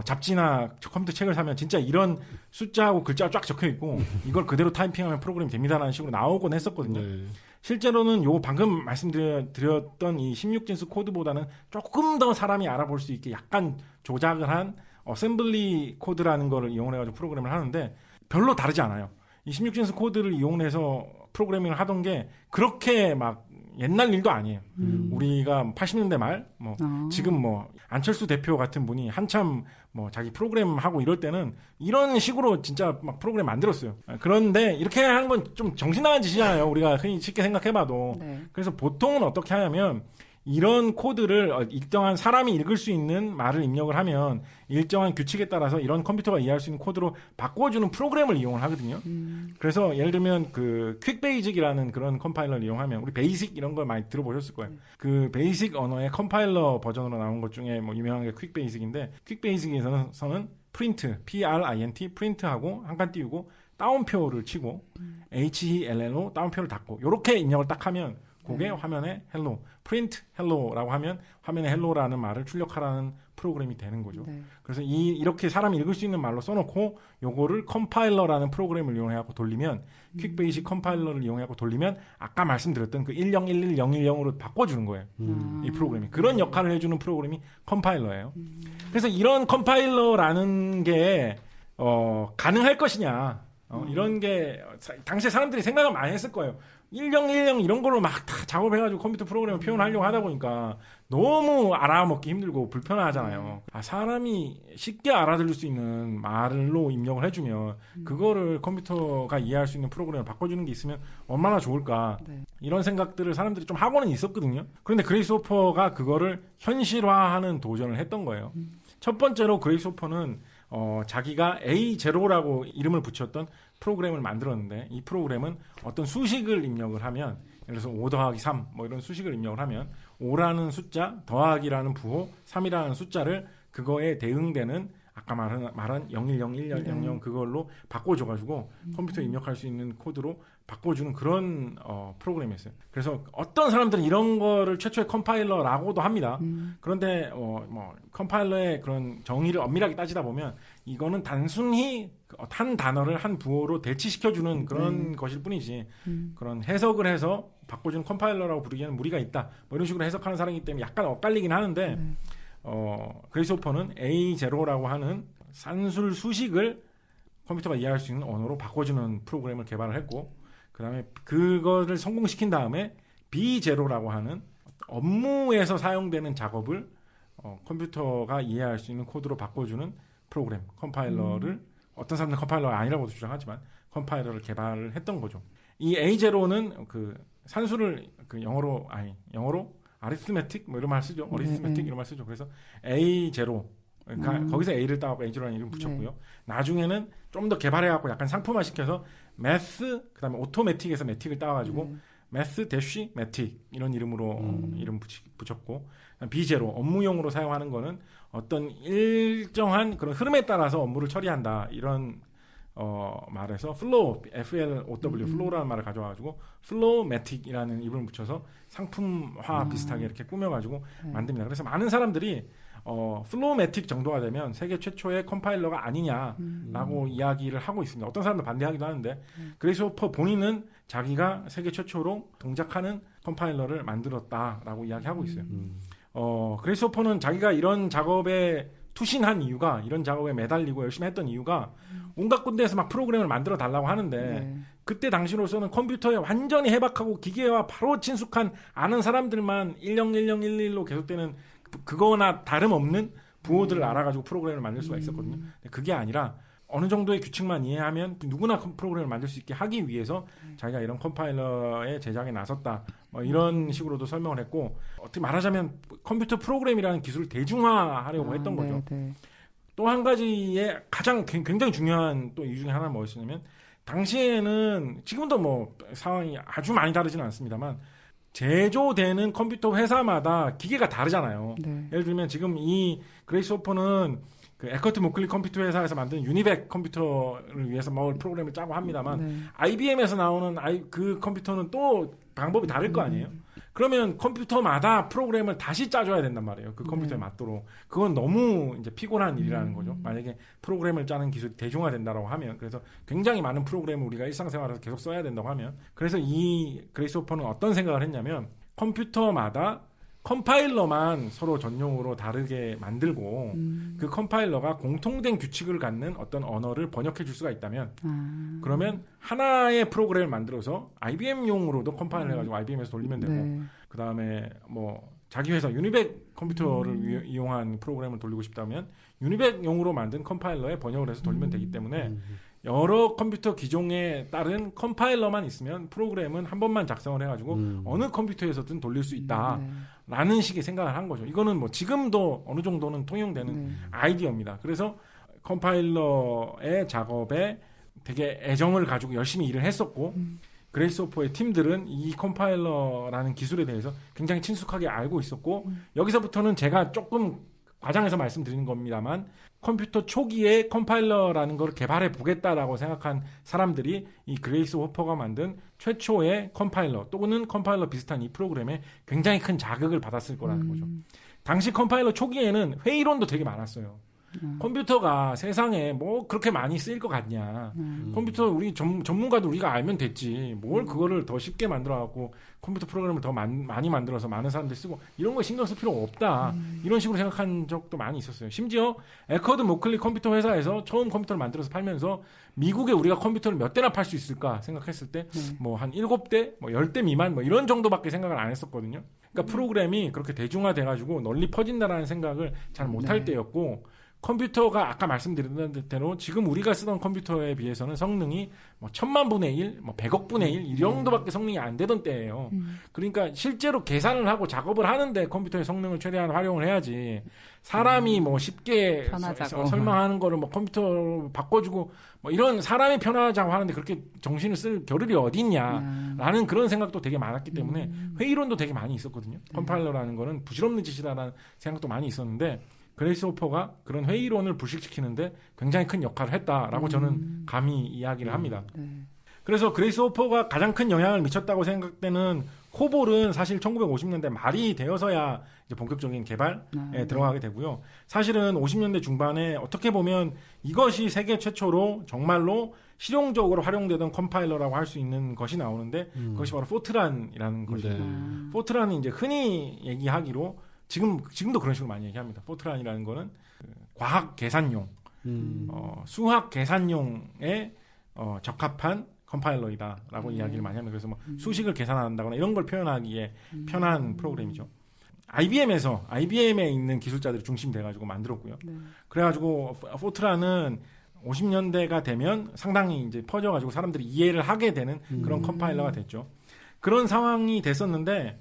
잡지나 컴퓨터 책을 사면 진짜 이런 숫자하고 글자가 쫙 적혀 있고 이걸 그대로 타이핑하면 프로그램이 됩니다라는 식으로 나오곤 했었거든요. 실제로는 요 방금 말씀드렸던 이 16진수 코드보다는 조금 더 사람이 알아볼 수 있게 약간 조작을 한 어셈블리 코드라는 거를 이용해가지고 프로그램을 하는데 별로 다르지 않아요. 이 16진수 코드를 이용해서 프로그래밍을 하던 게 그렇게 막 옛날 일도 아니에요. 우리가 80년대 말, 지금 안철수 대표 같은 분이 한참 자기 프로그램 하고 이럴 때는 이런 식으로 진짜 막 프로그램 만들었어요. 그런데 이렇게 하는 건 좀 정신 나간 짓이잖아요. 우리가 흔히 쉽게 생각해봐도. 그래서 보통은 어떻게 하냐면 이런 코드를 일정한 사람이 읽을 수 있는 말을 입력을 하면 일정한 규칙에 따라서 이런 컴퓨터가 이해할 수 있는 코드로 바꿔주는 프로그램을 이용을 하거든요. 그래서 예를 들면 그 퀵베이직이라는 그런 컴파일러를 이용하면 우리 베이직 이런 걸 많이 들어보셨을 거예요. 그 베이직 언어의 컴파일러 버전으로 나온 것 중에 유명한 게 퀵베이직인데 퀵베이직에서는 프린트, print, 프린트하고 한 칸 띄우고 따옴표를 치고 HELLO 따옴표를 닫고 이렇게 입력을 딱 하면 그게 화면에 hello, print hello라고 하면 화면에 hello라는 말을 출력하라는 프로그램이 되는 거죠. 그래서 이렇게 사람이 읽을 수 있는 말로 써놓고 요거를 컴파일러라는 프로그램을 이용해갖고 돌리면 퀵베이직 컴파일러를 이용해갖고 돌리면 아까 말씀드렸던 그 1011010으로 바꿔주는 거예요. 이 프로그램이. 그런 역할을 해주는 프로그램이 컴파일러예요. 그래서 이런 컴파일러라는 게 가능할 것이냐 이런 게 당시에 사람들이 생각을 많이 했을 거예요. 1010 이런 걸로 막 다 작업해가지고 컴퓨터 프로그램을 표현하려고 하다 보니까 너무 알아먹기 힘들고 불편하잖아요. 사람이 쉽게 알아들을 수 있는 말로 입력을 해주면 그거를 컴퓨터가 이해할 수 있는 프로그램을 바꿔주는 게 있으면 얼마나 좋을까. 이런 생각들을 사람들이 좀 하고는 있었거든요. 그런데 그레이스 호퍼가 그거를 현실화하는 도전을 했던 거예요. 첫 번째로 그레이스 호퍼는 자기가 A0라고 이름을 붙였던 프로그램을 만들었는데 이 프로그램은 어떤 수식을 입력을 하면 예를 들어서 5 더하기 3 이런 수식을 입력을 하면 5라는 숫자 더하기라는 부호 3이라는 숫자를 그거에 대응되는 아까 말한 010100 그걸로 바꿔줘가지고 컴퓨터에 입력할 수 있는 코드로 바꿔주는 그런 프로그램이었어요. 그래서 어떤 사람들은 이런 거를 최초의 컴파일러라고도 합니다. 그런데 컴파일러의 그런 정의를 엄밀하게 따지다 보면 이거는 단순히 한 단어를 한 부호로 대치시켜주는 그런 것일 뿐이지 그런 해석을 해서 바꿔주는 컴파일러라고 부르기에는 무리가 있다. 이런 식으로 해석하는 사람이기 때문에 약간 엇갈리긴 하는데 그레이스 호퍼는 A0라고 하는 산술 수식을 컴퓨터가 이해할 수 있는 언어로 바꿔주는 프로그램을 개발을 했고 그 다음에 그거를 성공시킨 다음에 B0라고 하는 업무에서 사용되는 작업을 컴퓨터가 이해할 수 있는 코드로 바꿔주는 프로그램, 컴파일러를 어떤 사람들은 컴파일러가 아니라고도 주장하지만 컴파일러를 개발을 했던 거죠. 이 A0는 그 산수를 그 영어로 arithmetic 이런 말 쓰죠. arithmetic 이런 말 쓰죠. 그래서 A0 그러니까 거기서 A를 따고 A0라는 이름 붙였고요. 나중에는 좀 더 개발해갖고 약간 상품화 시켜서 math 그다음에 automatic에서 matic을 따가지고 math-matic 이런 이름으로 이름 붙였고 B0 업무용으로 사용하는 거는 어떤 일정한 그런 흐름에 따라서 업무를 처리한다 이런 말에서 flow, F-L-O-W, flow라는 말을 가져와가지고 flowmatic이라는 이름을 붙여서 상품화 비슷하게 이렇게 꾸며가지고 만듭니다. 그래서 많은 사람들이 flowmatic 정도가 되면 세계 최초의 컴파일러가 아니냐라고 이야기를 하고 있습니다. 어떤 사람들 반대하기도 하는데 그레이스 호퍼 본인은 자기가 세계 최초로 동작하는 컴파일러를 만들었다라고 이야기하고 있어요. 그레이스 호퍼는 자기가 이런 작업에 투신한 이유가 이런 작업에 매달리고 열심히 했던 이유가 온갖 군데에서 막 프로그램을 만들어 달라고 하는데 그때 당시로서는 컴퓨터에 완전히 해박하고 기계와 바로 친숙한 아는 사람들만 101011로 계속되는 그거나 다름없는 부호들을 알아가지고 프로그램을 만들 수가 있었거든요. 그게 아니라 어느 정도의 규칙만 이해하면 누구나 프로그램을 만들 수 있게 하기 위해서 자기가 이런 컴파일러의 제작에 나섰다. 이런 식으로도 설명을 했고 어떻게 말하자면 컴퓨터 프로그램이라는 기술을 대중화하려고 했던 거죠. 또 한 가지의 가장 굉장히 중요한 또 이유 중에 하나는 뭐였냐면 당시에는 지금도 상황이 아주 많이 다르지는 않습니다만 제조되는 컴퓨터 회사마다 기계가 다르잖아요. 예를 들면 지금 이 그레이스 호퍼는 그 에커트 모클리 컴퓨터 회사에서 만든 유니백 컴퓨터를 위해서 뭐 프로그램을 짜고 합니다만 IBM에서 나오는 그 컴퓨터는 또 방법이 다를 거 아니에요. 그러면 컴퓨터마다 프로그램을 다시 짜줘야 된단 말이에요. 그 컴퓨터에 맞도록. 그건 너무 이제 피곤한 일이라는 거죠. 만약에 프로그램을 짜는 기술이 대중화된다라고 하면. 그래서 굉장히 많은 프로그램을 우리가 일상생활에서 계속 써야 된다고 하면. 그래서 이 그레이스 호퍼는 어떤 생각을 했냐면 컴퓨터마다 컴파일러만 서로 전용으로 다르게 만들고 그 컴파일러가 공통된 규칙을 갖는 어떤 언어를 번역해 줄 수가 있다면 그러면 하나의 프로그램을 만들어서 IBM용으로도 컴파일을 해가지고 IBM에서 돌리면 되고 그 다음에 뭐 자기 회사 유니백 컴퓨터를 이용한 프로그램을 돌리고 싶다면 유니백용으로 만든 컴파일러에 번역을 해서 돌리면 되기 때문에 여러 컴퓨터 기종에 따른 컴파일러만 있으면 프로그램은 한 번만 작성을 해가지고 어느 컴퓨터에서든 돌릴 수 있다라는 식의 생각을 한 거죠. 이거는 뭐 지금도 어느 정도는 통용되는 아이디어입니다. 그래서 컴파일러의 작업에 되게 애정을 가지고 열심히 일을 했었고 그레이스 호퍼의 팀들은 이 컴파일러라는 기술에 대해서 굉장히 친숙하게 알고 있었고 여기서부터는 제가 조금 과장해서 말씀드리는 겁니다만 컴퓨터 초기에 컴파일러라는 걸 개발해 보겠다라고 생각한 사람들이 이 그레이스 호퍼가 만든 최초의 컴파일러 또는 컴파일러 비슷한 이 프로그램에 굉장히 큰 자극을 받았을 거라는 거죠. 당시 컴파일러 초기에는 회의론도 되게 많았어요. 컴퓨터가 세상에 뭐 그렇게 많이 쓰일 것 같냐. 컴퓨터 우리 전문가도 우리가 알면 됐지. 뭘 그거를 더 쉽게 만들어갖고 컴퓨터 프로그램을 더 많이 만들어서 많은 사람들이 쓰고 이런 거 신경 쓸 필요 없다. 이런 식으로 생각한 적도 많이 있었어요. 심지어 에커드 모클리 컴퓨터 회사에서 처음 컴퓨터를 만들어서 팔면서 미국에 우리가 컴퓨터를 몇 대나 팔 수 있을까 생각했을 때 뭐 한 7대, 뭐 10대 미만 뭐 이런 정도밖에 생각을 안 했었거든요. 그러니까 프로그램이 그렇게 대중화돼가지고 널리 퍼진다라는 생각을 잘 못할 때였고 컴퓨터가 아까 말씀드린 대로 지금 우리가 쓰던 컴퓨터에 비해서는 성능이 뭐 1000만 분의 1, 뭐 100억 분의 1 이 정도밖에 성능이 안 되던 때예요. 그러니까 실제로 계산을 하고 작업을 하는데 컴퓨터의 성능을 최대한 활용을 해야지 사람이 뭐 쉽게 설명하는 거를 뭐 컴퓨터로 바꿔주고 뭐 이런 사람이 편하자고 하는데 그렇게 정신을 쓸 겨를이 어디 있냐라는 그런 생각도 되게 많았기 때문에 회의론도 되게 많이 있었거든요. 컴파일러라는 거는 부질없는 짓이다라는 생각도 많이 있었는데 그레이스 호퍼가 그런 회의론을 불식시키는데 굉장히 큰 역할을 했다라고 저는 감히 이야기를 합니다. 그래서 그레이스 호퍼가 가장 큰 영향을 미쳤다고 생각되는 코볼은 사실 1950년대 말이 되어서야 이제 본격적인 개발에 들어가게 되고요. 사실은 50년대 중반에 어떻게 보면 이것이 세계 최초로 정말로 실용적으로 활용되던 컴파일러라고 할 수 있는 것이 나오는데 그것이 바로 포트란이라는 것이고 포트란은 이제 흔히 얘기하기로 지금도 그런 식으로 많이 얘기합니다. 포트란이라는 거는 과학 계산용, 수학 계산용에 적합한 컴파일러이다라고 이야기를 많이 합니다. 그래서 뭐 수식을 계산한다거나 이런 걸 표현하기에 편한 프로그램이죠. IBM에 있는 기술자들이 중심돼가지고 만들었고요. 그래가지고 포트란은 50년대가 되면 상당히 이제 퍼져가지고 사람들이 이해를 하게 되는 그런 컴파일러가 됐죠. 그런 상황이 됐었는데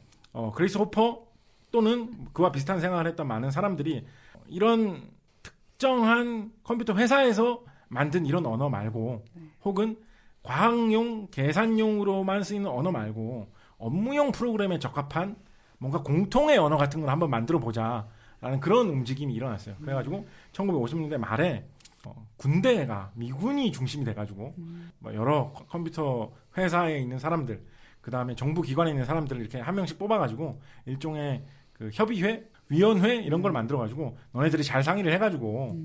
그레이스 호퍼 또는 그와 비슷한 생각을 했던 많은 사람들이 이런 특정한 컴퓨터 회사에서 만든 이런 언어 말고 혹은 과학용, 계산용으로만 쓰이는 언어 말고 업무용 프로그램에 적합한 뭔가 공통의 언어 같은 걸 한번 만들어 보자라는 그런 움직임이 일어났어요. 그래가지고 1950년대 말에 군대가 미군이 중심이 돼가지고 뭐 여러 컴퓨터 회사에 있는 사람들 그 다음에 정부 기관에 있는 사람들을 이렇게 한 명씩 뽑아가지고 일종의 그 협의회, 위원회 이런 걸 만들어가지고 너네들이 잘 상의를 해가지고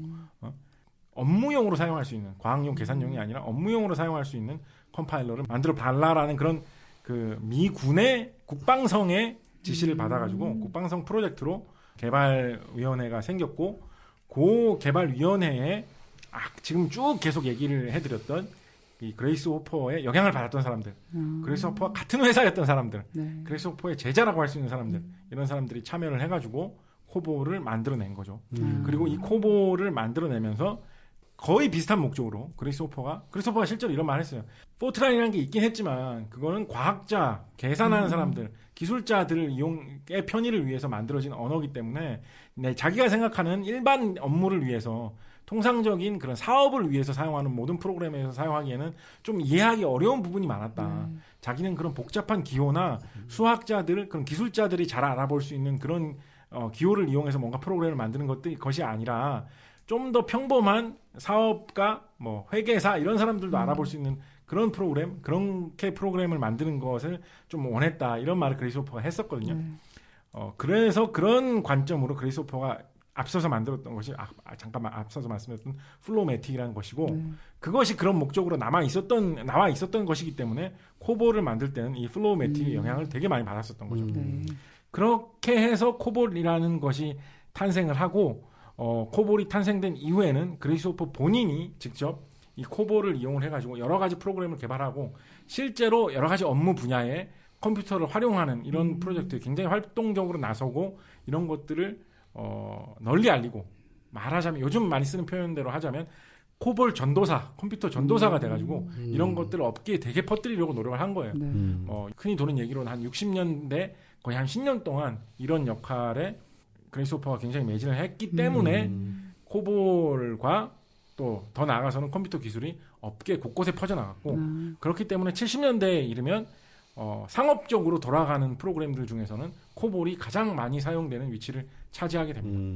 업무용으로 사용할 수 있는 과학용, 계산용이 아니라 업무용으로 사용할 수 있는 컴파일러를 만들어 달라라는 그런 그 미군의 국방성의 지시를 받아가지고 국방성 프로젝트로 개발위원회가 생겼고 그 개발위원회에 지금 쭉 계속 얘기를 해드렸던 이 그레이스 호퍼의 영향을 받았던 사람들, 그레이스 호퍼와 같은 회사였던 사람들, 그레이스 호퍼의 제자라고 할 수 있는 사람들, 이런 사람들이 참여를 해가지고 코볼을 만들어낸 거죠. 그리고 이 코볼을 만들어내면서 거의 비슷한 목적으로 그레이스 호퍼가 실제로 이런 말을 했어요. 포트란이라는 게 있긴 했지만 그거는 과학자, 계산하는 사람들, 기술자들을 이용의 편의를 위해서 만들어진 언어이기 때문에 자기가 생각하는 일반 업무를 위해서 통상적인 그런 사업을 위해서 사용하는 모든 프로그램에서 사용하기에는 좀 이해하기 어려운 부분이 많았다. 자기는 그런 복잡한 기호나 수학자들, 그런 기술자들이 잘 알아볼 수 있는 그런 기호를 이용해서 뭔가 프로그램을 만드는 것이 아니라 좀 더 평범한 사업가, 뭐 회계사 이런 사람들도 알아볼 수 있는 그런 프로그램, 그렇게 프로그램을 만드는 것을 좀 원했다 이런 말을 그레이스 호퍼가 했었거든요. 그래서 그런 관점으로 그레이스 호퍼가 앞서서 만들었던 것이 잠깐만 앞서서 말씀드렸던 플로우매틱이라는 것이고 그것이 그런 목적으로 나와 있었던 것이기 때문에 코볼을 만들 때는 이 플로우매틱의 영향을 되게 많이 받았었던 거죠. 그렇게 해서 코볼이라는 것이 탄생을 하고 코볼이 탄생된 이후에는 그레이스 호퍼 본인이 직접 이 코볼을 이용을 해가지고 여러 가지 프로그램을 개발하고 실제로 여러 가지 업무 분야에 컴퓨터를 활용하는 이런 프로젝트에 굉장히 활동적으로 나서고 이런 것들을 널리 알리고 말하자면 요즘 많이 쓰는 표현대로 하자면 코볼 전도사, 컴퓨터 전도사가 돼가지고 이런 것들을 업계에 되게 퍼뜨리려고 노력을 한 거예요. 흔히 도는 얘기로는 한 60년대 거의 한 10년 동안 이런 역할에 그레이스 호퍼가 굉장히 매진을 했기 때문에 코볼과 또 더 나아가서는 컴퓨터 기술이 업계 곳곳에 퍼져나갔고 그렇기 때문에 70년대에 이르면 상업적으로 돌아가는 프로그램들 중에서는 코볼이 가장 많이 사용되는 위치를 차지하게 됩니다.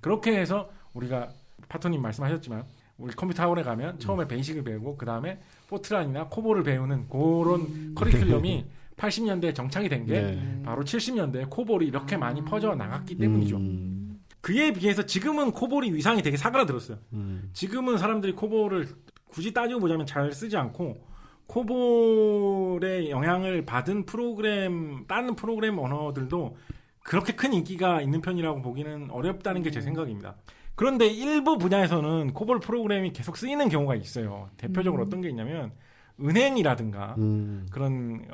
그렇게 해서 우리가 파토님 말씀하셨지만 우리 컴퓨터 학원에 가면 처음에 베이직을 배우고 그 다음에 포트란이나 코볼을 배우는 그런 커리큘럼이 80년대에 정착이 된 게 바로 70년대에 코볼이 이렇게 많이 퍼져나갔기 때문이죠. 그에 비해서 지금은 코볼이 위상이 되게 사그라들었어요. 지금은 사람들이 코볼을 굳이 따지고 보자면 잘 쓰지 않고 코볼의 영향을 받은 다른 프로그램 언어들도 그렇게 큰 인기가 있는 편이라고 보기는 어렵다는 게 제 생각입니다. 그런데 일부 분야에서는 코볼 프로그램이 계속 쓰이는 경우가 있어요. 대표적으로 어떤 게 있냐면 은행이라든가 그런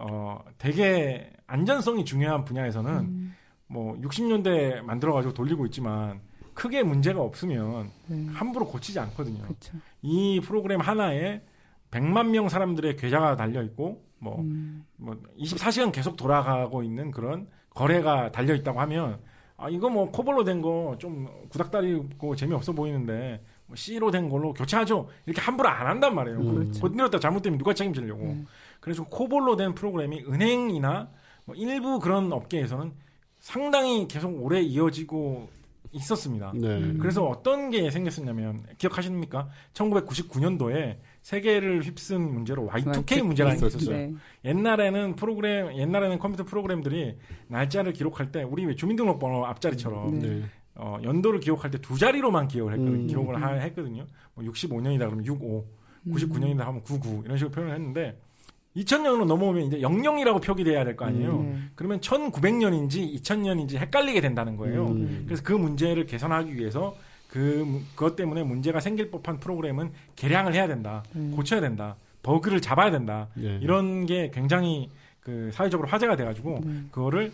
되게 안전성이 중요한 분야에서는 뭐 60년대 만들어가지고 돌리고 있지만 크게 문제가 없으면 함부로 고치지 않거든요. 그쵸. 이 프로그램 하나에 100만 명 사람들의 계좌가 달려있고 뭐 24시간 계속 돌아가고 있는 그런 거래가 달려있다고 하면 이거 뭐 코볼로 된 거 좀 구닥다리고 재미없어 보이는데 뭐 C로 된 걸로 교체하죠. 이렇게 함부로 안 한단 말이에요. 건드렸다 잘못되면 누가 책임지려고. 그래서 코볼로 된 프로그램이 은행이나 뭐 일부 그런 업계에서는 상당히 계속 오래 이어지고 있었습니다. 그래서 어떤 게 생겼었냐면 기억하십니까? 1999년도에 세계를 휩쓴 문제로 Y2K 문제라는 게 있었어요. 옛날에는 컴퓨터 프로그램들이 날짜를 기록할 때 우리 왜 주민등록번호 앞자리처럼 연도를 기억할 때 두 자리로만 기록을 했거든요. 뭐 65년이다 그러면 65, 99년이다 하면 99 이런 식으로 표현을 했는데 2000년으로 넘어오면 이제 00이라고 표기돼야 될 거 아니에요. 그러면 1900년인지 2000년인지 헷갈리게 된다는 거예요. 그래서 그 문제를 개선하기 위해서 그것 때문에 문제가 생길 법한 프로그램은 개량을 해야 된다. 고쳐야 된다. 버그를 잡아야 된다. 이런 게 굉장히 사회적으로 화제가 돼가지고 그거를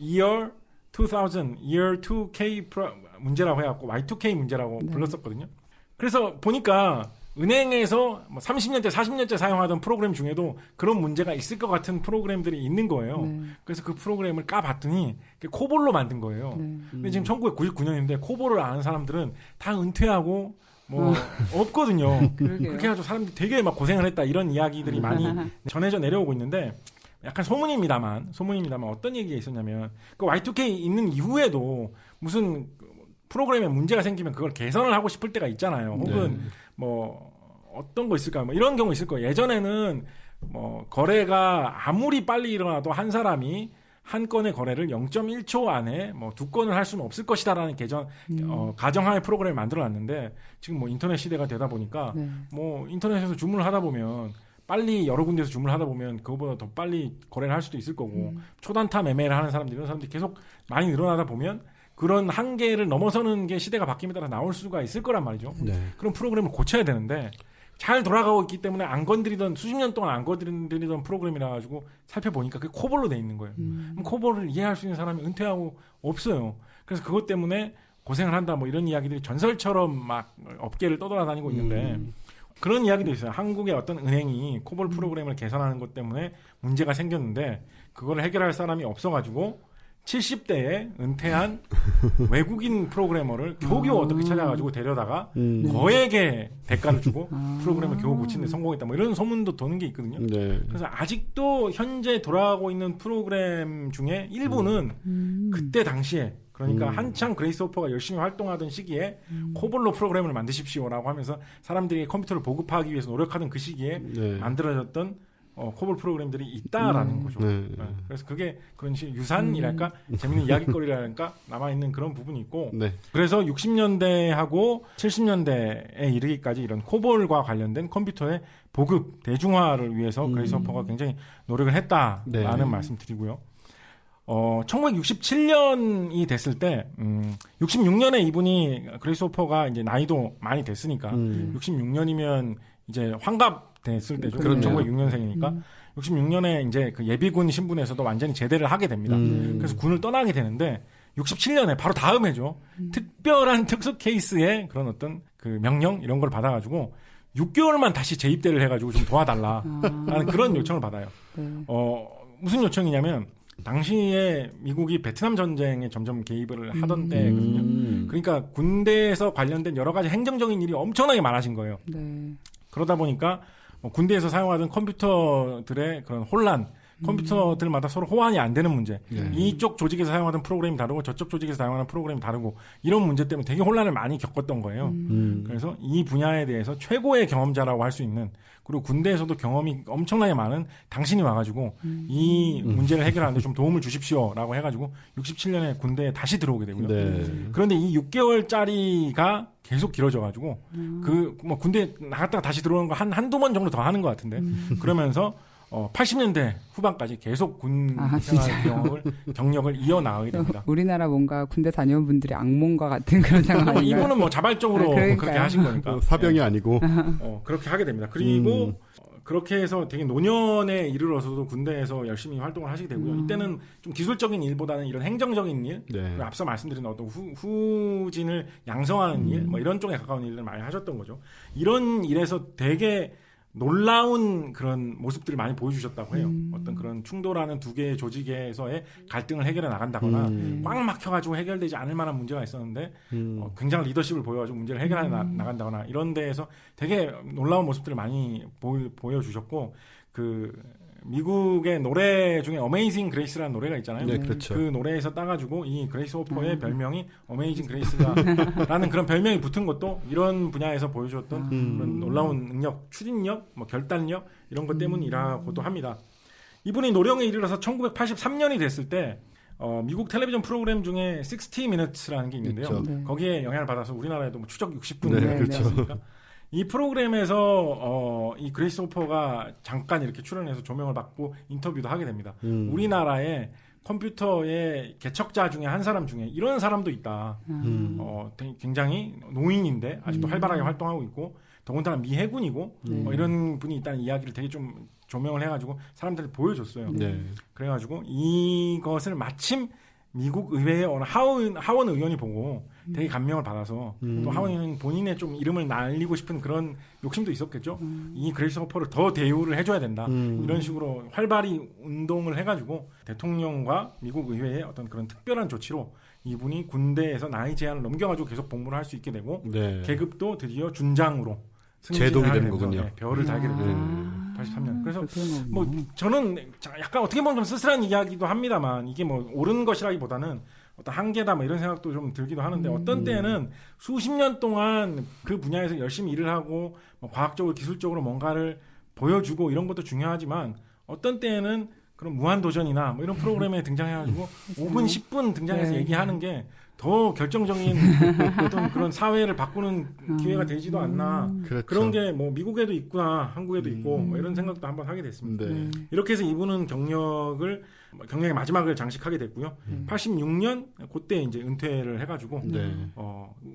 Year 2K 문제라고 해갖고 Y2K 문제라고 불렀었거든요. 그래서 보니까 은행에서 뭐 30년째, 40년째 사용하던 프로그램 중에도 그런 문제가 있을 것 같은 프로그램들이 있는 거예요. 그래서 그 프로그램을 까봤더니 코볼로 만든 거예요. 근데 지금 1999년인데 코볼을 아는 사람들은 다 은퇴하고 뭐 없거든요. 그렇게 해가지고 사람들이 되게 막 고생을 했다 이런 이야기들이 많이 전해져 내려오고 있는데 약간 소문입니다만 어떤 얘기가 있었냐면 그 Y2K 있는 이후에도 무슨 프로그램에 문제가 생기면 그걸 개선을 하고 싶을 때가 있잖아요. 혹은 뭐 어떤 거 있을까요? 뭐 이런 경우 있을 거예요. 예전에는 뭐 거래가 아무리 빨리 일어나도 한 사람이 한 건의 거래를 0.1초 안에 뭐 두 건을 할 수는 없을 것이다라는 가정하에 프로그램을 만들어놨는데 지금 뭐 인터넷 시대가 되다 보니까 뭐 인터넷에서 주문을 하다 보면 빨리 여러 군데에서 주문을 하다 보면 그거보다 더 빨리 거래를 할 수도 있을 거고 초단타 매매를 하는 이런 사람들이 계속 많이 늘어나다 보면 그런 한계를 넘어서는 게 시대가 바뀜에 따라 나올 수가 있을 거란 말이죠. 그런 프로그램을 고쳐야 되는데 잘 돌아가고 있기 때문에 수십 년 동안 안 건드리던 프로그램이라 가지고 살펴보니까 그게 코볼로 돼 있는 거예요. 그럼 코볼을 이해할 수 있는 사람이 은퇴하고 없어요. 그래서 그것 때문에 고생을 한다 뭐 이런 이야기들이 전설처럼 막 업계를 떠돌아다니고 있는데 그런 이야기도 있어요. 한국의 어떤 은행이 코볼 프로그램을 개선하는 것 때문에 문제가 생겼는데 그걸 해결할 사람이 없어가지고 70대에 은퇴한 외국인 프로그래머를 겨우겨우 어떻게 찾아가지고 데려다가 거액의 대가를 주고 프로그램을 겨우 고치는 데 성공했다. 뭐 이런 소문도 도는 게 있거든요. 그래서 아직도 현재 돌아가고 있는 프로그램 중에 일부는 그때 당시에 그러니까 한창 그레이스 호퍼가 열심히 활동하던 시기에 코볼로 프로그램을 만드십시오라고 하면서 사람들이 컴퓨터를 보급하기 위해서 노력하던 그 시기에 만들어졌던 코볼 프로그램들이 있다라는 거죠. 그래서 그게 그런 유산이랄까 재밌는 이야기거리랄까 남아있는 그런 부분이 있고 그래서 60년대하고 70년대에 이르기까지 이런 코볼과 관련된 컴퓨터의 보급, 대중화를 위해서 그레이스 호퍼가 굉장히 노력을 했다라는 말씀 드리고요. 1967년이 됐을 때 66년에 이분이 그레이스 호퍼가 이제 나이도 많이 됐으니까 66년이면 이제 환갑 됐을 때죠. 1906년생이니까 66년에 이제 그 예비군 신분에서도 완전히 제대를 하게 됩니다. 그래서 군을 떠나게 되는데 67년에 바로 다음 해죠. 특별한 특수 케이스의 그런 어떤 그 명령 이런 걸 받아가지고 6개월만 다시 재입대를 해가지고 좀 도와달라라는 그런 요청을 받아요. 무슨 요청이냐면 당시에 미국이 베트남 전쟁에 점점 개입을 하던 때거든요. 그러니까 군대에서 관련된 여러 가지 행정적인 일이 엄청나게 많아진 거예요. 그러다 보니까 군대에서 사용하던 컴퓨터들의 그런 혼란, 컴퓨터들마다 서로 호환이 안 되는 문제, 이쪽 조직에서 사용하던 프로그램이 다르고 저쪽 조직에서 사용하는 프로그램이 다르고 이런 문제 때문에 되게 혼란을 많이 겪었던 거예요. 그래서 이 분야에 대해서 최고의 경험자라고 할 수 있는 그리고 군대에서도 경험이 엄청나게 많은 당신이 와가지고 이 문제를 해결하는데 좀 도움을 주십시오라고 해가지고 67년에 군대에 다시 들어오게 되고요. 그런데 이 6개월짜리가 계속 길어져가지고 뭐 군대 나갔다가 다시 들어오는 거 한두 번 정도 더 하는 것 같은데 그러면서 80년대 후반까지 계속 군 생활 경력을 이어나가게 됩니다. 우리나라 뭔가 군대 다녀온 분들이 악몽과 같은 그런 상황. 이분은 뭐 자발적으로 그렇게 하신 거니까. 사병이 아니고. 그렇게 하게 됩니다. 그리고 그렇게 해서 되게 노년에 이르러서도 군대에서 열심히 활동을 하시게 되고요. 이때는 좀 기술적인 일보다는 이런 행정적인 일, 앞서 말씀드린 어떤 후진을 양성하는 일, 뭐 이런 쪽에 가까운 일을 많이 하셨던 거죠. 이런 일에서 되게 놀라운 그런 모습들을 많이 보여주셨다고 해요. 어떤 그런 충돌하는 두 개의 조직에서의 갈등을 해결해 나간다거나 꽉 막혀가지고 해결되지 않을 만한 문제가 있었는데 굉장한 리더십을 보여가지고 문제를 해결해 나간다거나 이런 데에서 되게 놀라운 모습들을 많이 보여주셨고 그 미국의 노래 중에 어메이징 그레이스라는 노래가 있잖아요. 네, 그렇죠. 그 노래에서 따가지고 이 그레이스 호퍼의 별명이 어메이징 그레이스라는 그런 별명이 붙은 것도 이런 분야에서 보여줬던 그런 놀라운 능력, 추진력, 뭐 결단력 이런 것 때문이라고도 합니다. 이분이 노령에 이르러서 1983년이 됐을 때 미국 텔레비전 프로그램 중에 60 Minutes라는 게 있는데요. 그렇죠. 거기에 영향을 받아서 우리나라에도 뭐 추적 60분 그렇죠. 이 프로그램에서 이 그레이스 호퍼가 잠깐 이렇게 출연해서 조명을 받고 인터뷰도 하게 됩니다. 우리나라의 컴퓨터의 개척자 중에 한 사람 중에 이런 사람도 있다. 굉장히 노인인데 아직도 활발하게 활동하고 있고 더군다나 미 해군이고 이런 분이 있다는 이야기를 되게 좀 조명을 해가지고 사람들이 보여줬어요. 그래가지고 이것을 마침 미국 의회의 어느 하원 의원이 보고 되게 감명을 받아서 또 하원 의원은 본인의 좀 이름을 날리고 싶은 그런 욕심도 있었겠죠. 이 그레이스 호퍼를 더 대우를 해줘야 된다. 이런 식으로 활발히 운동을 해가지고 대통령과 미국 의회의 어떤 그런 특별한 조치로 이분이 군대에서 나이 제한을 넘겨가지고 계속 복무를 할 수 있게 되고 계급도 드디어 준장으로 제독이 되는 거군요. 별을 달게 됩니다. 83년. 그래서 뭐 저는 약간 어떻게 보면 좀 쓸쓸한 이야기도 합니다만 이게 뭐 옳은 것이라기보다는 어떤 한계다 뭐 이런 생각도 좀 들기도 하는데 어떤 때는 수십 년 동안 그 분야에서 열심히 일을 하고 뭐 과학적으로 기술적으로 뭔가를 보여주고 이런 것도 중요하지만 어떤 때는 그런 무한도전이나 뭐 이런 프로그램에 등장해가지고 5분 10분 등장해서 얘기하는 게 더 결정적인 어떤 그런 사회를 바꾸는 기회가 되지도 않나. 그런 게 뭐 미국에도 있구나, 한국에도 있고 뭐 이런 생각도 한번 하게 됐습니다. 이렇게 해서 이분은 경력의 마지막을 장식하게 됐고요. 86년 그때 이제 은퇴를 해가지고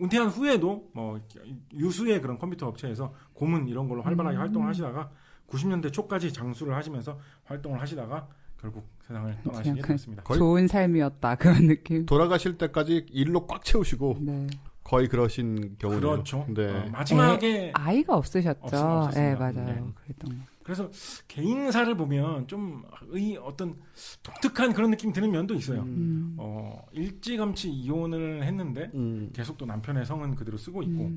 은퇴한 후에도 뭐 유수의 그런 컴퓨터 업체에서 고문 이런 걸로 활발하게 활동을 하시다가 90년대 초까지 장수를 하시면서 활동을 하시다가 결국 세상을 떠나시게 됐습니다. 좋은 삶이었다 그런 느낌. 돌아가실 때까지 일로 꽉 채우시고 거의 그러신 경우네요. 그렇죠. 마지막에 아이가 없으셨죠. 네, 맞아요. 그랬던 거. 그래서 개인사를 보면 좀 어떤 독특한 그런 느낌이 드는 면도 있어요. 일찌감치 이혼을 했는데 계속 또 남편의 성은 그대로 쓰고 있고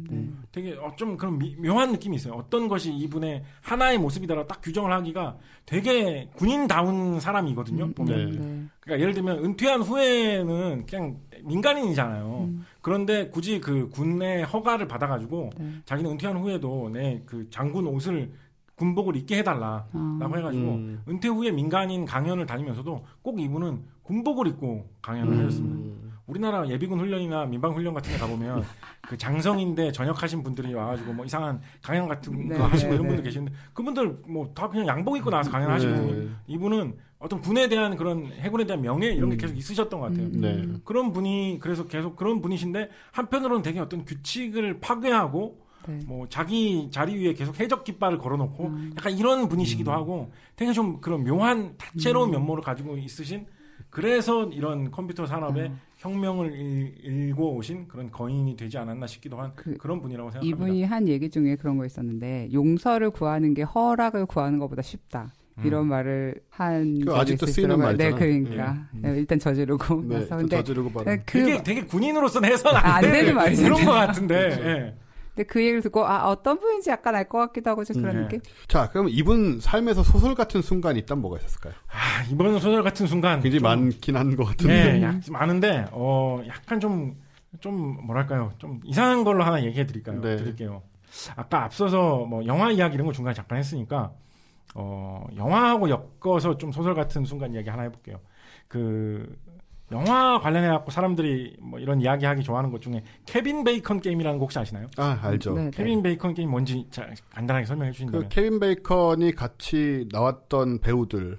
되게 좀 그런 묘한 느낌이 있어요. 어떤 것이 이분의 하나의 모습이다라고 딱 규정을 하기가 되게 군인다운 사람이거든요. 보면. 그러니까 예를 들면 은퇴한 후에는 그냥 민간인이잖아요. 그런데 굳이 그 군의 허가를 받아가지고 자기는 은퇴한 후에도 내 그 장군 옷을 군복을 입게 해달라라고 해가지고 은퇴 후에 민간인 강연을 다니면서도 꼭 이분은 군복을 입고 강연을 해줬습니다. 우리나라 예비군 훈련이나 민방 훈련 같은 데 가보면 그 장성인데 전역하신 분들이 와가지고 뭐 이상한 강연 같은 거 하시고 이런 분들 계시는데 그분들 뭐 다 그냥 양복 입고 나와서 강연하시거든요. 이분은 어떤 군에 대한 그런 해군에 대한 명예 이런 게 계속 있으셨던 것 같아요. 그런 분이 그래서 계속 그런 분이신데 한편으로는 되게 어떤 규칙을 파괴하고 뭐 자기 자리 위에 계속 해적 깃발을 걸어놓고 약간 이런 분이시기도 하고 되게 좀 그런 묘한 다채로운 면모를 가지고 있으신 그래서 이런 컴퓨터 산업에 혁명을 일궈 오신 그런 거인이 되지 않았나 싶기도 한 그런 분이라고 생각합니다. 이분이 한 얘기 중에 그런 거 있었는데 용서를 구하는 게 허락을 구하는 것보다 쉽다. 이런 말을 한 그 아직도 쓰이는 말이잖아요. 네, 그러니까 일단 저지르고 나서 근데 저지르고 바로 되게 군인으로서는 해서는 안 되는 말이잖아요. 그런 것 같은데. 예. 근데 그 얘기를 듣고 어떤 분인지 약간 알 것 같기도 하고 좀 그런 느낌. 자, 그럼 이분 삶에서 소설 같은 순간이 있다면 뭐가 있었을까요? 이번 소설 같은 순간 굉장히 많긴 한 것 같은데. 네, 많은데 약간 좀 뭐랄까요, 좀 이상한 걸로 하나 얘기해 드릴까요? 드릴게요. 아까 앞서서 뭐 영화 이야기 이런 거 중간에 잠깐 했으니까 영화하고 엮어서 좀 소설 같은 순간 이야기 하나 해볼게요. 그 영화 관련해갖고 사람들이 뭐 이런 이야기 하기 좋아하는 것 중에 케빈 베이컨 게임이라는 거 혹시 아시나요? 알죠. 네, 케빈 베이컨 게임 뭔지 간단하게 설명해 주신다면. 그 케빈 베이컨이 같이 나왔던 배우들을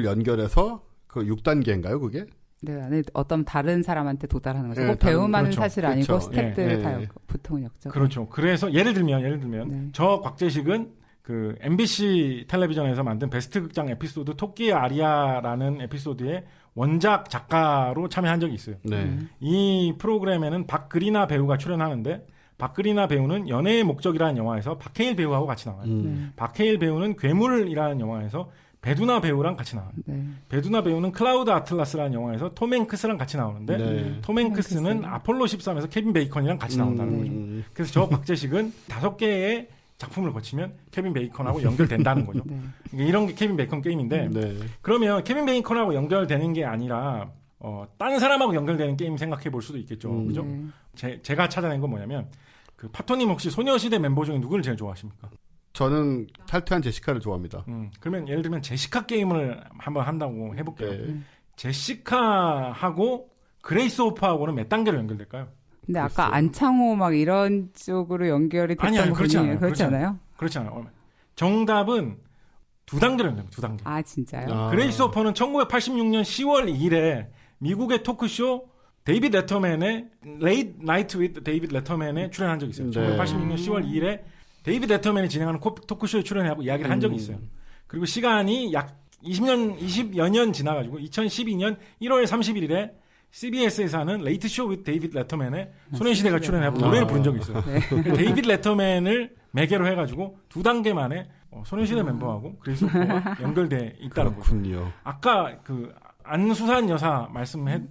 연결해서 그 6단계인가요, 그게? 네, 안에 어떤 다른 사람한테 도달하는 거죠. 꼭 배우만은 그렇죠. 사실 아니고 그렇죠. 스태프들 다 보통은 엮죠. 그렇죠. 그래서 예를 들면 저 곽재식은 그 MBC 텔레비전에서 만든 베스트 극장 에피소드 토끼의 아리아라는 에피소드의 원작 작가로 참여한 적이 있어요. 이 프로그램에는 박그리나 배우가 출연하는데 박그리나 배우는 연애의 목적이라는 영화에서 박해일 배우하고 같이 나와요. 박해일 배우는 괴물이라는 영화에서 베두나 배우랑 같이 나와요. 베두나 배우는 클라우드 아틀라스라는 영화에서 톰 행크스랑 같이 나오는데 톰 행크스는 아폴로 13에서 케빈 베이컨이랑 같이 나온다는 거죠. 그래서 저 박재식은 5개의 작품을 거치면 케빈 베이컨하고 연결된다는 거죠. 이런 게 케빈 베이컨 게임인데 그러면 케빈 베이컨하고 연결되는 게 아니라 다른 사람하고 연결되는 게임 생각해 볼 수도 있겠죠. 그죠? 제가 찾아낸 건 뭐냐면 그 파토님 혹시 소녀시대 멤버 중에 누구를 제일 좋아하십니까? 저는 탈퇴한 제시카를 좋아합니다. 그러면 예를 들면 제시카 게임을 한번 한다고 해볼게요. 제시카하고 그레이스 호프하고는 몇 단계로 연결될까요? 근데 아까 안창호 막 이런 쪽으로 연결이 됐던 분이에요. 그렇지 않아요? 그렇지 않아요. 정답은 2단계로 연결됩니다. 2단계. 아, 진짜요? 그레이스 호퍼는 1986년 10월 2일에 미국의 토크쇼 데이비드 레터맨의 Late Night with David 레터맨에 출연한 적이 있어요. 1986년 10월 2일에 데이비드 레터맨이 진행하는 토크쇼에 출연하고 이야기를 한 적이 있어요. 그리고 시간이 약 20여 년 지나가지고 2012년 1월 31일에 CBS에서 하는 레이트 쇼 with 데이비드 레터맨에 소녀시대가 출연하고 노래를 부른 적이 있어요. 데이비드 레터맨을 매개로 해가지고 2단계 만에 소녀시대 멤버하고 그레이스 호퍼가 연결돼 있다는 거죠. 아까 그 안수산 여사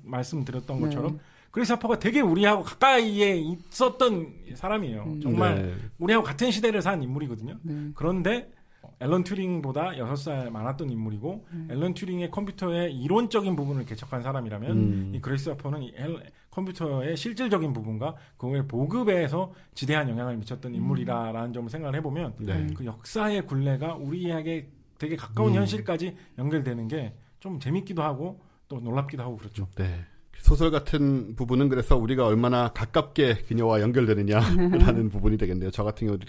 말씀드렸던 것처럼 그레이스 호퍼가 되게 우리하고 가까이에 있었던 사람이에요. 정말 우리하고 같은 시대를 산 인물이거든요. 그런데 앨런 튜링보다 6살 많았던 인물이고 앨런 튜링의 컴퓨터의 이론적인 부분을 개척한 사람이라면 이 그레이스 호퍼는 컴퓨터의 실질적인 부분과 그 외 보급에서 지대한 영향을 미쳤던 인물이라는 점을 생각을 해보면 그 역사의 굴레가 우리에게 되게 가까운 현실까지 연결되는 게 좀 재밌기도 하고 또 놀랍기도 하고 그렇죠. 소설 같은 부분은 그래서 우리가 얼마나 가깝게 그녀와 연결되느냐라는 부분이 되겠네요. 저 같은 경우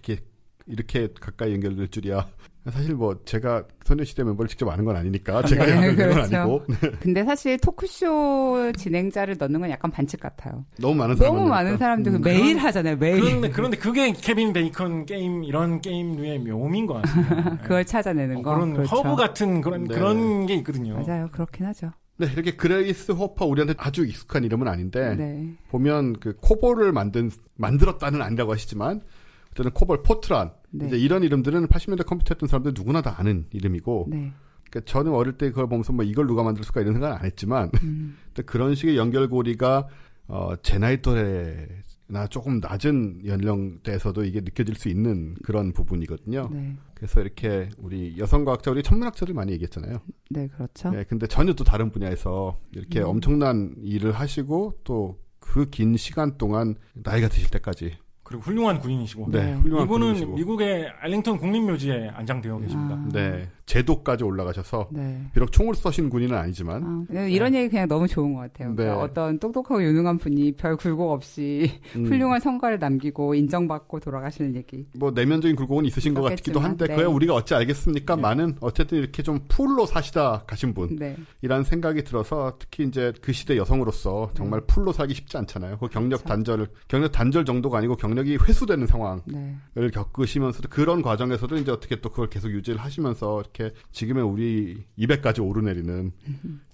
이렇게 가까이 연결될 줄이야. 사실 뭐 제가 소녀시대 멤버를 직접 아는 건 아니니까 제가 연결된 건 아니고. 근데 사실 토크쇼 진행자를 넣는 건 약간 반칙 같아요. 너무 많은 사람들 매일 하잖아요. 매일. 그런데 그게 케빈 베이컨 게임 이런 게임류의 묘미인 것 같습니다. 그걸 찾아내는 거. 그런 허브 같은 그런 게 있거든요. 맞아요. 그렇긴 하죠. 네, 이렇게 그레이스 호퍼 우리한테 아주 익숙한 이름은 아닌데 보면 그 코보를 만들었다는 아니라고 하시지만 또는 코볼, 포트란 네. 이제 이런 이름들은 80년대 컴퓨터 했던 사람들 누구나 다 아는 이름이고 네. 그러니까 저는 어릴 때 그걸 보면서 뭐 이걸 누가 만들었을까 이런 생각은 안 했지만 그런 식의 연결고리가 제 나이 또래나 조금 낮은 연령대에서도 이게 느껴질 수 있는 그런 부분이거든요. 네. 그래서 이렇게 우리 여성과학자, 우리 천문학자들 많이 얘기했잖아요. 네, 그렇죠. 네, 근데 전혀 또 다른 분야에서 이렇게 엄청난 일을 하시고 또 그 긴 시간 동안 나이가 드실 때까지 그리고 훌륭한 군인이시고 네, 훌륭한 이분은 군인이시고. 미국의 알링턴 국립묘지에 안장되어 계십니다. 네, 제도까지 올라가셔서 네. 비록 총을 쏘신 군인은 아니지만 이런 얘기 그냥 너무 좋은 것 같아요. 네. 그러니까 어떤 똑똑하고 유능한 분이 별 굴곡 없이 훌륭한 성과를 남기고 인정받고 돌아가시는 얘기. 뭐 내면적인 굴곡은 있으신 것 같기도 한데 네. 그야 우리가 어찌 알겠습니까? 네. 많은 어쨌든 이렇게 좀 풀로 사시다 가신 분 네. 이라는 생각이 들어서 특히 이제 그 시대 여성으로서 정말 풀로 살기 쉽지 않잖아요. 그 경력 단절 정도가 아니고 경력이 회수되는 상황을 겪으시면서도 그런 과정에서도 이제 어떻게 또 그걸 계속 유지를 하시면서 이렇게 지금의 우리 200까지 오르내리는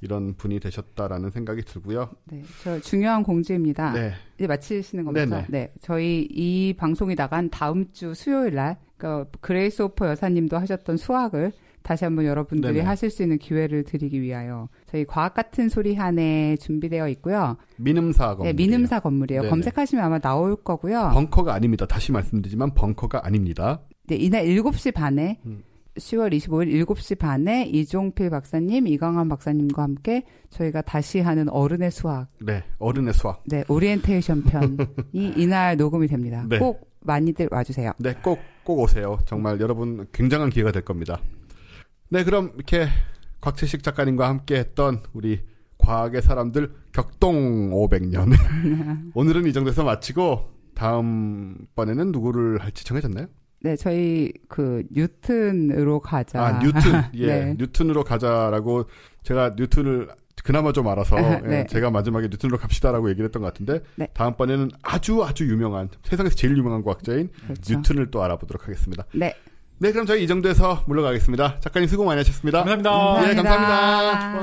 이런 분이 되셨다라는 생각이 들고요. 네, 저 중요한 공지입니다. 네. 이제 마치시는 겁니다. 네네. 네, 저희 이 방송이 나간 다음 주 수요일 날 그러니까 그레이스 오퍼 여사님도 하셨던 수학을 다시 한번 여러분들이 네네. 하실 수 있는 기회를 드리기 위하여 저희 과학 같은 소리 한 해 준비되어 있고요. 민음사 건물. 네, 민음사 건물이에요. 네네. 검색하시면 아마 나올 거고요. 벙커가 아닙니다. 다시 말씀드리지만 벙커가 아닙니다. 네, 이날 7시 반에 10월 25일 7시 반에 이종필 박사님, 이강환 박사님과 함께 저희가 다시 하는 어른의 수학. 네, 어른의 수학. 네, 오리엔테이션 편이 이날 녹음이 됩니다. 네. 꼭 많이들 와주세요. 네, 꼭 오세요. 정말 여러분 굉장한 기회가 될 겁니다. 네, 그럼 이렇게 곽채식 작가님과 함께 했던 우리 과학의 사람들 격동 500년. 오늘은 이 정도에서 마치고 다음번에는 누구를 할지 정해졌나요? 네, 저희 뉴튼으로 가자. 뉴튼. 예. 네. 뉴튼으로 가자라고 제가 뉴튼을 그나마 좀 알아서 네. 제가 마지막에 뉴튼으로 갑시다라고 얘기를 했던 것 같은데 네. 다음번에는 아주 유명한 세상에서 제일 유명한 과학자인 그렇죠. 뉴튼을 또 알아보도록 하겠습니다. 네. 네, 그럼 저희 이 정도에서 물러가겠습니다. 작가님 수고 많이 하셨습니다. 감사합니다. 네, 감사합니다.